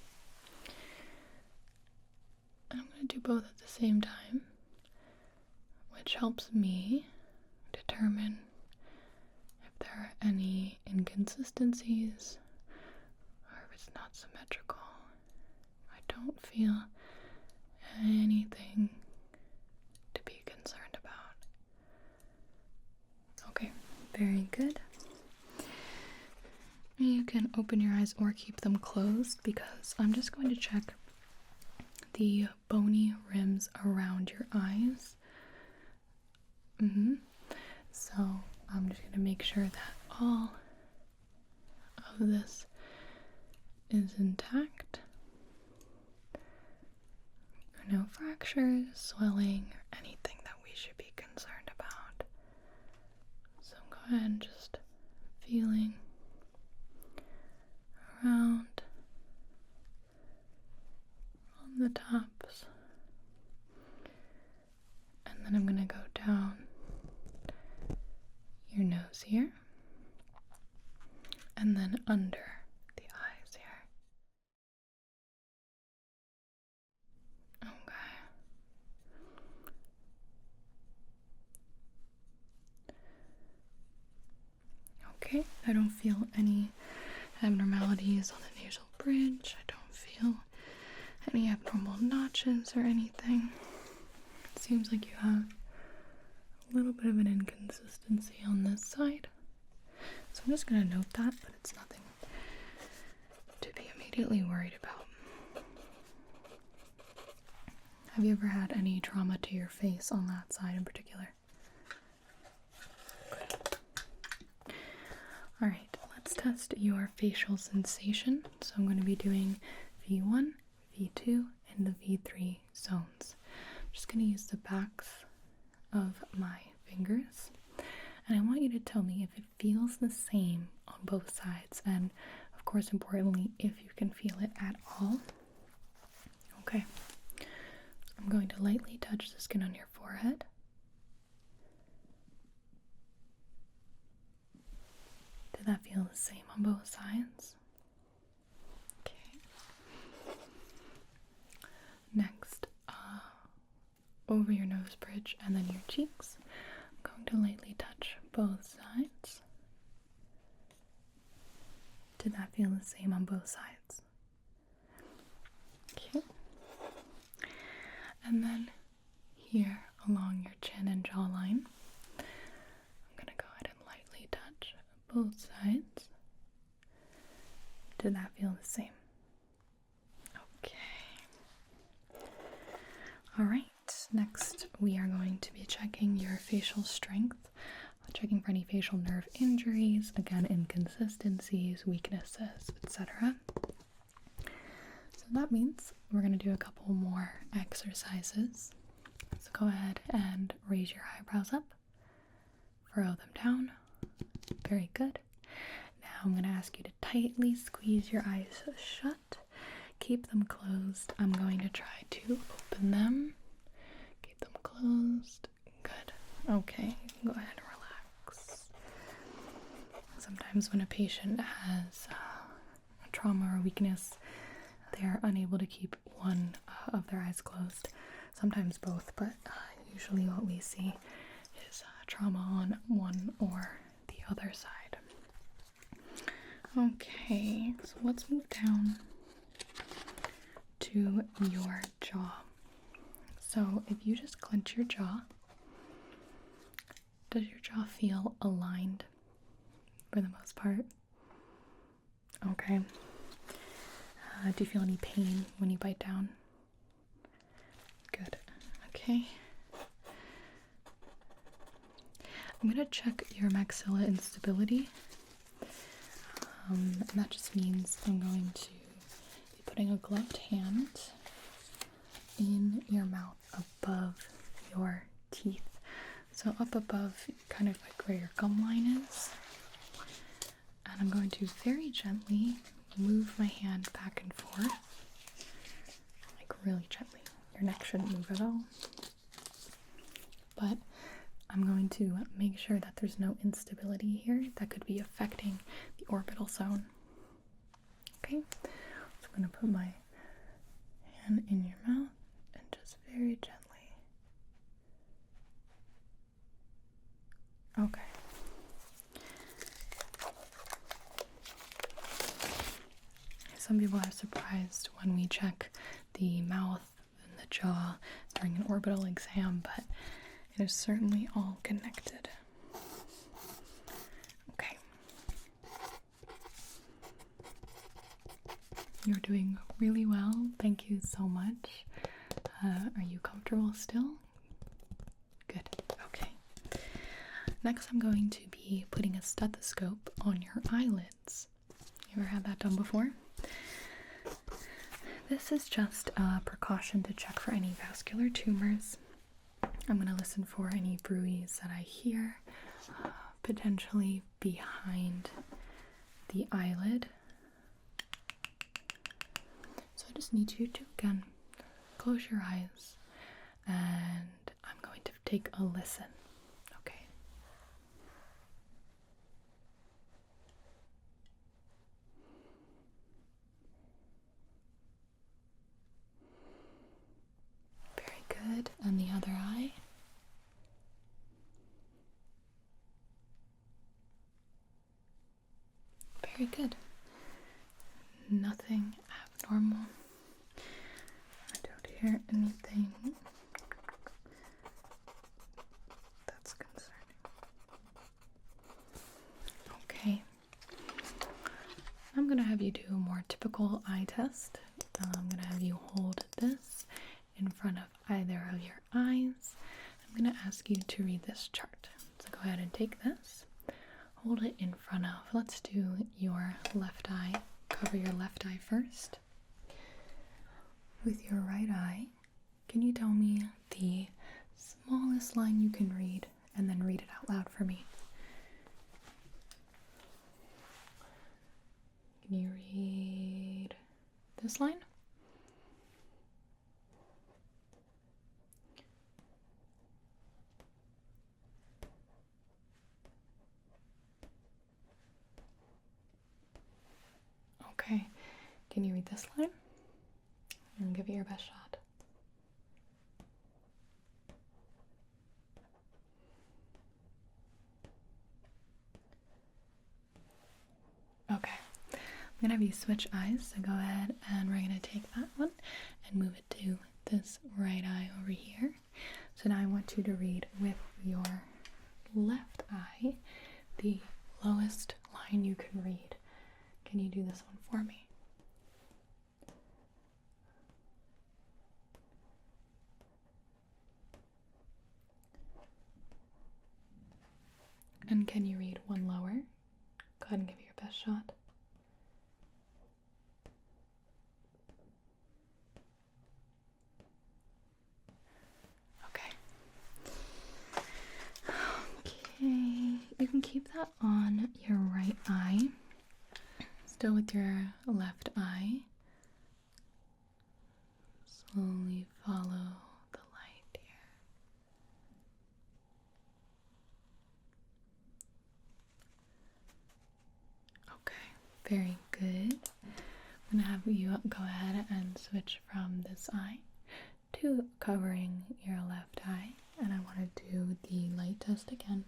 And I'm going to do both at the same time, which helps me determine if there are any inconsistencies or if it's not symmetrical. I don't feel anything to be concerned about. Okay, very good. You can open your eyes or keep them closed because I'm just going to check the bony rims around your eyes. So I'm just going to make sure that all of this is intact. No fractures, swelling, or anything that we should be concerned about. So go ahead and just feeling around on the tops. And then I'm going to go down your nose here. And then under the eyes here. Okay, I don't feel any abnormalities on the nasal bridge. I don't feel any abnormal notches or anything. It seems like you have a little bit of an inconsistency on this side. So I'm just going to note that, but it's nothing to be immediately worried about. Have you ever had any trauma to your face on that side in particular? Alright, let's test your facial sensation. So I'm going to be doing V1, V2, and the V3 zones. I'm just going to use the backs of my fingers. And I want you to tell me if it feels the same on both sides. And of course, importantly, if you can feel it at all. Okay. I'm going to lightly touch the skin on your forehead. Did that feel the same on both sides? Okay. Next, over your nose bridge and then your cheeks. I'm going to lightly touch both sides. Did that feel the same on both sides? Okay. And then here along your chin and jawline, I'm going to go ahead and lightly touch both sides. Did that feel the same? Okay. Alright, next we are going to be checking your facial strength, checking for any facial nerve injuries, again, inconsistencies, weaknesses, etc. So that means we're going to do a couple more exercises. So go ahead and raise your eyebrows up, furrow them down. Very good. Now I'm going to ask you to tightly squeeze your eyes shut. Keep them closed. I'm going to try to open them. Keep them closed. Good. Okay, go ahead and relax. Sometimes when a patient has a trauma or weakness, they are unable to keep one of their eyes closed. Sometimes both, but usually what we see is trauma on one or the other side. Okay, so let's move down to your jaw. So if you just clench your jaw, does your jaw feel aligned for the most part? Okay. Do you feel any pain when you bite down? Good. Okay. I'm going to check your maxilla instability. And that just means I'm going to be putting a gloved hand in your mouth above your teeth. So up above, kind of like where your gum line is. And I'm going to very gently move my hand back and forth. Like really gently. Your neck shouldn't move at all. But I'm going to make sure that there's no instability here that could be affecting the orbital zone. Okay, so I'm going to put my hand in your mouth and just very gently. Okay. Some people are surprised when we check the mouth and the jaw during an orbital exam, but it is certainly all connected. Okay. You're doing really well. Thank you so much. Are you comfortable still? Good. Okay. Next, I'm going to be putting a stethoscope on your eyelids. You ever had that done before? This is just a precaution to check for any vascular tumors. I'm going to listen for any bruise that I hear, potentially behind the eyelid. So I just need you to, again, close your eyes, and I'm going to take a listen. Okay. Very good. And the other eye. Very good. Nothing abnormal. I don't hear anything that's concerning. Okay. I'm going to have you do a more typical eye test. I'm going to have you hold this in front of either of your eyes. I'm going to ask you to read this chart. So go ahead and take this, hold it in front of, let's do your left eye. Cover your left eye first. With your right eye, can you tell me the smallest line you can read and then read it out loud for me? Can you read this line? Okay. Can you read this line? And give it your best shot. Okay. I'm gonna have you switch eyes, so go ahead and we're gonna take that one and move it to this right eye over here. So now I want you to read with your left eye the lowest line you can read. Can you do this one for me? And can you read one lower? Go ahead and give it your best shot. Okay. Okay. You can keep that on your right eye. Still with your left eye. Slowly follow the light here. Okay, very good. I'm gonna have you go ahead and switch from this eye to covering your left eye, and I want to do the light test again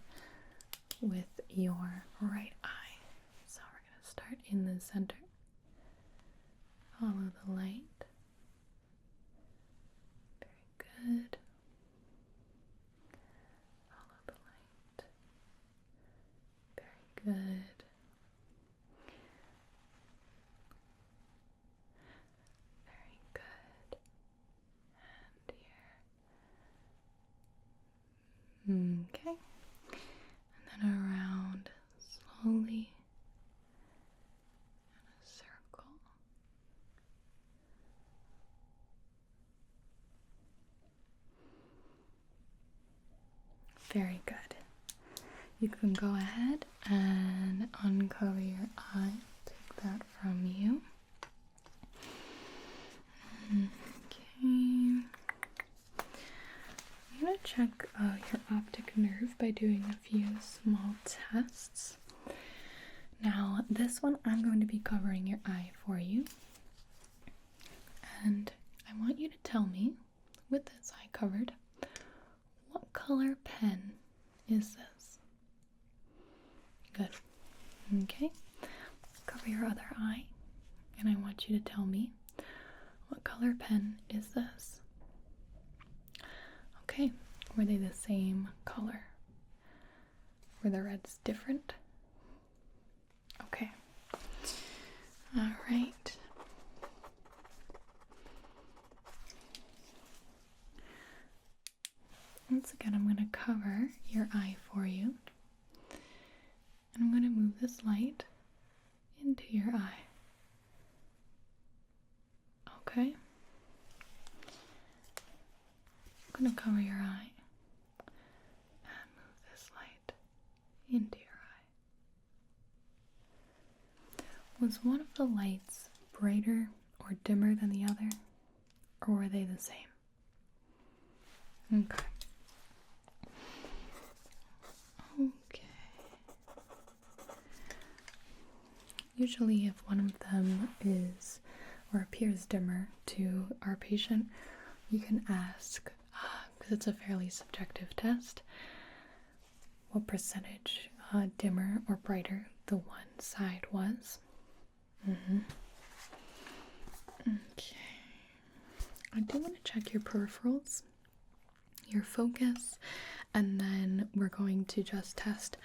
with your right eye. So we're gonna start in the center. Follow the light. Very good. Follow the light. Very good. Very good. And here. Okay. And then around slowly in a circle. Very good. You can go ahead and uncover your eye. Take that from you. Okay. I'm going to check your optic nerve by doing a few small tests. Now, this one I'm going to be covering your eye for you. And I want you to tell me, with this eye covered, what color pen is this? Good. Okay. Cover your other eye, and I want you to tell me, what color pen is this? Okay. Were they the same color? Were the reds different? Okay. All right. Once again, I'm going to cover your eye for you. And I'm going to move this light into your eye. Okay? I'm going to cover your eye and move this light into your eye. Was one of the lights brighter or dimmer than the other? Or were they the same? Okay. Okay. Usually if one of them is or appears dimmer to our patient, we can ask, because it's a fairly subjective test, what percentage dimmer or brighter the one side was. Okay. I do want to check your peripherals, your focus, and then we're going to just test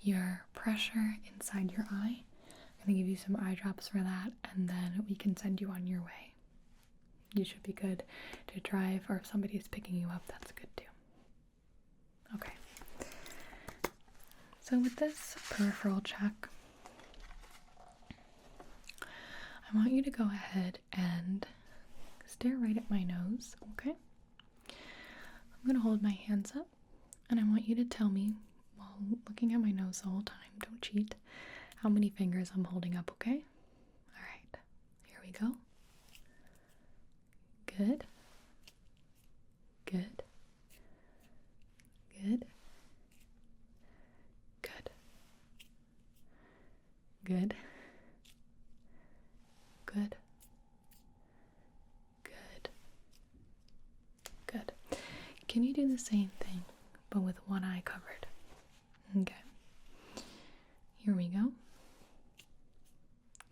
your pressure inside your eye. I'm going to give you some eye drops for that, and then we can send you on your way. You should be good to drive, or if somebody's picking you up, that's good too. Okay. So with this peripheral check, I want you to go ahead and stare right at my nose, okay? I'm going to hold my hands up, and I want you to tell me, while looking at my nose the whole time, don't cheat, how many fingers I'm holding up, okay? Alright, here we go. Good. Good. Good. Good. Good. Good. Good. Good. Can you do the same thing, but with one eye covered? Okay. Here we go.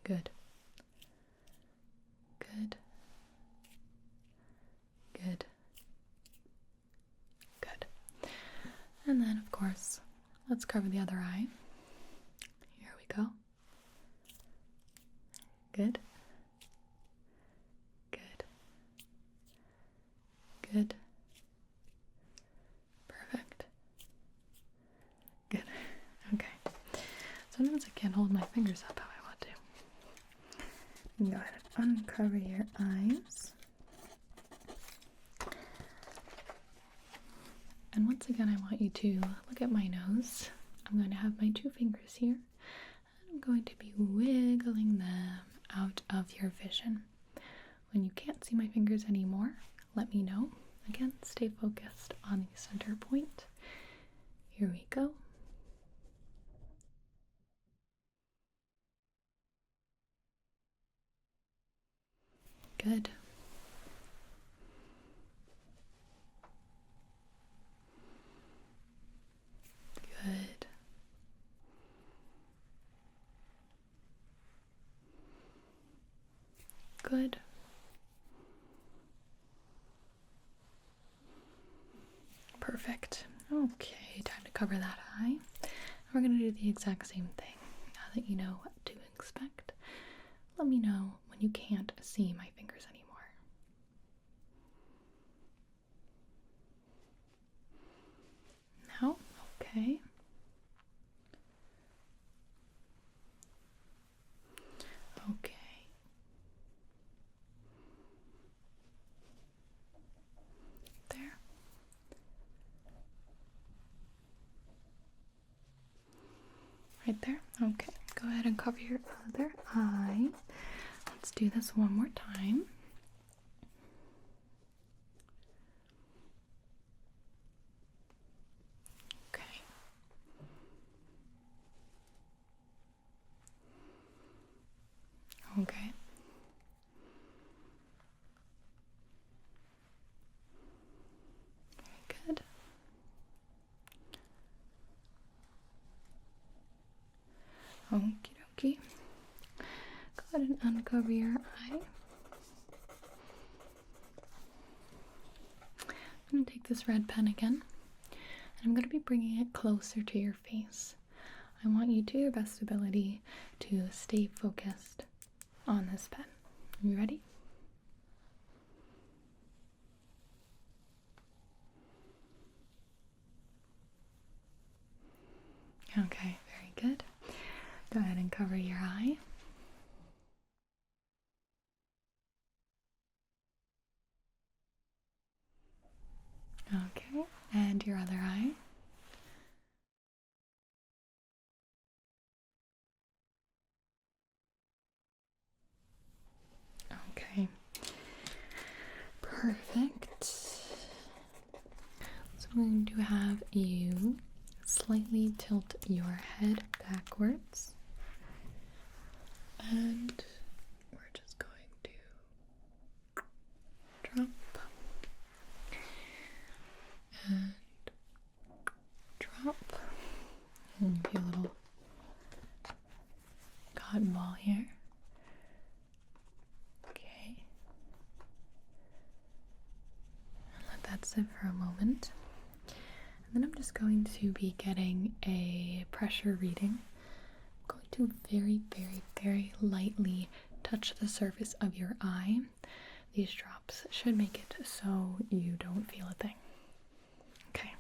Good. Good. Good. Good. And then, of course, let's cover the other eye. Here we go. Good. Good. Good. Perfect. Good. Okay. Sometimes I can't hold my fingers up how I want to. Go ahead and uncover your eyes. And once again, I want you to look at my nose. I'm going to have my two fingers here. And I'm going to be wiggling them out of your vision. When you can't see my fingers anymore, let me know. Again, stay focused on the center point. Here we go. Good. Good. Good. Perfect. Okay, time to cover that eye. We're going to do the exact same thing. Now that you know what to expect, let me know when you can't see my fingers anymore. Now, okay. Okay. There. Right there. Okay. Go ahead and cover your other eye. Let's do this one more time. Okay. Very good. Okie dokie. Go ahead and uncover your eye. I'm going to take this red pen again, and I'm going to be bringing it closer to your face. I want you, to your best ability, to stay focused on this pen. Are you ready? Okay, very good. Go ahead and cover your eye. Okay, and your other eye. Okay, perfect. So I'm going to have you slightly tilt your head backwards. And we're just going to drop and drop. And give you a little cotton ball here. Okay. Let that sit for a moment. And then I'm just going to be getting a pressure reading. I'm going to very, very, very lightly touch the surface of your eye. These drops should make it so you don't feel a thing. Okay.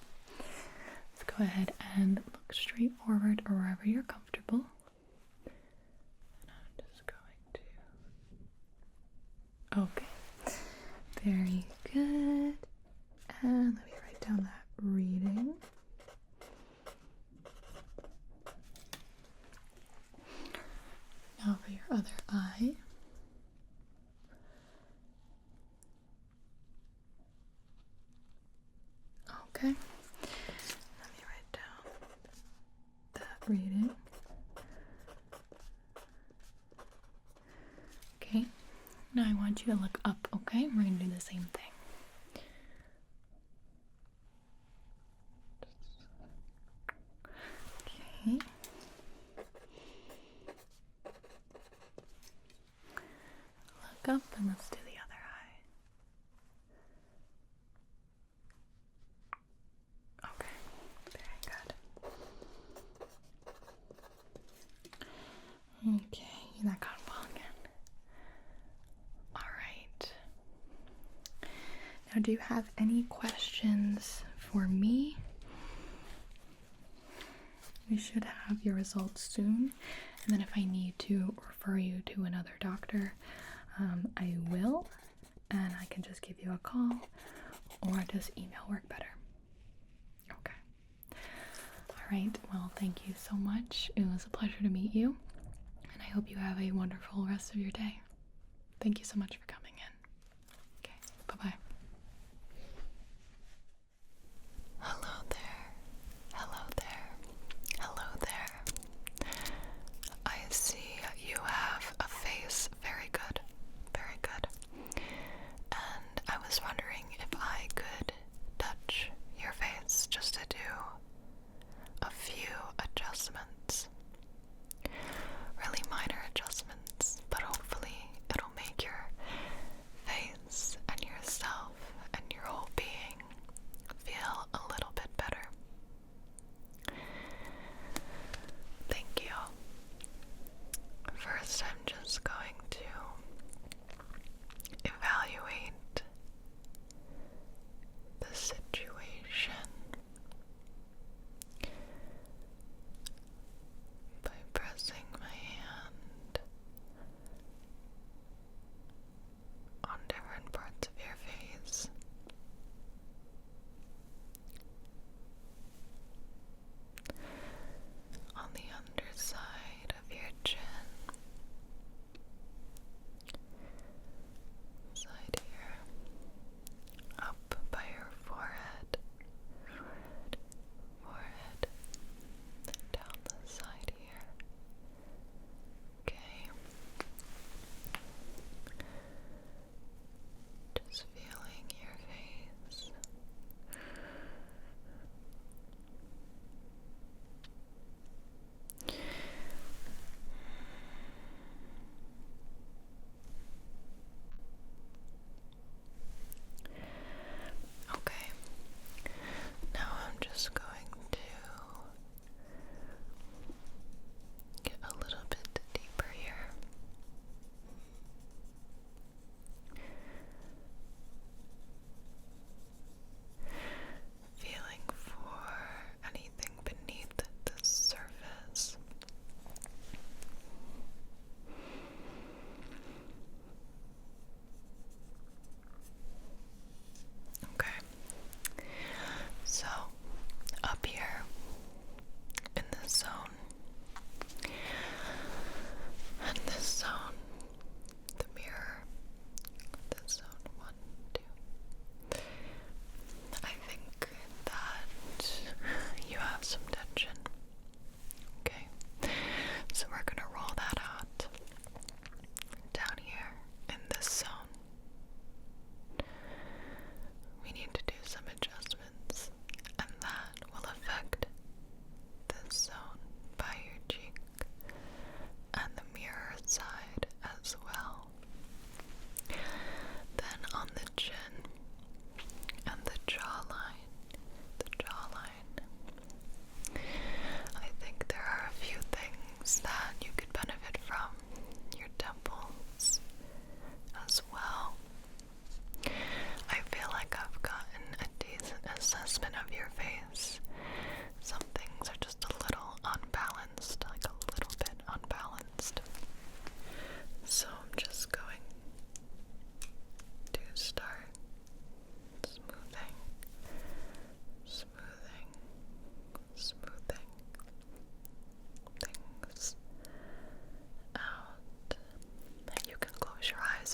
Let's go ahead and look straight forward or wherever you're comfortable. And I'm just going to... Okay. Very good. And let me write down that reading. Now for your other eye. Okay. Let me write down that reading. Okay. Now I want you to look up, okay? We're going to do the same thing. Okay. Look up and let's do the other eye. Okay, very good. Okay, that got well again. Alright. Now, do you have any questions for me? We should have your results soon, and then if I need to refer you to another doctor, I will, and I can just give you a call, or does email work better? Okay. Alright, well, thank you so much. It was a pleasure to meet you, and I hope you have a wonderful rest of your day. Thank you so much for coming in. Okay, bye-bye. Hello there. Hello there. Hello there. I see you have a face. Very good. Very good. And I was wondering if I could touch your face just to do a few adjustments. Really minor adjustments, but hopefully it'll make your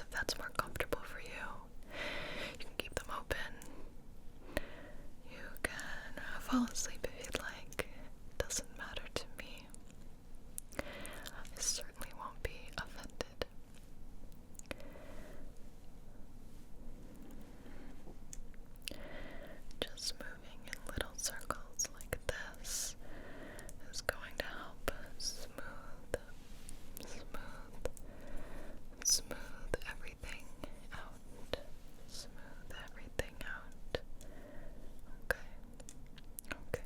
eyes if that's more comfortable for you. You can keep them open. You can fall asleep if you'd like. It doesn't matter to me. I certainly won't be offended. Just moving in little circles like this is going to help smooth everything out. Smooth everything out. Okay. Okay.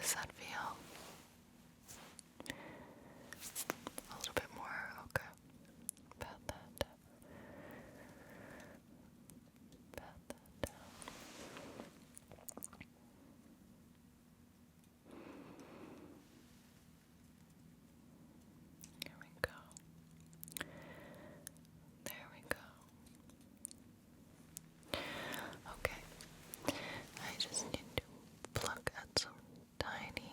does that feel? A little bit more, okay. Pat that down. Pat that down. Here we go. There we go. Okay. I just need to pluck at some tiny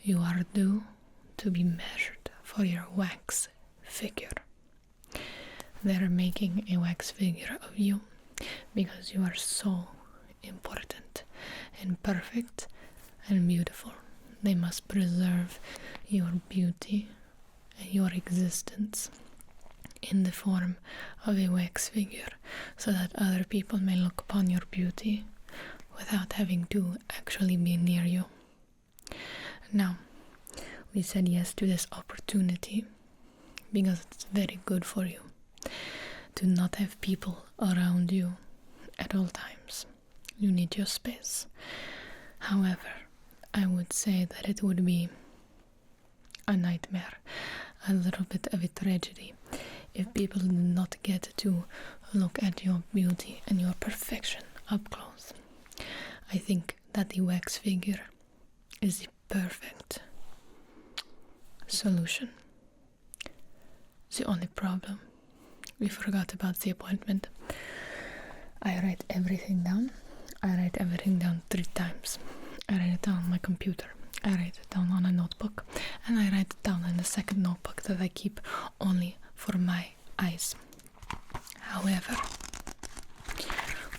You are due to be measured for your wax figure. They're making a wax figure of you because you are so important and perfect and beautiful. They must preserve your beauty and your existence in the form of a wax figure so that other people may look upon your beauty without having to actually be near you. Now, we said yes to this opportunity because it's very good for you to not have people around you at all times. You need your space. However, I would say that it would be a nightmare, a little bit of a tragedy, if people did not get to look at your beauty and your perfection up close. I think that the wax figure is the perfect solution. The only problem, we forgot about the appointment. I write everything down. I write everything down 3 times. I write it down on my computer. I write it down on a notebook. And I write it down in a second notebook that I keep only for my eyes. However,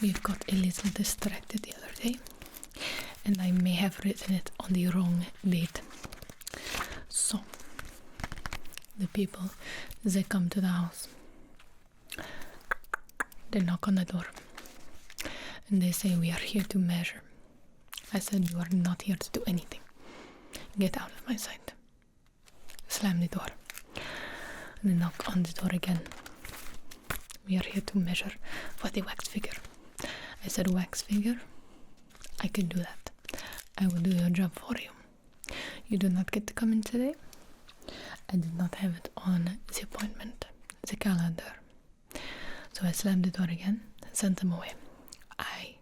we've got a little distracted the other day, and I may have written it on the wrong date. So, the people, they come to the house. They knock on the door. And they say, we are here to measure. I said, you are not here to do anything. Get out of my sight. Slam the door. And they knock on the door again. We are here to measure for the wax figure. I said, wax figure? I can do that. I will do your job for you. You do not get to come in today. I did not have it on the appointment, the calendar. So I slammed the door again and sent them away. I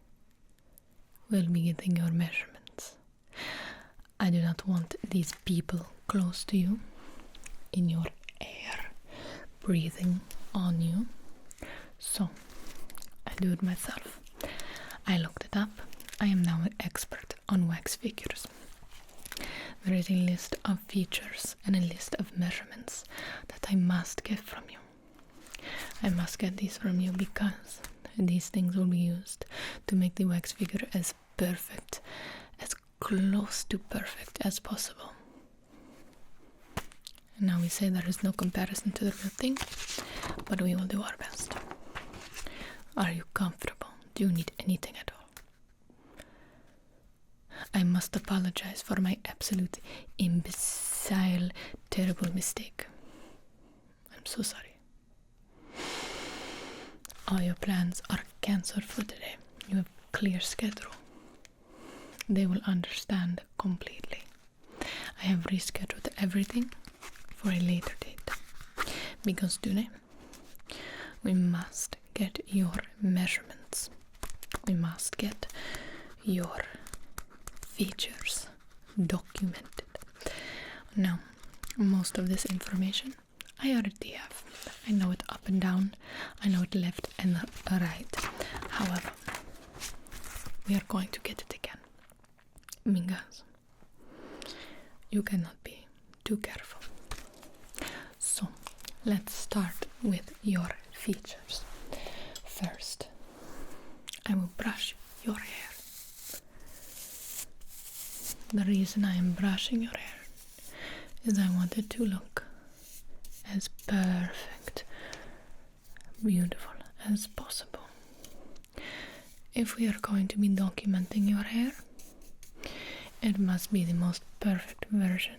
will be getting your measurements. I do not want these people close to you, in your air, breathing on you. So I do it myself. I looked it up. I am now an expert on wax figures. There is a list of features and a list of measurements that I must get from you. I must get these from you because these things will be used to make the wax figure as perfect, as close to perfect as possible. Now we say there is no comparison to the real thing, but we will do our best. Are you comfortable? Do you need anything at all? I must apologize for my absolute imbecile, terrible mistake. I'm so sorry. All your plans are cancelled for today. You have a clear schedule. They will understand completely. I have rescheduled everything for a later date. Because today, we must get your measurements. We must get your features documented. Now, most of this information I already have. I know it up and down. I know it left and right. However, we are going to get it again. Because you cannot be too careful. So, let's start with your features. First, I will brush your hair. The reason I am brushing your hair is I want it to look as perfect, beautiful as possible. If we are going to be documenting your hair, it must be the most perfect version.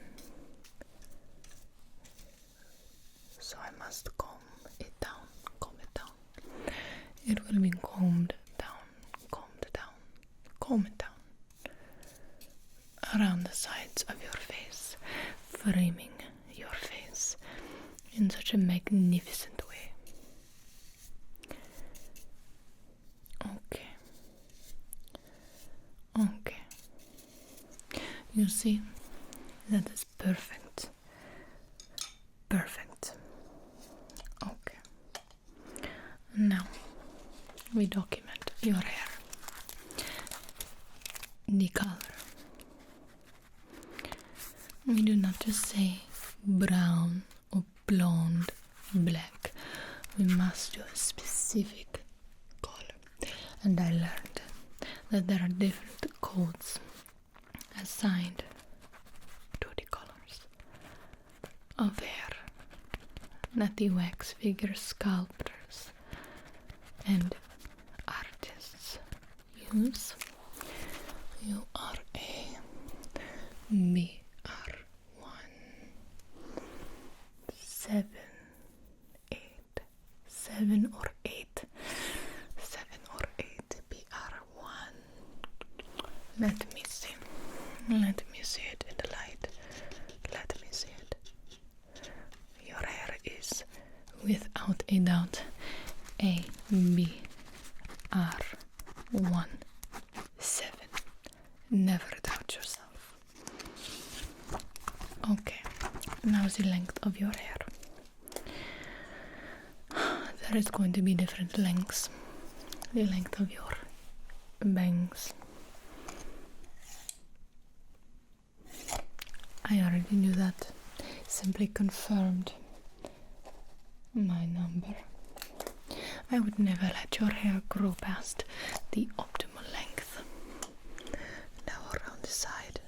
So I must comb it down, comb it down. It will be combed down, combed down, comb it down. Around the sides of your face, framing your face in such a magnificent way. Okay. Okay. You see, that is perfect. Perfect. Okay. Now, we document your hair. The color. We do not just say brown or blonde, black. We must do a specific color. And I learned that there are different codes assigned to the colors of hair that the wax figure sculptors and artists use. You are a BR1 7 or 8 BR1. Let me see it in the light. Let me see it. Your hair is without a doubt a BR1 7. Never doubt yourself. Okay, now the length of your hair. There is going to be different lengths. The length of your bangs. I already knew that. Simply confirmed my number. I would never let your hair grow past the optimal length. Now around the side.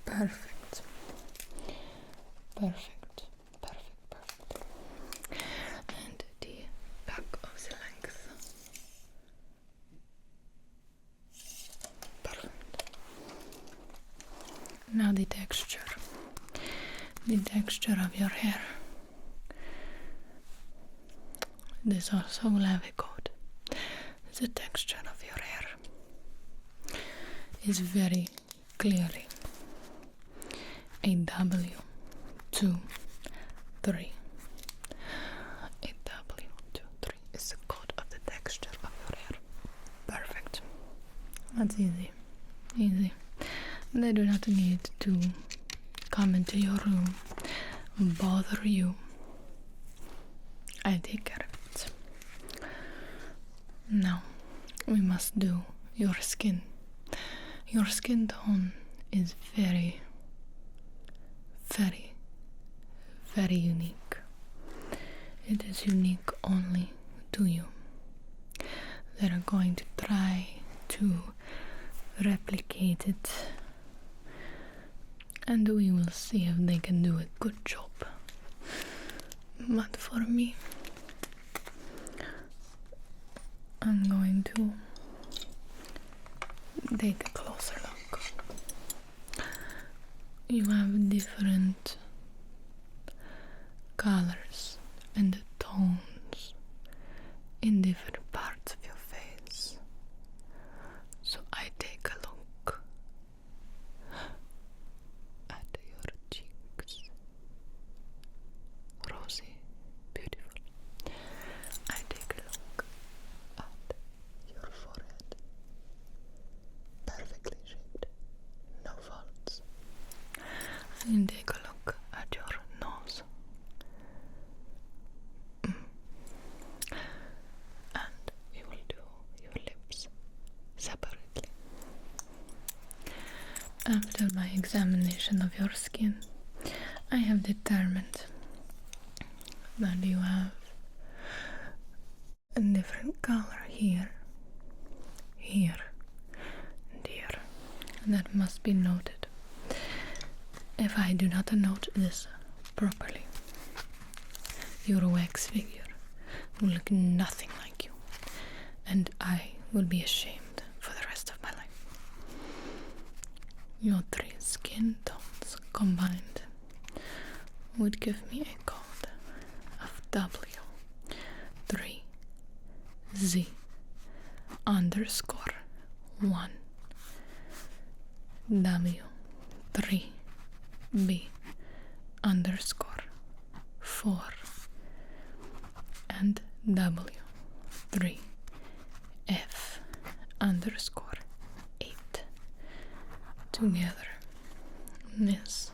Perfect. Perfect. And the back of the length. Perfect. Now the texture. The texture of your hair. This also will have a code. The texture of your hair is very clearly a W2 3. A W2 3 is the code of the texture of your hair. Perfect. That's easy. They do not need to come into your room, bother you. I take care of it. Now, we must do your skin. Your skin tone is very unique. It is unique only to you. They are going to try to replicate it, and we will see if they can do a good job. But for me, I'm going to take a closer look. You have different colors and tones in different parts of your face. So I take a look at your cheeks. Rosy, beautiful. I take a look at your forehead. Perfectly shaped, no faults. And take a look at your nose. And we will do your lips separately. After my examination of your skin, I have determined that you have a different color here, and here. And that must be noted. If I do not note this properly, your wax figure will look nothing like you, and I will be ashamed for the rest of my life. Your 3 skin tones combined would give me a code of W3Z_1 W3B_4 and W3F_8 together. This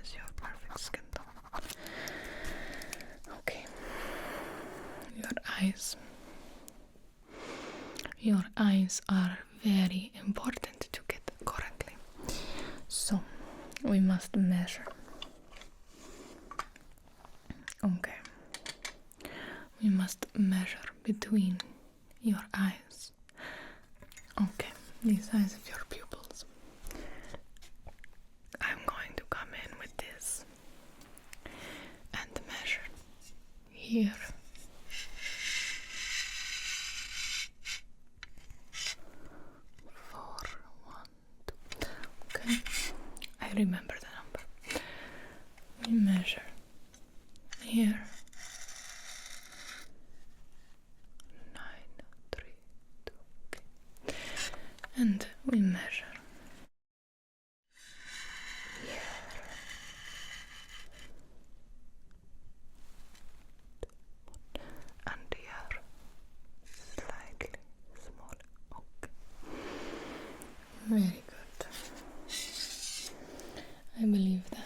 is your perfect skin tone. Okay, your eyes. your eyes are very important to get correctly. So we must measure. Okay. We must measure between your eyes. Okay, the size of your pupils. I'm going to come in with this and measure here. Four, one, two. Okay, I remember the number. We measure here. 9, 3, 2, okay. And we measure here. And here, slightly smaller. Okay. Very good. I believe that.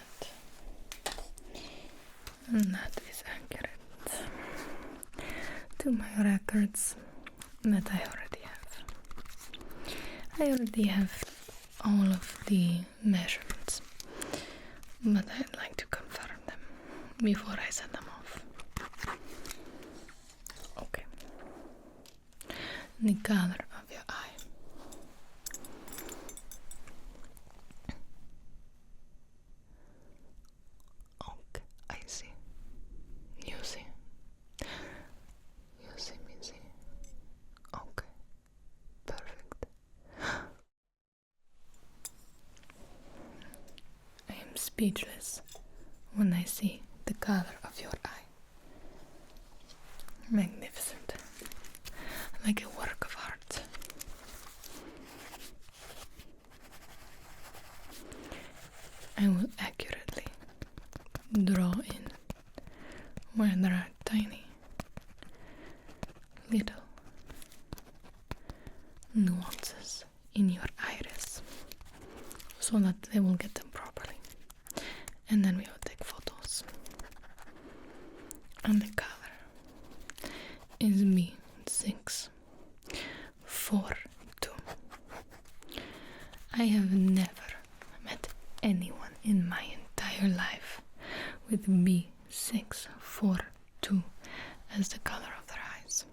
And that is accurate to my records that I already have. I already have all of the measurements, but I'd like to confirm them before I send them off. Okay. The color of your eye. Okay, I see. You see. You see me see. Okay. Perfect. I am speechless when I see the color of your eye. Magnificent. Like a work of art. I will accurately draw in where there are tiny little nuances in your iris so that they will get them properly, and then we will take photos. And the color is B642. I have never met anyone in my entire life with B642 as the color of their eyes,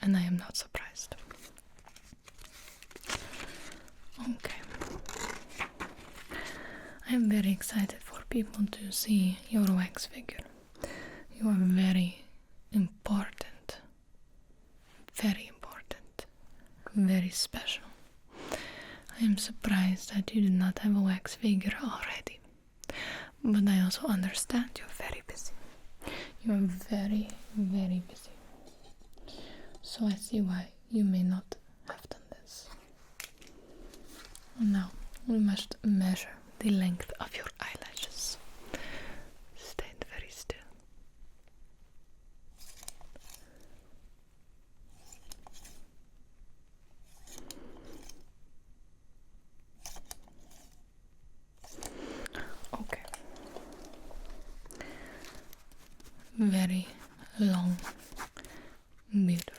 and I am not surprised. Okay. I am very excited for people to see your wax figure. You are very important, very special. I am surprised that you did not have a wax figure already, but I also understand you're very busy. You are very, very busy. So I see why you may not have done this. Now we must measure the length of your eyelashes. Stand very still. Okay. Very long, beautiful.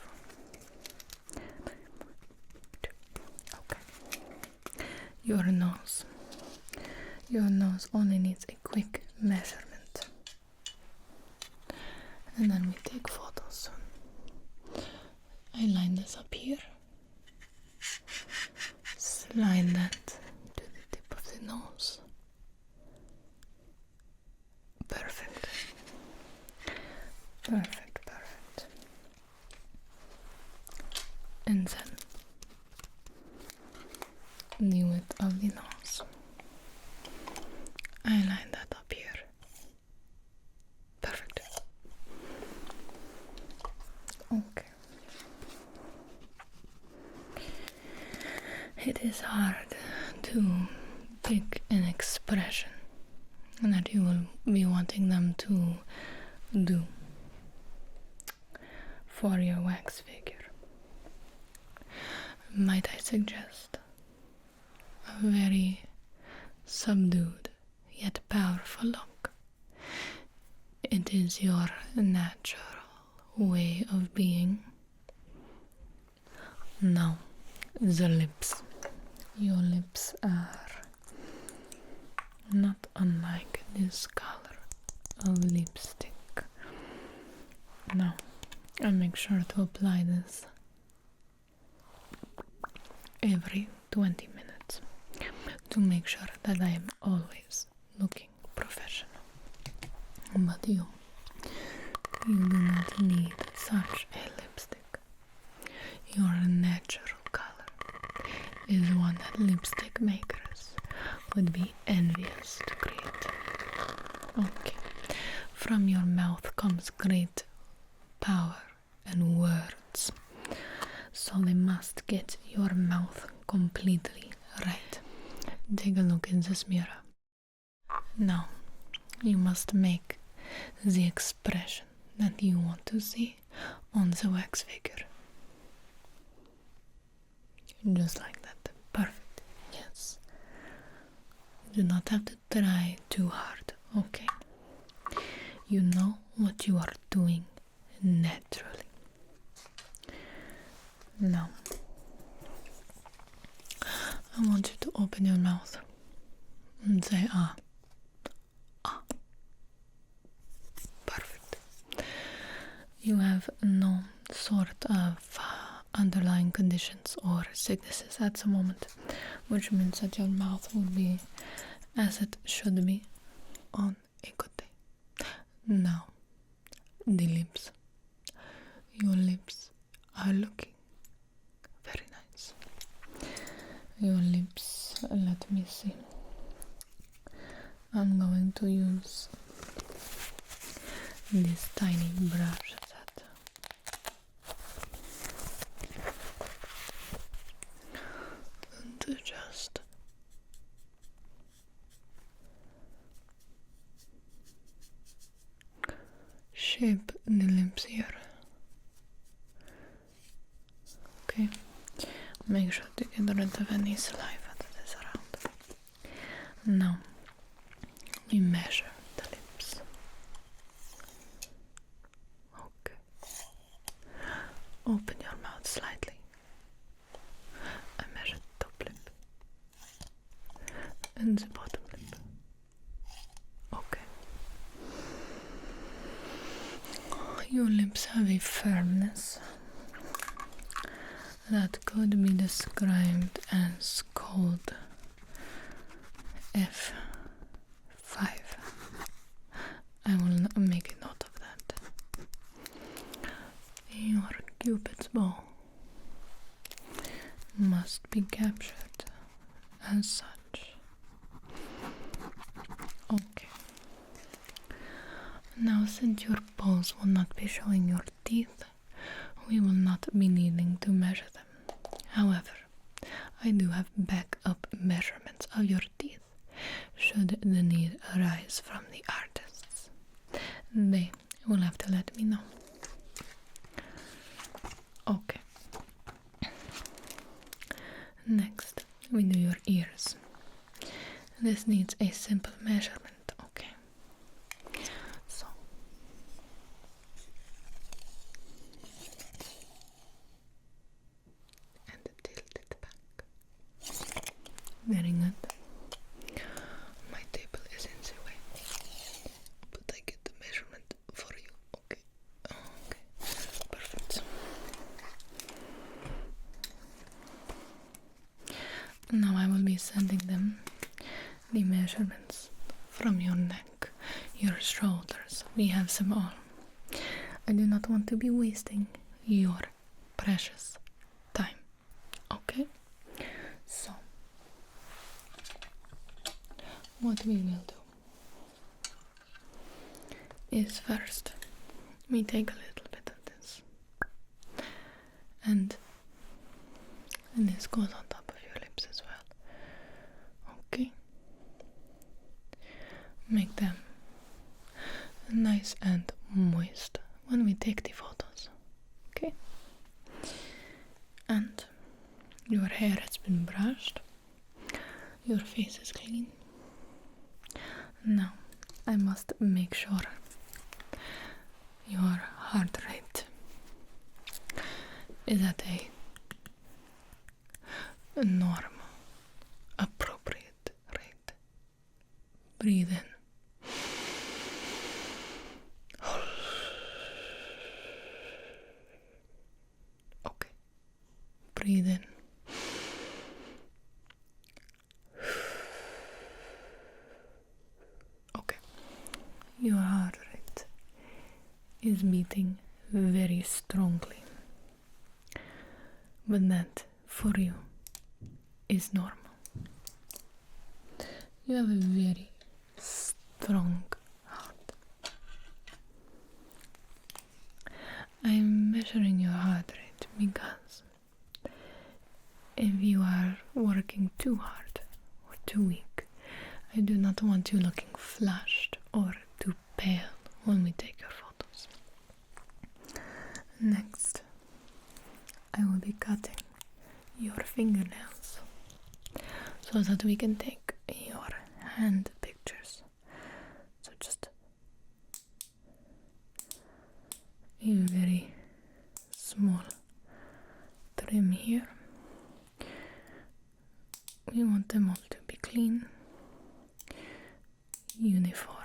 Okay. Your nose. Your nose only needs a quick measurement. And then we take photos. I line this up here. Slide that to the tip of the nose. Perfect. Perfect, perfect. And then the width of the nose. I line that up here. Perfect. Okay. It is hard to pick an expression that you will be wanting them to do for your wax figure. Might I suggest a very subdued yet powerful look? It is your natural way of being. Now, the lips. Your lips are not unlike this color of lipstick. Now, I make sure to apply this every 20 minutes to make sure that I am always looking professional. But you do not need such a lipstick. Your natural color is one that lipstick makers would be envious to create. Okay, from your mouth comes great power and words, so they must get your mouth completely right. Take a look in this mirror. Now, you must make the expression that you want to see on the wax figure. Just like that. Perfect. Yes. You do not have to try too hard, okay? You know what you are doing naturally. Now, I want you to open your mouth and say ah. Ah. Perfect. You have no sort of underlying conditions or sicknesses at the moment, which means that your mouth will be as it should be on a good day. Now, the lips. Your lips are looking very nice. Your lips, let me see. I'm going to use this tiny brush set. And to just shape the lips here. Okay, make sure to get rid of any saliva that is around. Now, we measure the lips. Okay. Open your mouth slightly. I measure the top lip and the bottom lip. Okay. Your lips have a firmness that could be described as cold F5. I will make a note of that. Your cupid's bow must be captured as such. Okay. Now, since your bows will not be showing your teeth, we will not be needing to measure them. However, I do have backup measurements of your teeth should the need arise from the artists. They will have to let me know. Okay. Next, we do your ears. This needs a simple measurement, okay? So, and tilt it back. Very good. My table is in the way, but I get the measurement for you, okay? Okay, perfect. Now I will be sending them the measurements from your neck, your shoulders. We have them all. I do not want to be wasting your precious time. Okay? So, what we will do is first we take a little bit of this, and this goes on top of your lips as well. Okay? Make them nice and moist when we take the photos. Okay? And your hair has been brushed. Your face is clean. Now, I must make sure your heart rate is at a normal, appropriate rate. Breathe in. Okay. Breathe in. Okay. Your heart rate is beating very strongly. But that, for you, is normal. You have a very strong heart. I'm measuring your heart rate because if you are working too hard or too weak, I do not want you looking flushed or too pale when we take your photos. Next, I will be cutting your fingernails so that we can take your hand pictures. So just a very small trim here. We want them all to be clean, uniform.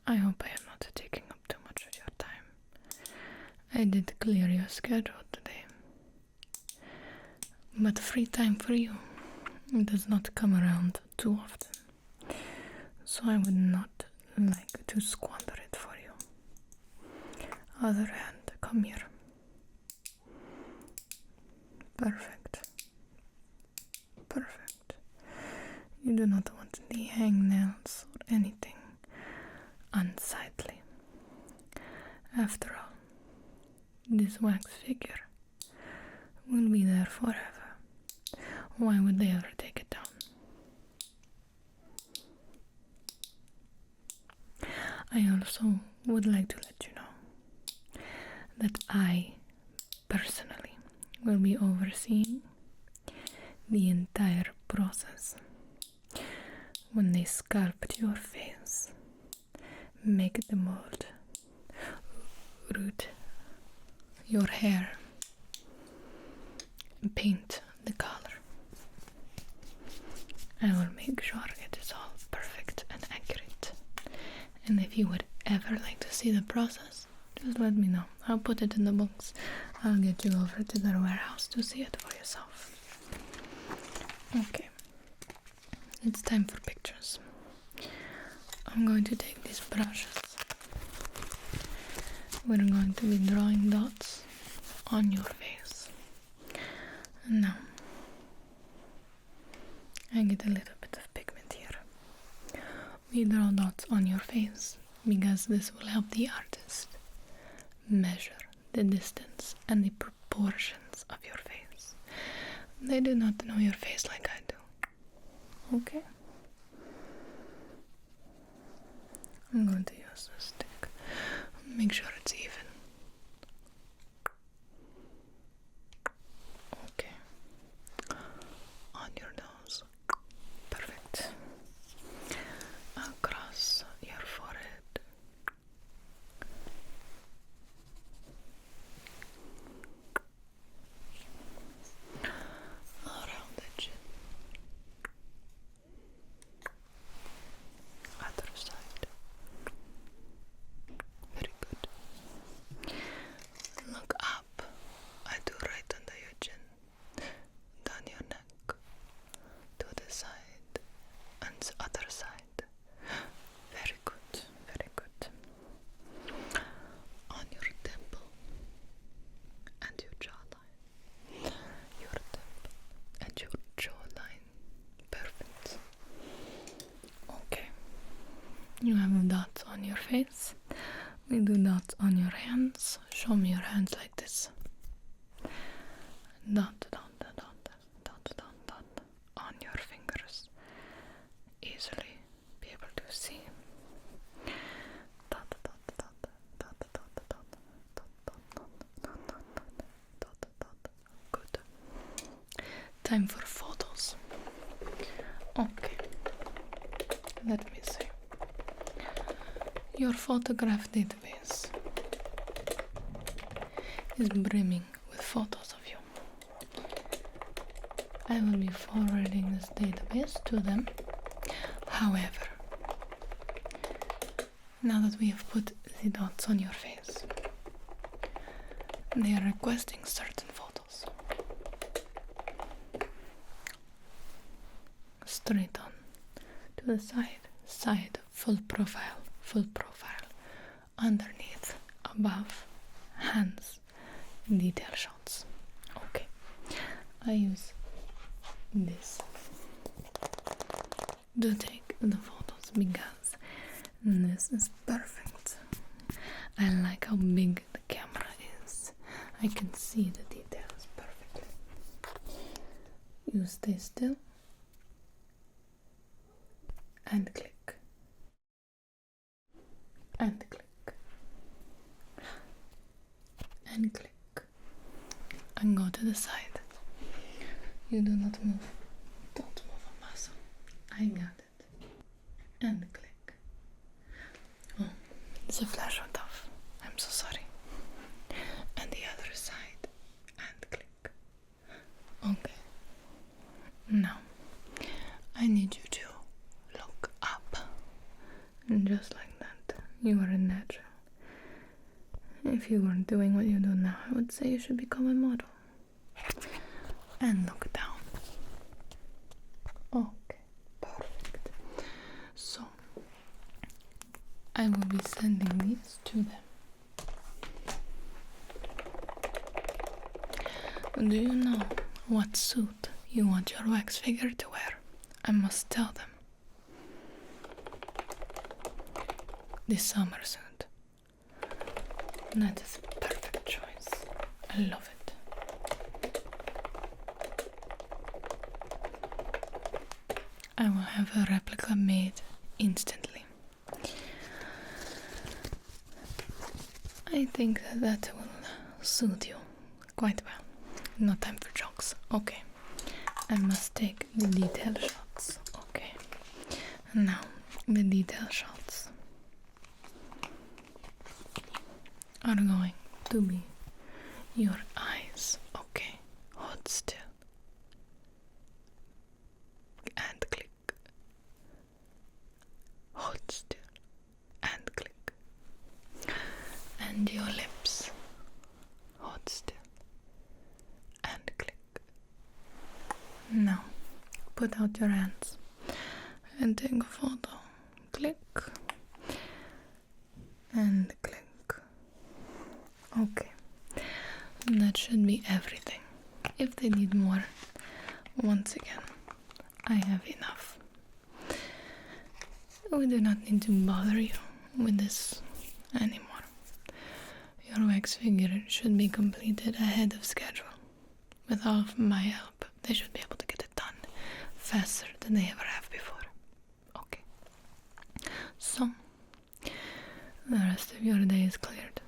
I hope I am not taking up too much of your time. I did clear your schedule today. But free time for you does not come around too often. So I would not like to squander it for you. Other hand, come here. Perfect. Perfect. You do not want any hangnails or anything unsightly. After all, this wax figure will be there forever. Why would they ever take it down? I also would like to let you know that I personally will be overseeing the entire process. When they sculpt your face, make the mold, root your hair, paint the color. I will make sure it is all perfect and accurate. And if you would ever like to see the process, just let me know. I'll put it in the box. I'll get you over to their warehouse to see it for yourself. Okay. It's time for pictures. I'm going to take these brushes. We're going to be drawing dots on your face. And now, I get a little bit of pigment here. We draw dots on your face because this will help the artist measure the distance and the proportions of your face. They do not know your face like I do. Okay? I'm going to use this stick. Make sure it's even. Okay. On your nose. Perfect. Across your forehead. Around the chin. Other side. Very good. Look up. I do right under your chin. Down your neck. To the side. And the other side. Very good. Very good. On your temple. And your jawline. Your temple and your jawline. Perfect. Okay. You have dots on your face. We do dots on your hands. Show me your hands like this. Dot, dot, dot, dot, dot, dot, dot on your fingers. Easily be able to see. Dot, dot, dot, dot, dot, dot, dot, dot, dot, dot, dot, dot, dot. Good. Time for photos. Okay. Let me see. Your photograph database is brimming with photos of you. I will be forwarding this database to them. However, now that we have put the dots on your face, they are requesting certain photos. Straight on to the side, full profile, underneath, above, hands, detail shots. Okay, I use this to take the photos because this is perfect. I like how big the camera is. I can see the details perfectly. You stay still and click and click and click and go to the side. You do not move. Don't move a muscle. I got it. And click. Oh, the flash went off. I'm so sorry. And the other side. And click. Okay. Now, I need you to look up. And just like that, you are a natural. If you weren't doing what you do now, I would say you should become a model. And look down. Okay, perfect. So, I will be sending these to them. Do you know what suit you want your wax figure to wear? I must tell them. The summer suit. That is a perfect choice. I love it. I will have a replica made instantly. I think that will suit you quite well. No time for jokes. Okay. I must take the detail shots. Okay. Now, the detail shots are going to be your eyes. Okay. Hold still. And click. Hold still. And click. And your lips. Hold still. And click. Now, put out your hands and take a photo. Click. And click. Okay. That should be everything. If they need more, once again, I have enough. We do not need to bother you with this anymore. Your wax figure should be completed ahead of schedule. With all of my help, they should be able to get it done faster than they ever have before. Okay. So, the rest of your day is cleared.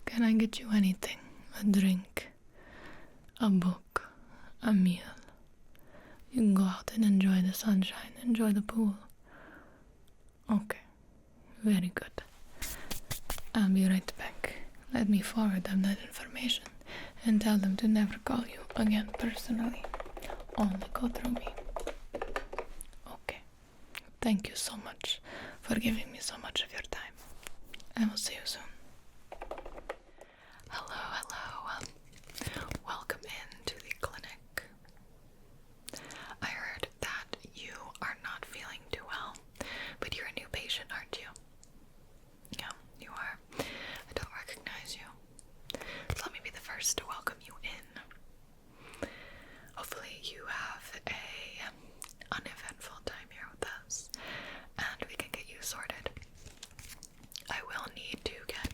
Can I get you anything? A drink? A book? A meal? You can go out and enjoy the sunshine, enjoy the pool. Okay, very good. I'll be right back. Let me forward them that information and tell them to never call you again personally. Only go through me. Okay. Thank you so much for giving me so much of your time. I will see you soon. Hello. Welcome into the clinic. I heard that you are not feeling too well, but you're a new patient, aren't you? Yeah, you are. I don't recognize you. So let me be the first to welcome you in. Hopefully you have a uneventful time here with us, and we can get you sorted. I will need to get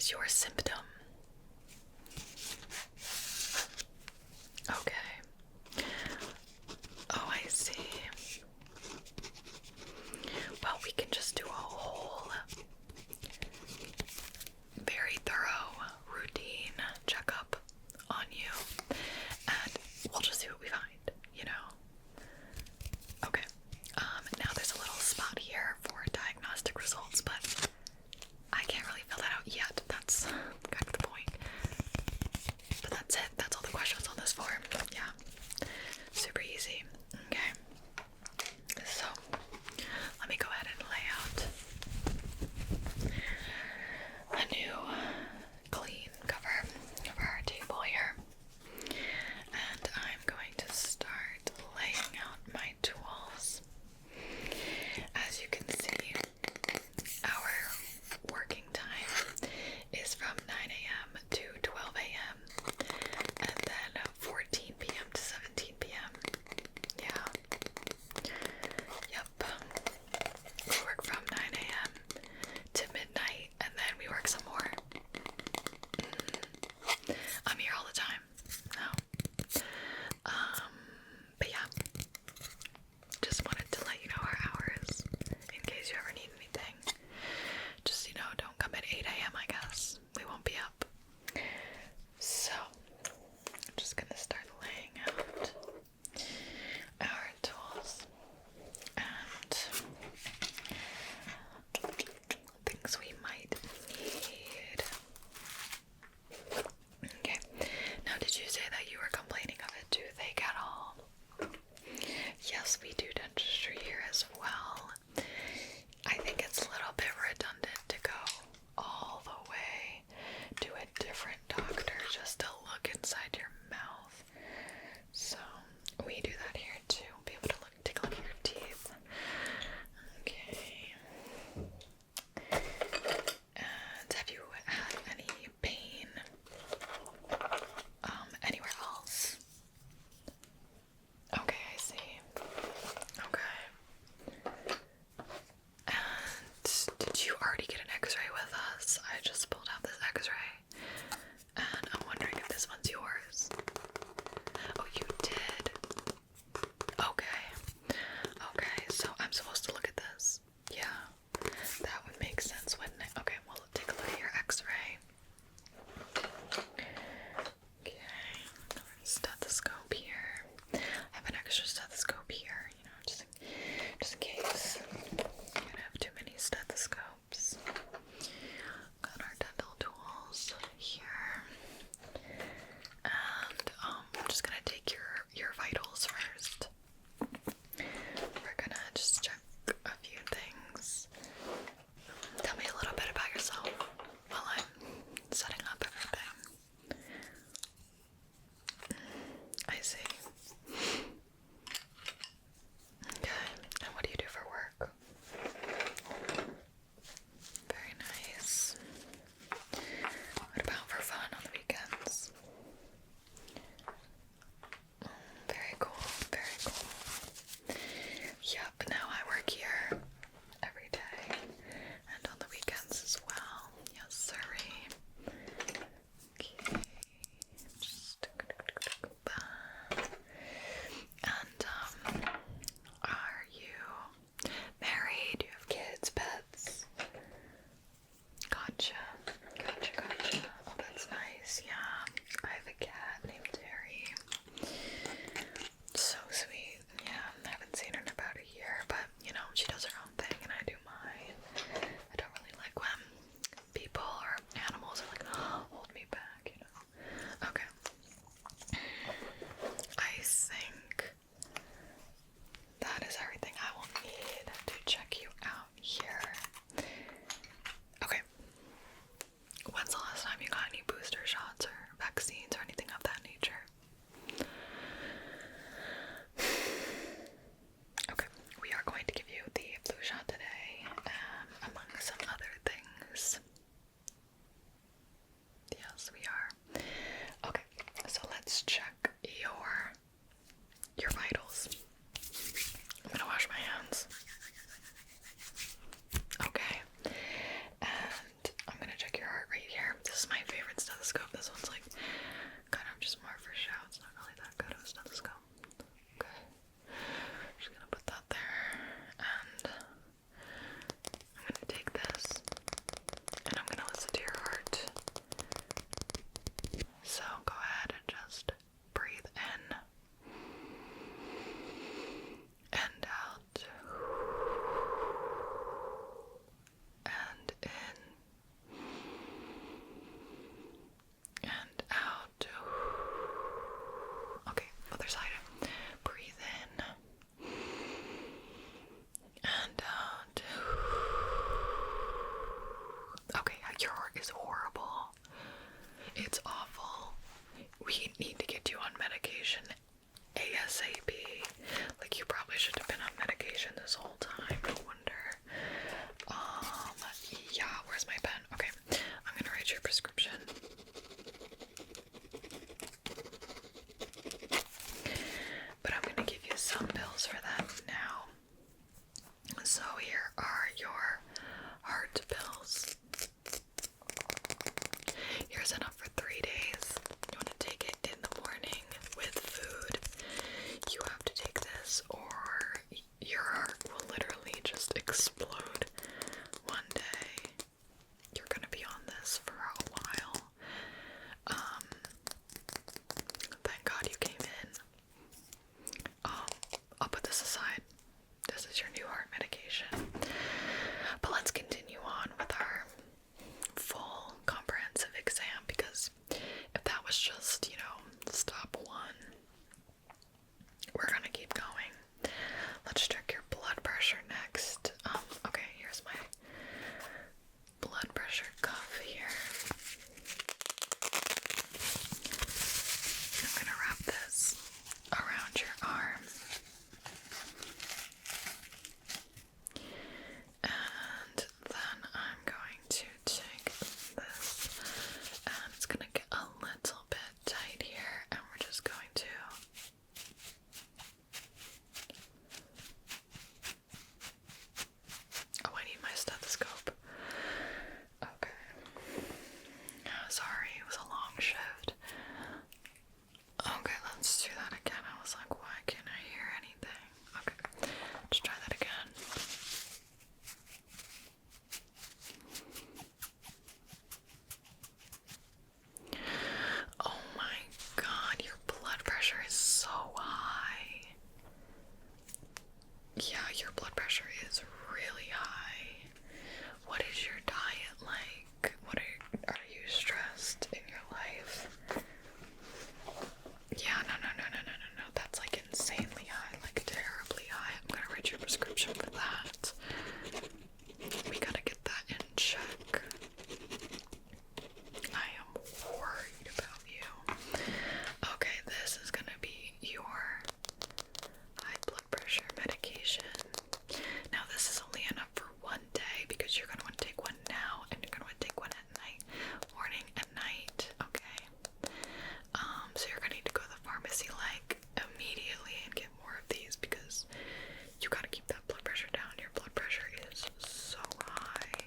is your symptom? Okay. Oh, I see. Well, we can just do a whole, very thorough routine checkup on you, and we'll just see what we find, you know? Okay. Now there's a little spot here for diagnostic results, but I can't really fill that out yet. That's kind of the point. But that's it. That's all the questions on this form. Yeah. Super easy. Okay. So, let me go ahead and lay out a new clean cover of our table here. And I'm going to start laying out my tools. As you can see, our working time is from 9 a.m. to 12 a.m. and then 14 p.m. to 17 p.m. Yeah. Yep. We work from 9 a.m. to midnight, and then we work some more. I'm here all the time. No. But yeah. Just wanted to let you know our hours in case you ever need anything. Just, don't come at 8 a.m., I guess. We won't be up. So, I'm just gonna start laying out our tools and things we might need. Okay. Now, did you say that you were complaining of a toothache at all? Yes, we do dentistry here as well. I think it's a little bit redundant to go all the way to a different doctor just to look inside your mouth. So we do that here too. Be able to take a look at your teeth. Okay. And have you had any pain anywhere else? Okay, I see. Okay. And did you already get an x-ray with us? I just pulled out this x-ray, and I'm wondering if this one's yours. Oh, you did? Okay. Okay, so I'm supposed to look at this. Yeah, that would make sense, wouldn't it? Okay, well, take a look at your x-ray. Okay, stethoscope here. I have an extra stethoscope here, just in case. You don't have too many stethoscopes. Got our dental tools here. And I'm just gonna take your vitals first. We're gonna just check a few things. Tell me a little bit about yourself while I'm setting up everything. I see. Okay, and what do you do for work? Very nice. What about for fun on the weekends? Very cool, very cool. Yep, now I work here every day and on the weekends as well. Yes, sirree. Okay, just and are you married? Do you have kids, pets? Gotcha. Gotcha. Oh, that's nice. Yeah, I have a cat named Terry. So sweet. Yeah, I haven't seen her in about a year, but she does her own thing and I do mine. I don't really like when people or animals are like, oh, hold me back, Okay. I think that is everything I will need to check you out here. Okay. It's awful. We need to get you on medication ASAP. Like, you probably should have been on medication this whole time. No wonder. Yeah, where's my pen? Okay, I'm gonna write your prescription. But I'm gonna give you some pills for that now. So here are your heart pills. Here's enough for 3 days. You want to take it in the morning with food. You have to take this or your heart will literally just explode one day. You're gonna be on this for a while. Thank God you came in. I'll put this aside. This is your new heart medication. But let's continue on with our full comprehensive exam, because if that was just, stop one, we're gonna keep going. Let's check your blood pressure next. Okay, here's my blood pressure cuff here. I'm gonna wrap this around your arm. And then I'm going to take this, and it's gonna get a little bit tight here, and we're just going to I need my stethoscope. Okay. Sorry, it was a long shift. Okay, let's do that again. I was like, why can't I hear anything? Okay, let's try that again. Oh my God, your blood pressure is so high. Yeah, your blood pressure is really high. What is your diet like? Are you stressed in your life? Yeah, no. That's like insanely high, like terribly high. I'm gonna write your prescription for that. We gotta get that in check. I am worried about you. Okay, this is gonna be your high blood pressure medication. Now, this is only enough for one day because you're gonna want to take one now and you're gonna want to take one at night, morning and night. Okay. So you're gonna need to go to the pharmacy like immediately and get more of these because you gotta keep that blood pressure down. Your blood pressure is so high.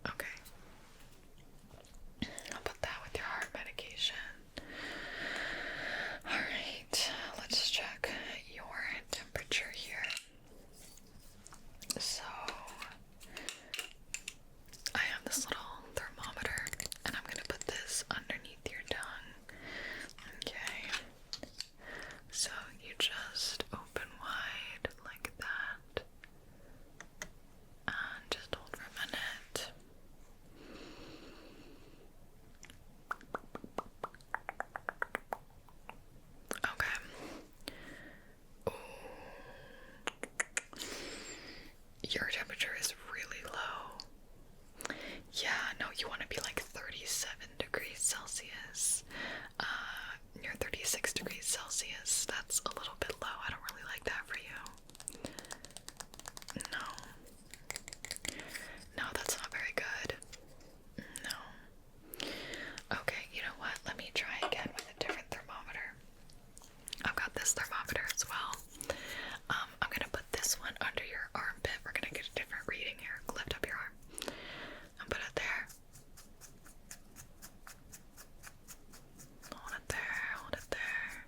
Okay. I'll put that with your heart medication. Alright, let's check your temperature here. So, I have this little thermometer, and I'm gonna put this underneath your tongue. Okay. So, you just open wide like that, and just hold for a minute. Okay. Ooh. Your temperature is really low. Yeah, no, you want to be like 37 degrees Celsius. You're 36 degrees Celsius. That's a little bit low. I don't really like that for you. No. No, that's not very good. No. Okay, you know what? Let me try again with a different thermometer. I've got this thermometer as well. I'm gonna put this one under your armpit. We're gonna get a different reading here. Lift up your arm and put it there. Hold it there, hold it there.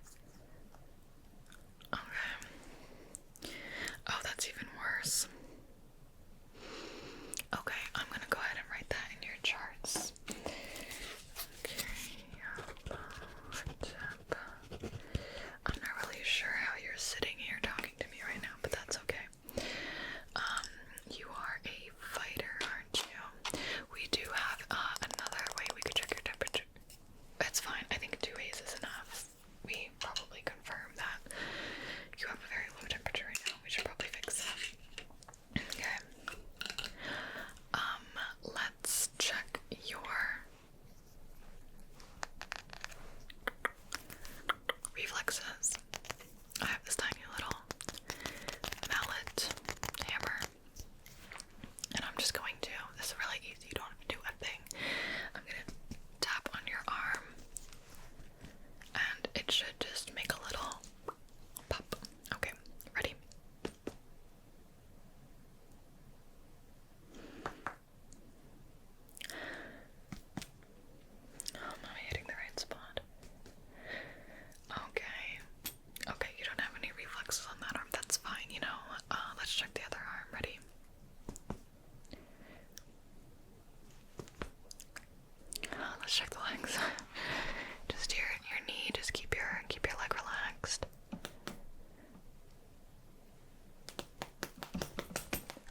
Let's check the legs. Just your knee. Just keep your leg relaxed.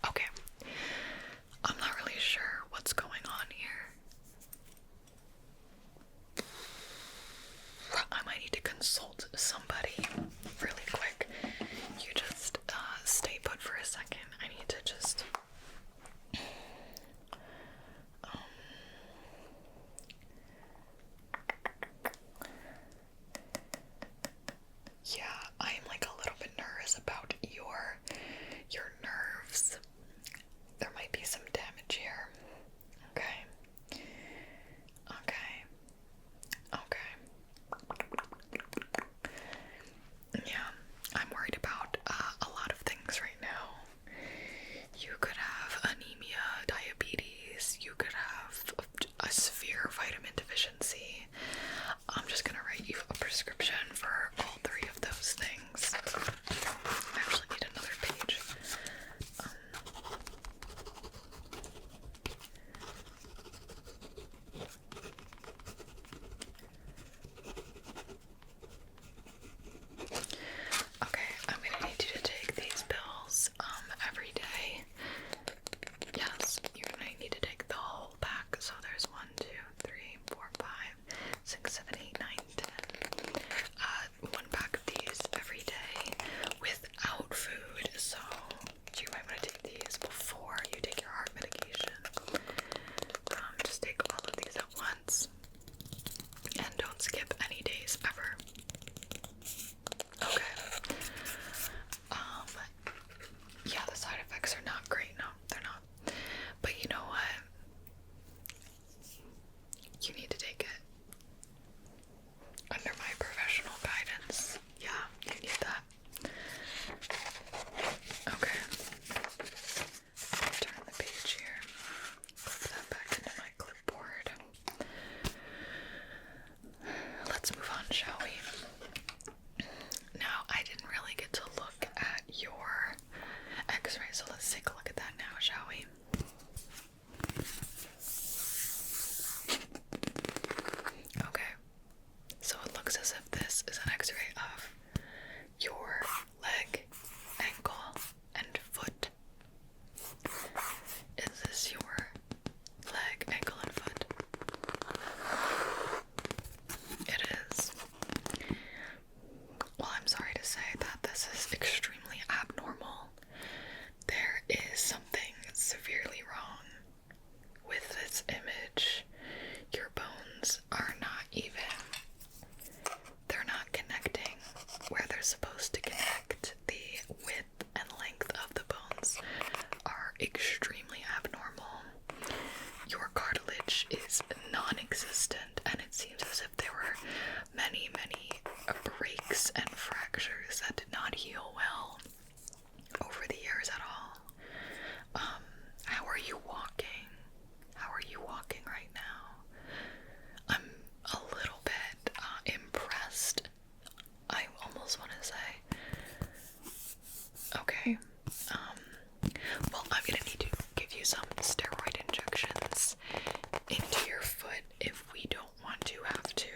Okay. I'm not really sure what's going on here. I might need to consult somebody really quick. You just stay put for a second. I need to just yeah, I am like a little bit nervous about your nerves. There might be some damage here. Okay. Okay. Okay. Yeah, I'm worried about a lot of things right now. You could have anemia, diabetes, you could have a severe vitamin deficiency. I'm just gonna write you a prescription for all three of those things. I actually need another page. Okay, I'm gonna need you to take these pills every day. Yes, you're gonna need to take the whole pack. So there's 1, 2, 3, 4, 5, 6, 7, 8, 9, 10. One pack of these every day without food. So you might want to take these before you take your heart medication. Just take all of these at once. And don't skip any days ever. Okay. Yeah, the side effects are not great. No, they're not. But you know what? You need to take it under my professional guidance. Yeah, you need that. Okay. Turn the page here. Put that back into my clipboard. Let's move on, shall we? Now, I didn't really get to look at your x-ray, so let's take a look at that now, shall we? Okay, so it looks as if this is an x-ray of your leg, ankle, and foot. Is this your leg, ankle, and foot? It is. Well, I'm sorry to say that this is extremely abnormal. There is something severely wrong with this image. Your bones are not even. They're not connecting where they're supposed to connect. The width and length of the bones are extremely abnormal. Your cartilage is non-existent, and it seems as if there were many breaks and fractures that did not heal well over the years at all. How are you walking? How are you walking right now? I'm a little bit impressed, I almost want to say. Okay. Well, I'm gonna need to give you some steroid injections into your foot if we don't want to have to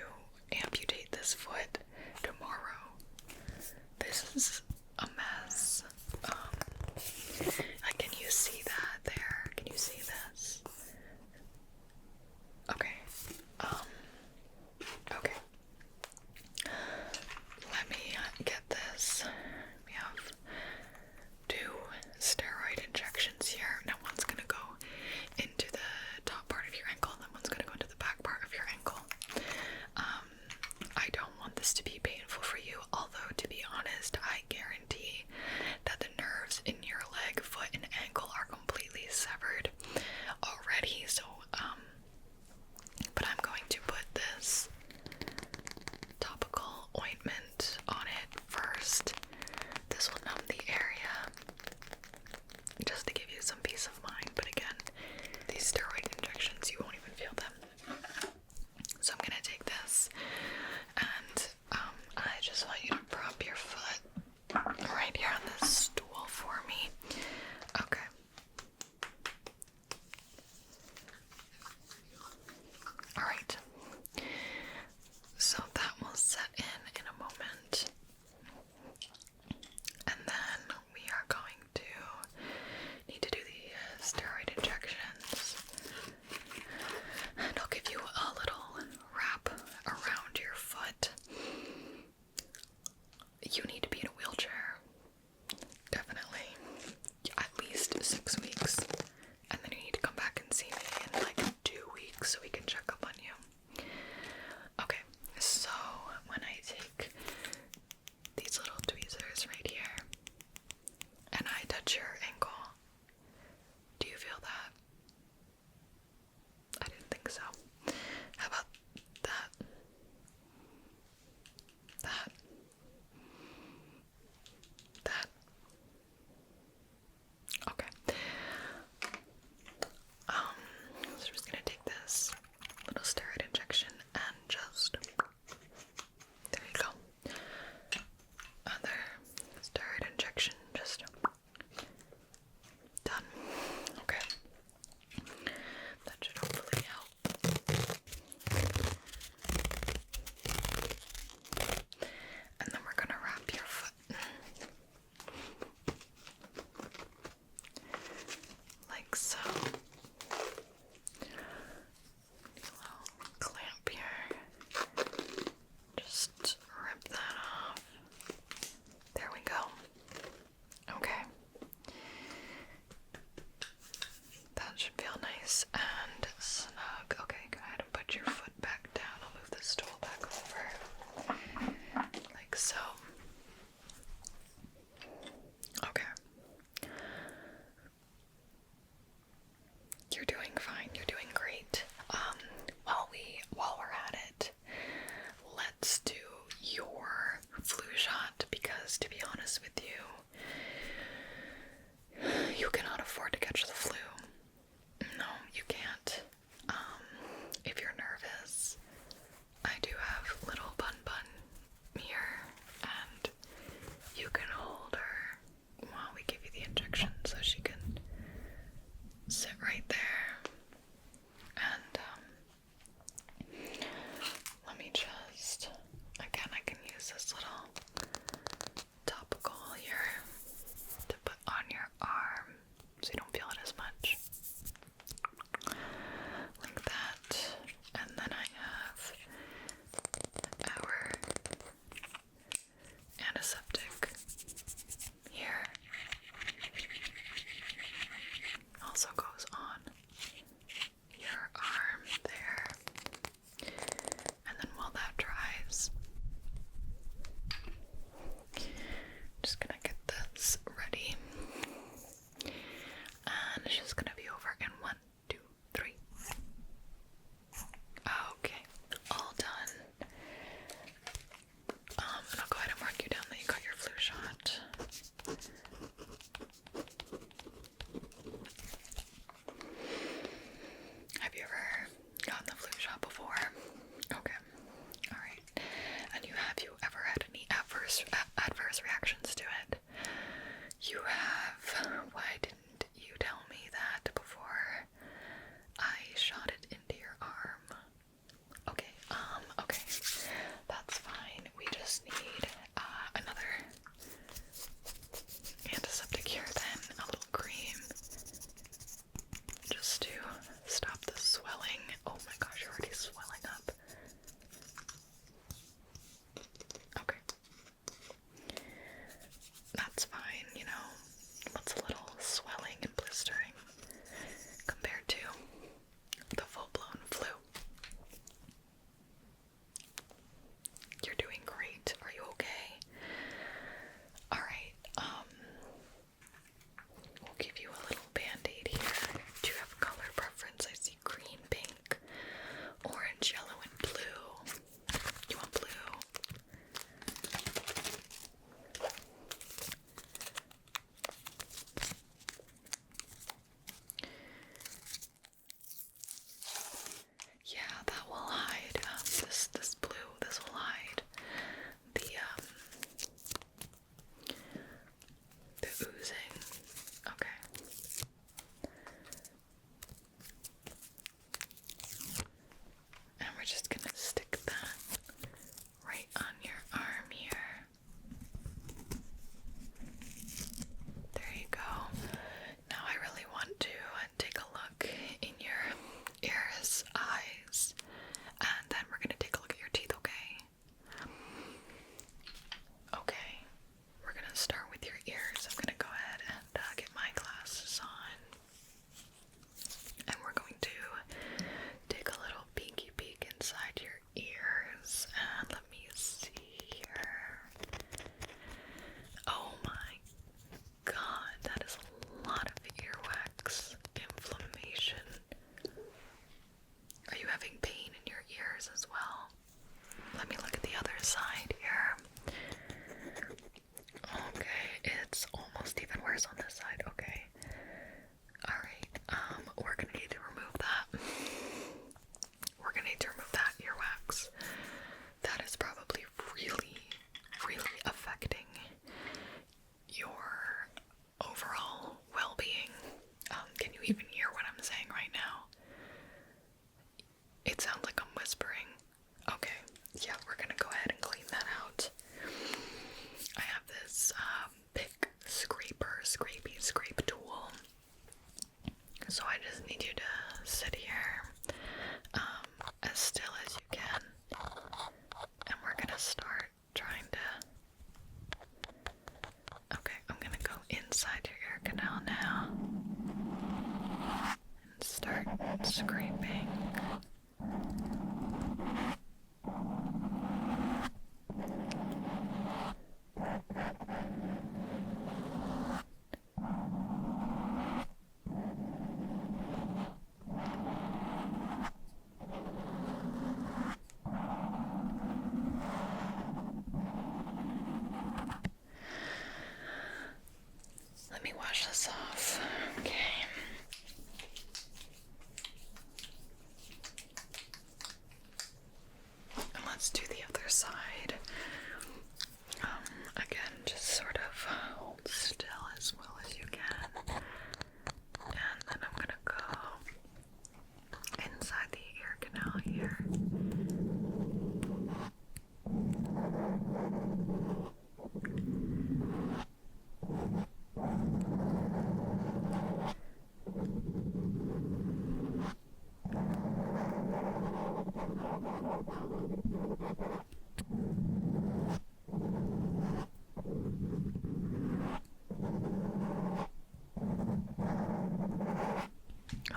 amputate this foot tomorrow. weeks so we can check up on you. Okay, so when I take these little tweezers right here and I touch your ankle, do you feel that? I didn't think so. How about that? That? That? Okay. So we're just gonna take this little steroid injection and just, there you go. Other steroid injection, just done. Okay. That should hopefully help. And then we're gonna wrap your foot. Like so. Little clamp here. Just rip that off. There we go. Okay. That should feel nice and snug. Okay, go ahead and put your foot back down. I'll move the stool back over. Like so. Okay. You're doing fine. You're doing great. While we're at it, let's do your flu shot because, to be honest with you, you cannot afford to catch the flu. No, you can't. If you're nervous, I do have little Bun Bun here, and you can hold her while we give you the injection so she can sit right there. And let me just, again, I can use this little topical here to put on your arm so you don't feel it as much. Like that. And then I have our antiseptic here. Also goes on your arm there. And then while that dries, just gonna get this ready. And it's just gonna be over in 1, 2, 3. Okay, all done. And I'll go ahead and mark you down that you got your flu shot. Have you ever gotten the flu shot before? Okay, alright. And have you ever had any adverse reactions to it? You have. Why didn't you tell me that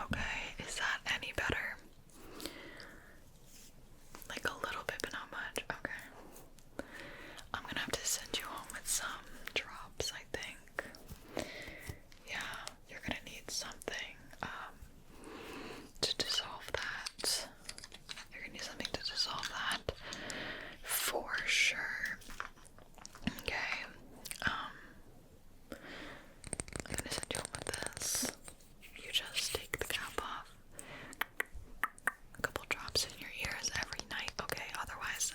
Okay, is that any better? Like a little bit, but not much. Okay. I'm gonna have to send you home with some drops, I think. Yeah, you're gonna need something to dissolve that. You're gonna need something to dissolve that for sure. Okay. I'm gonna send you home with this. You just take the cap off. A couple drops in your ears every night, okay? Otherwise,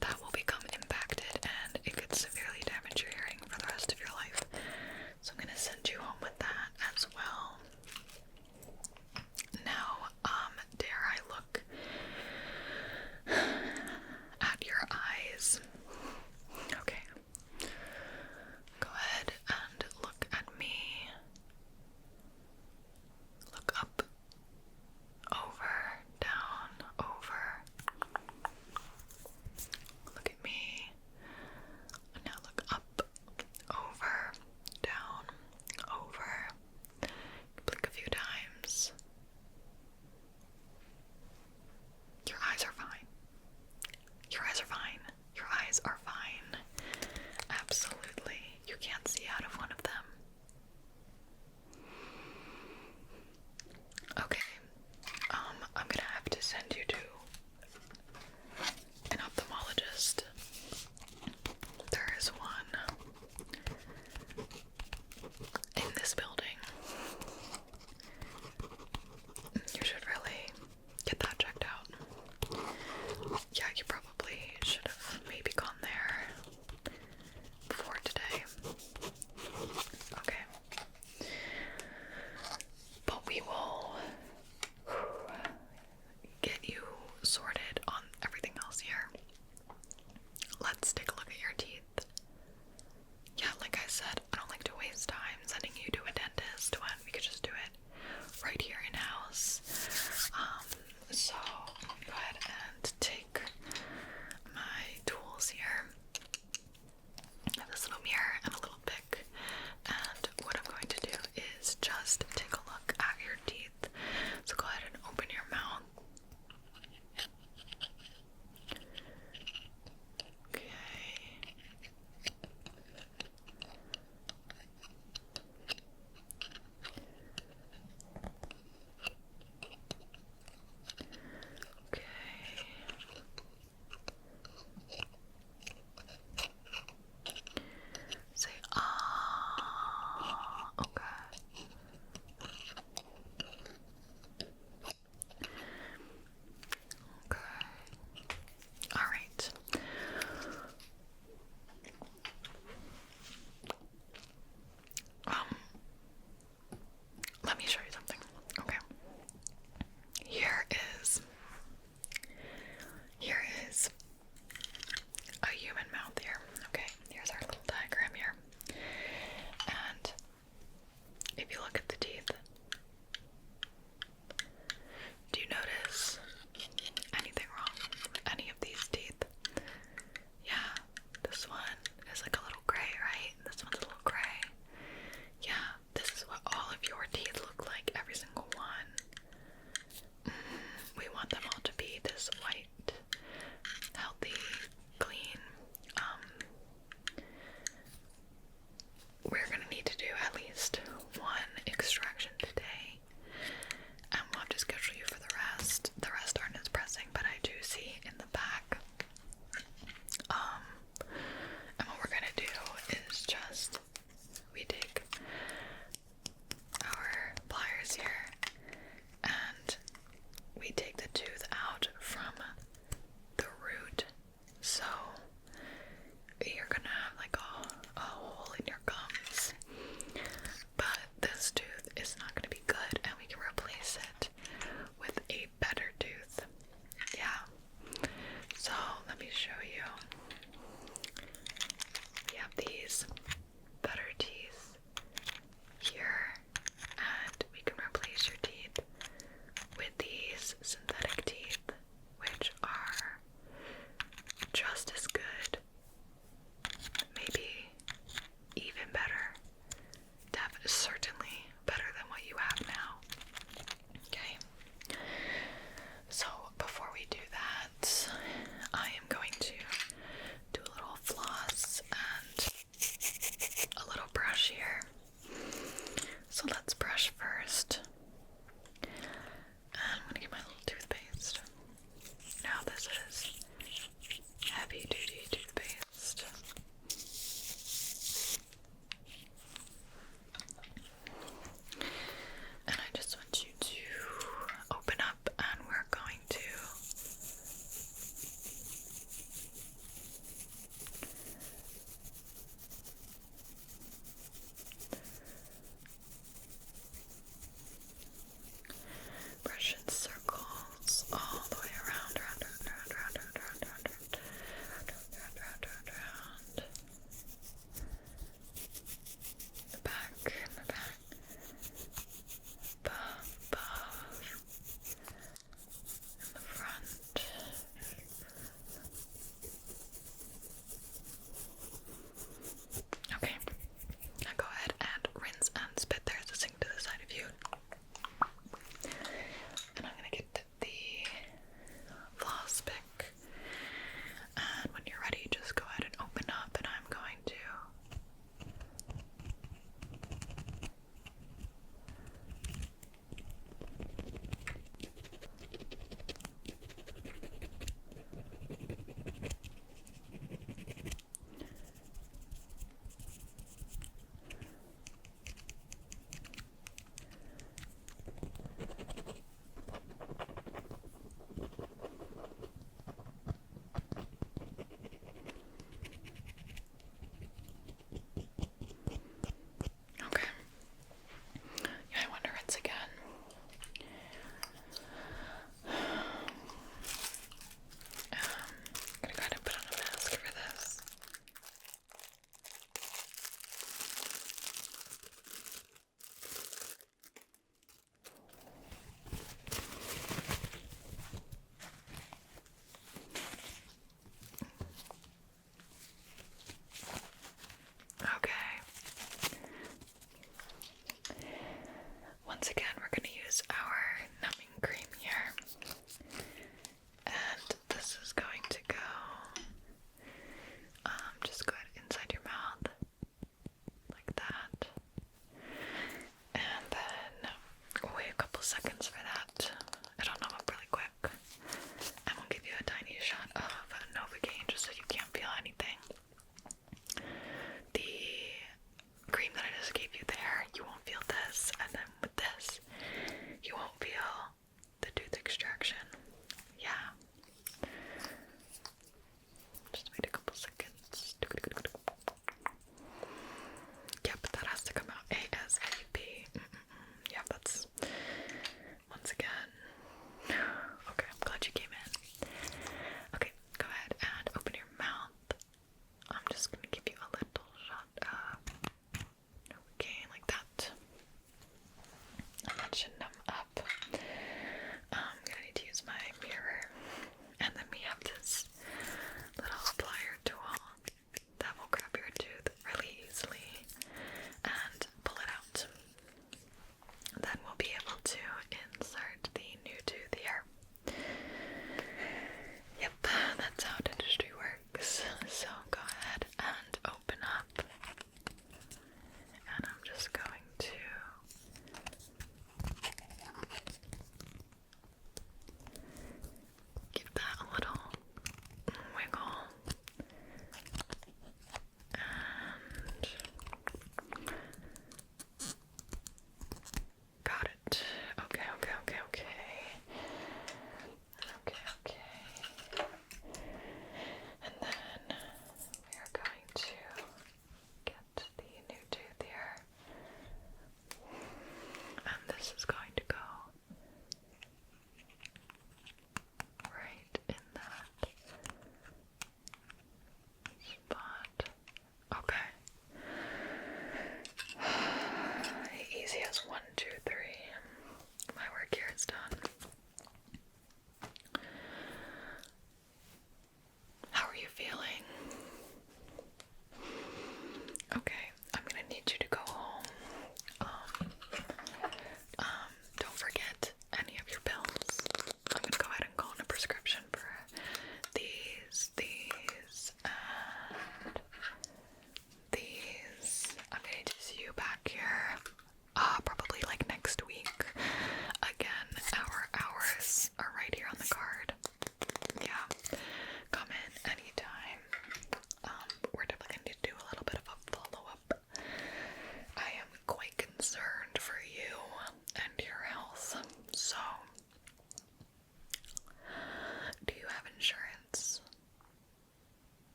that will become impacted and it could severely damage your hearing for the rest of your life. So I'm gonna send you home with that as well. Now, dare I look at your eyes? Okay. Go ahead and look at me. Look up, over, down, over. Look at me. And now look up, over, down, over. Blink a few times. Your eyes are fine. Your eyes are fine. Your eyes are fine. Absolutely. You can't see out of one of them. Okay. I'm gonna have to send you to an ophthalmologist. There is one in this building. You should really get that checked out. Yeah, you probably should have maybe gone there before today. Okay. But we will get you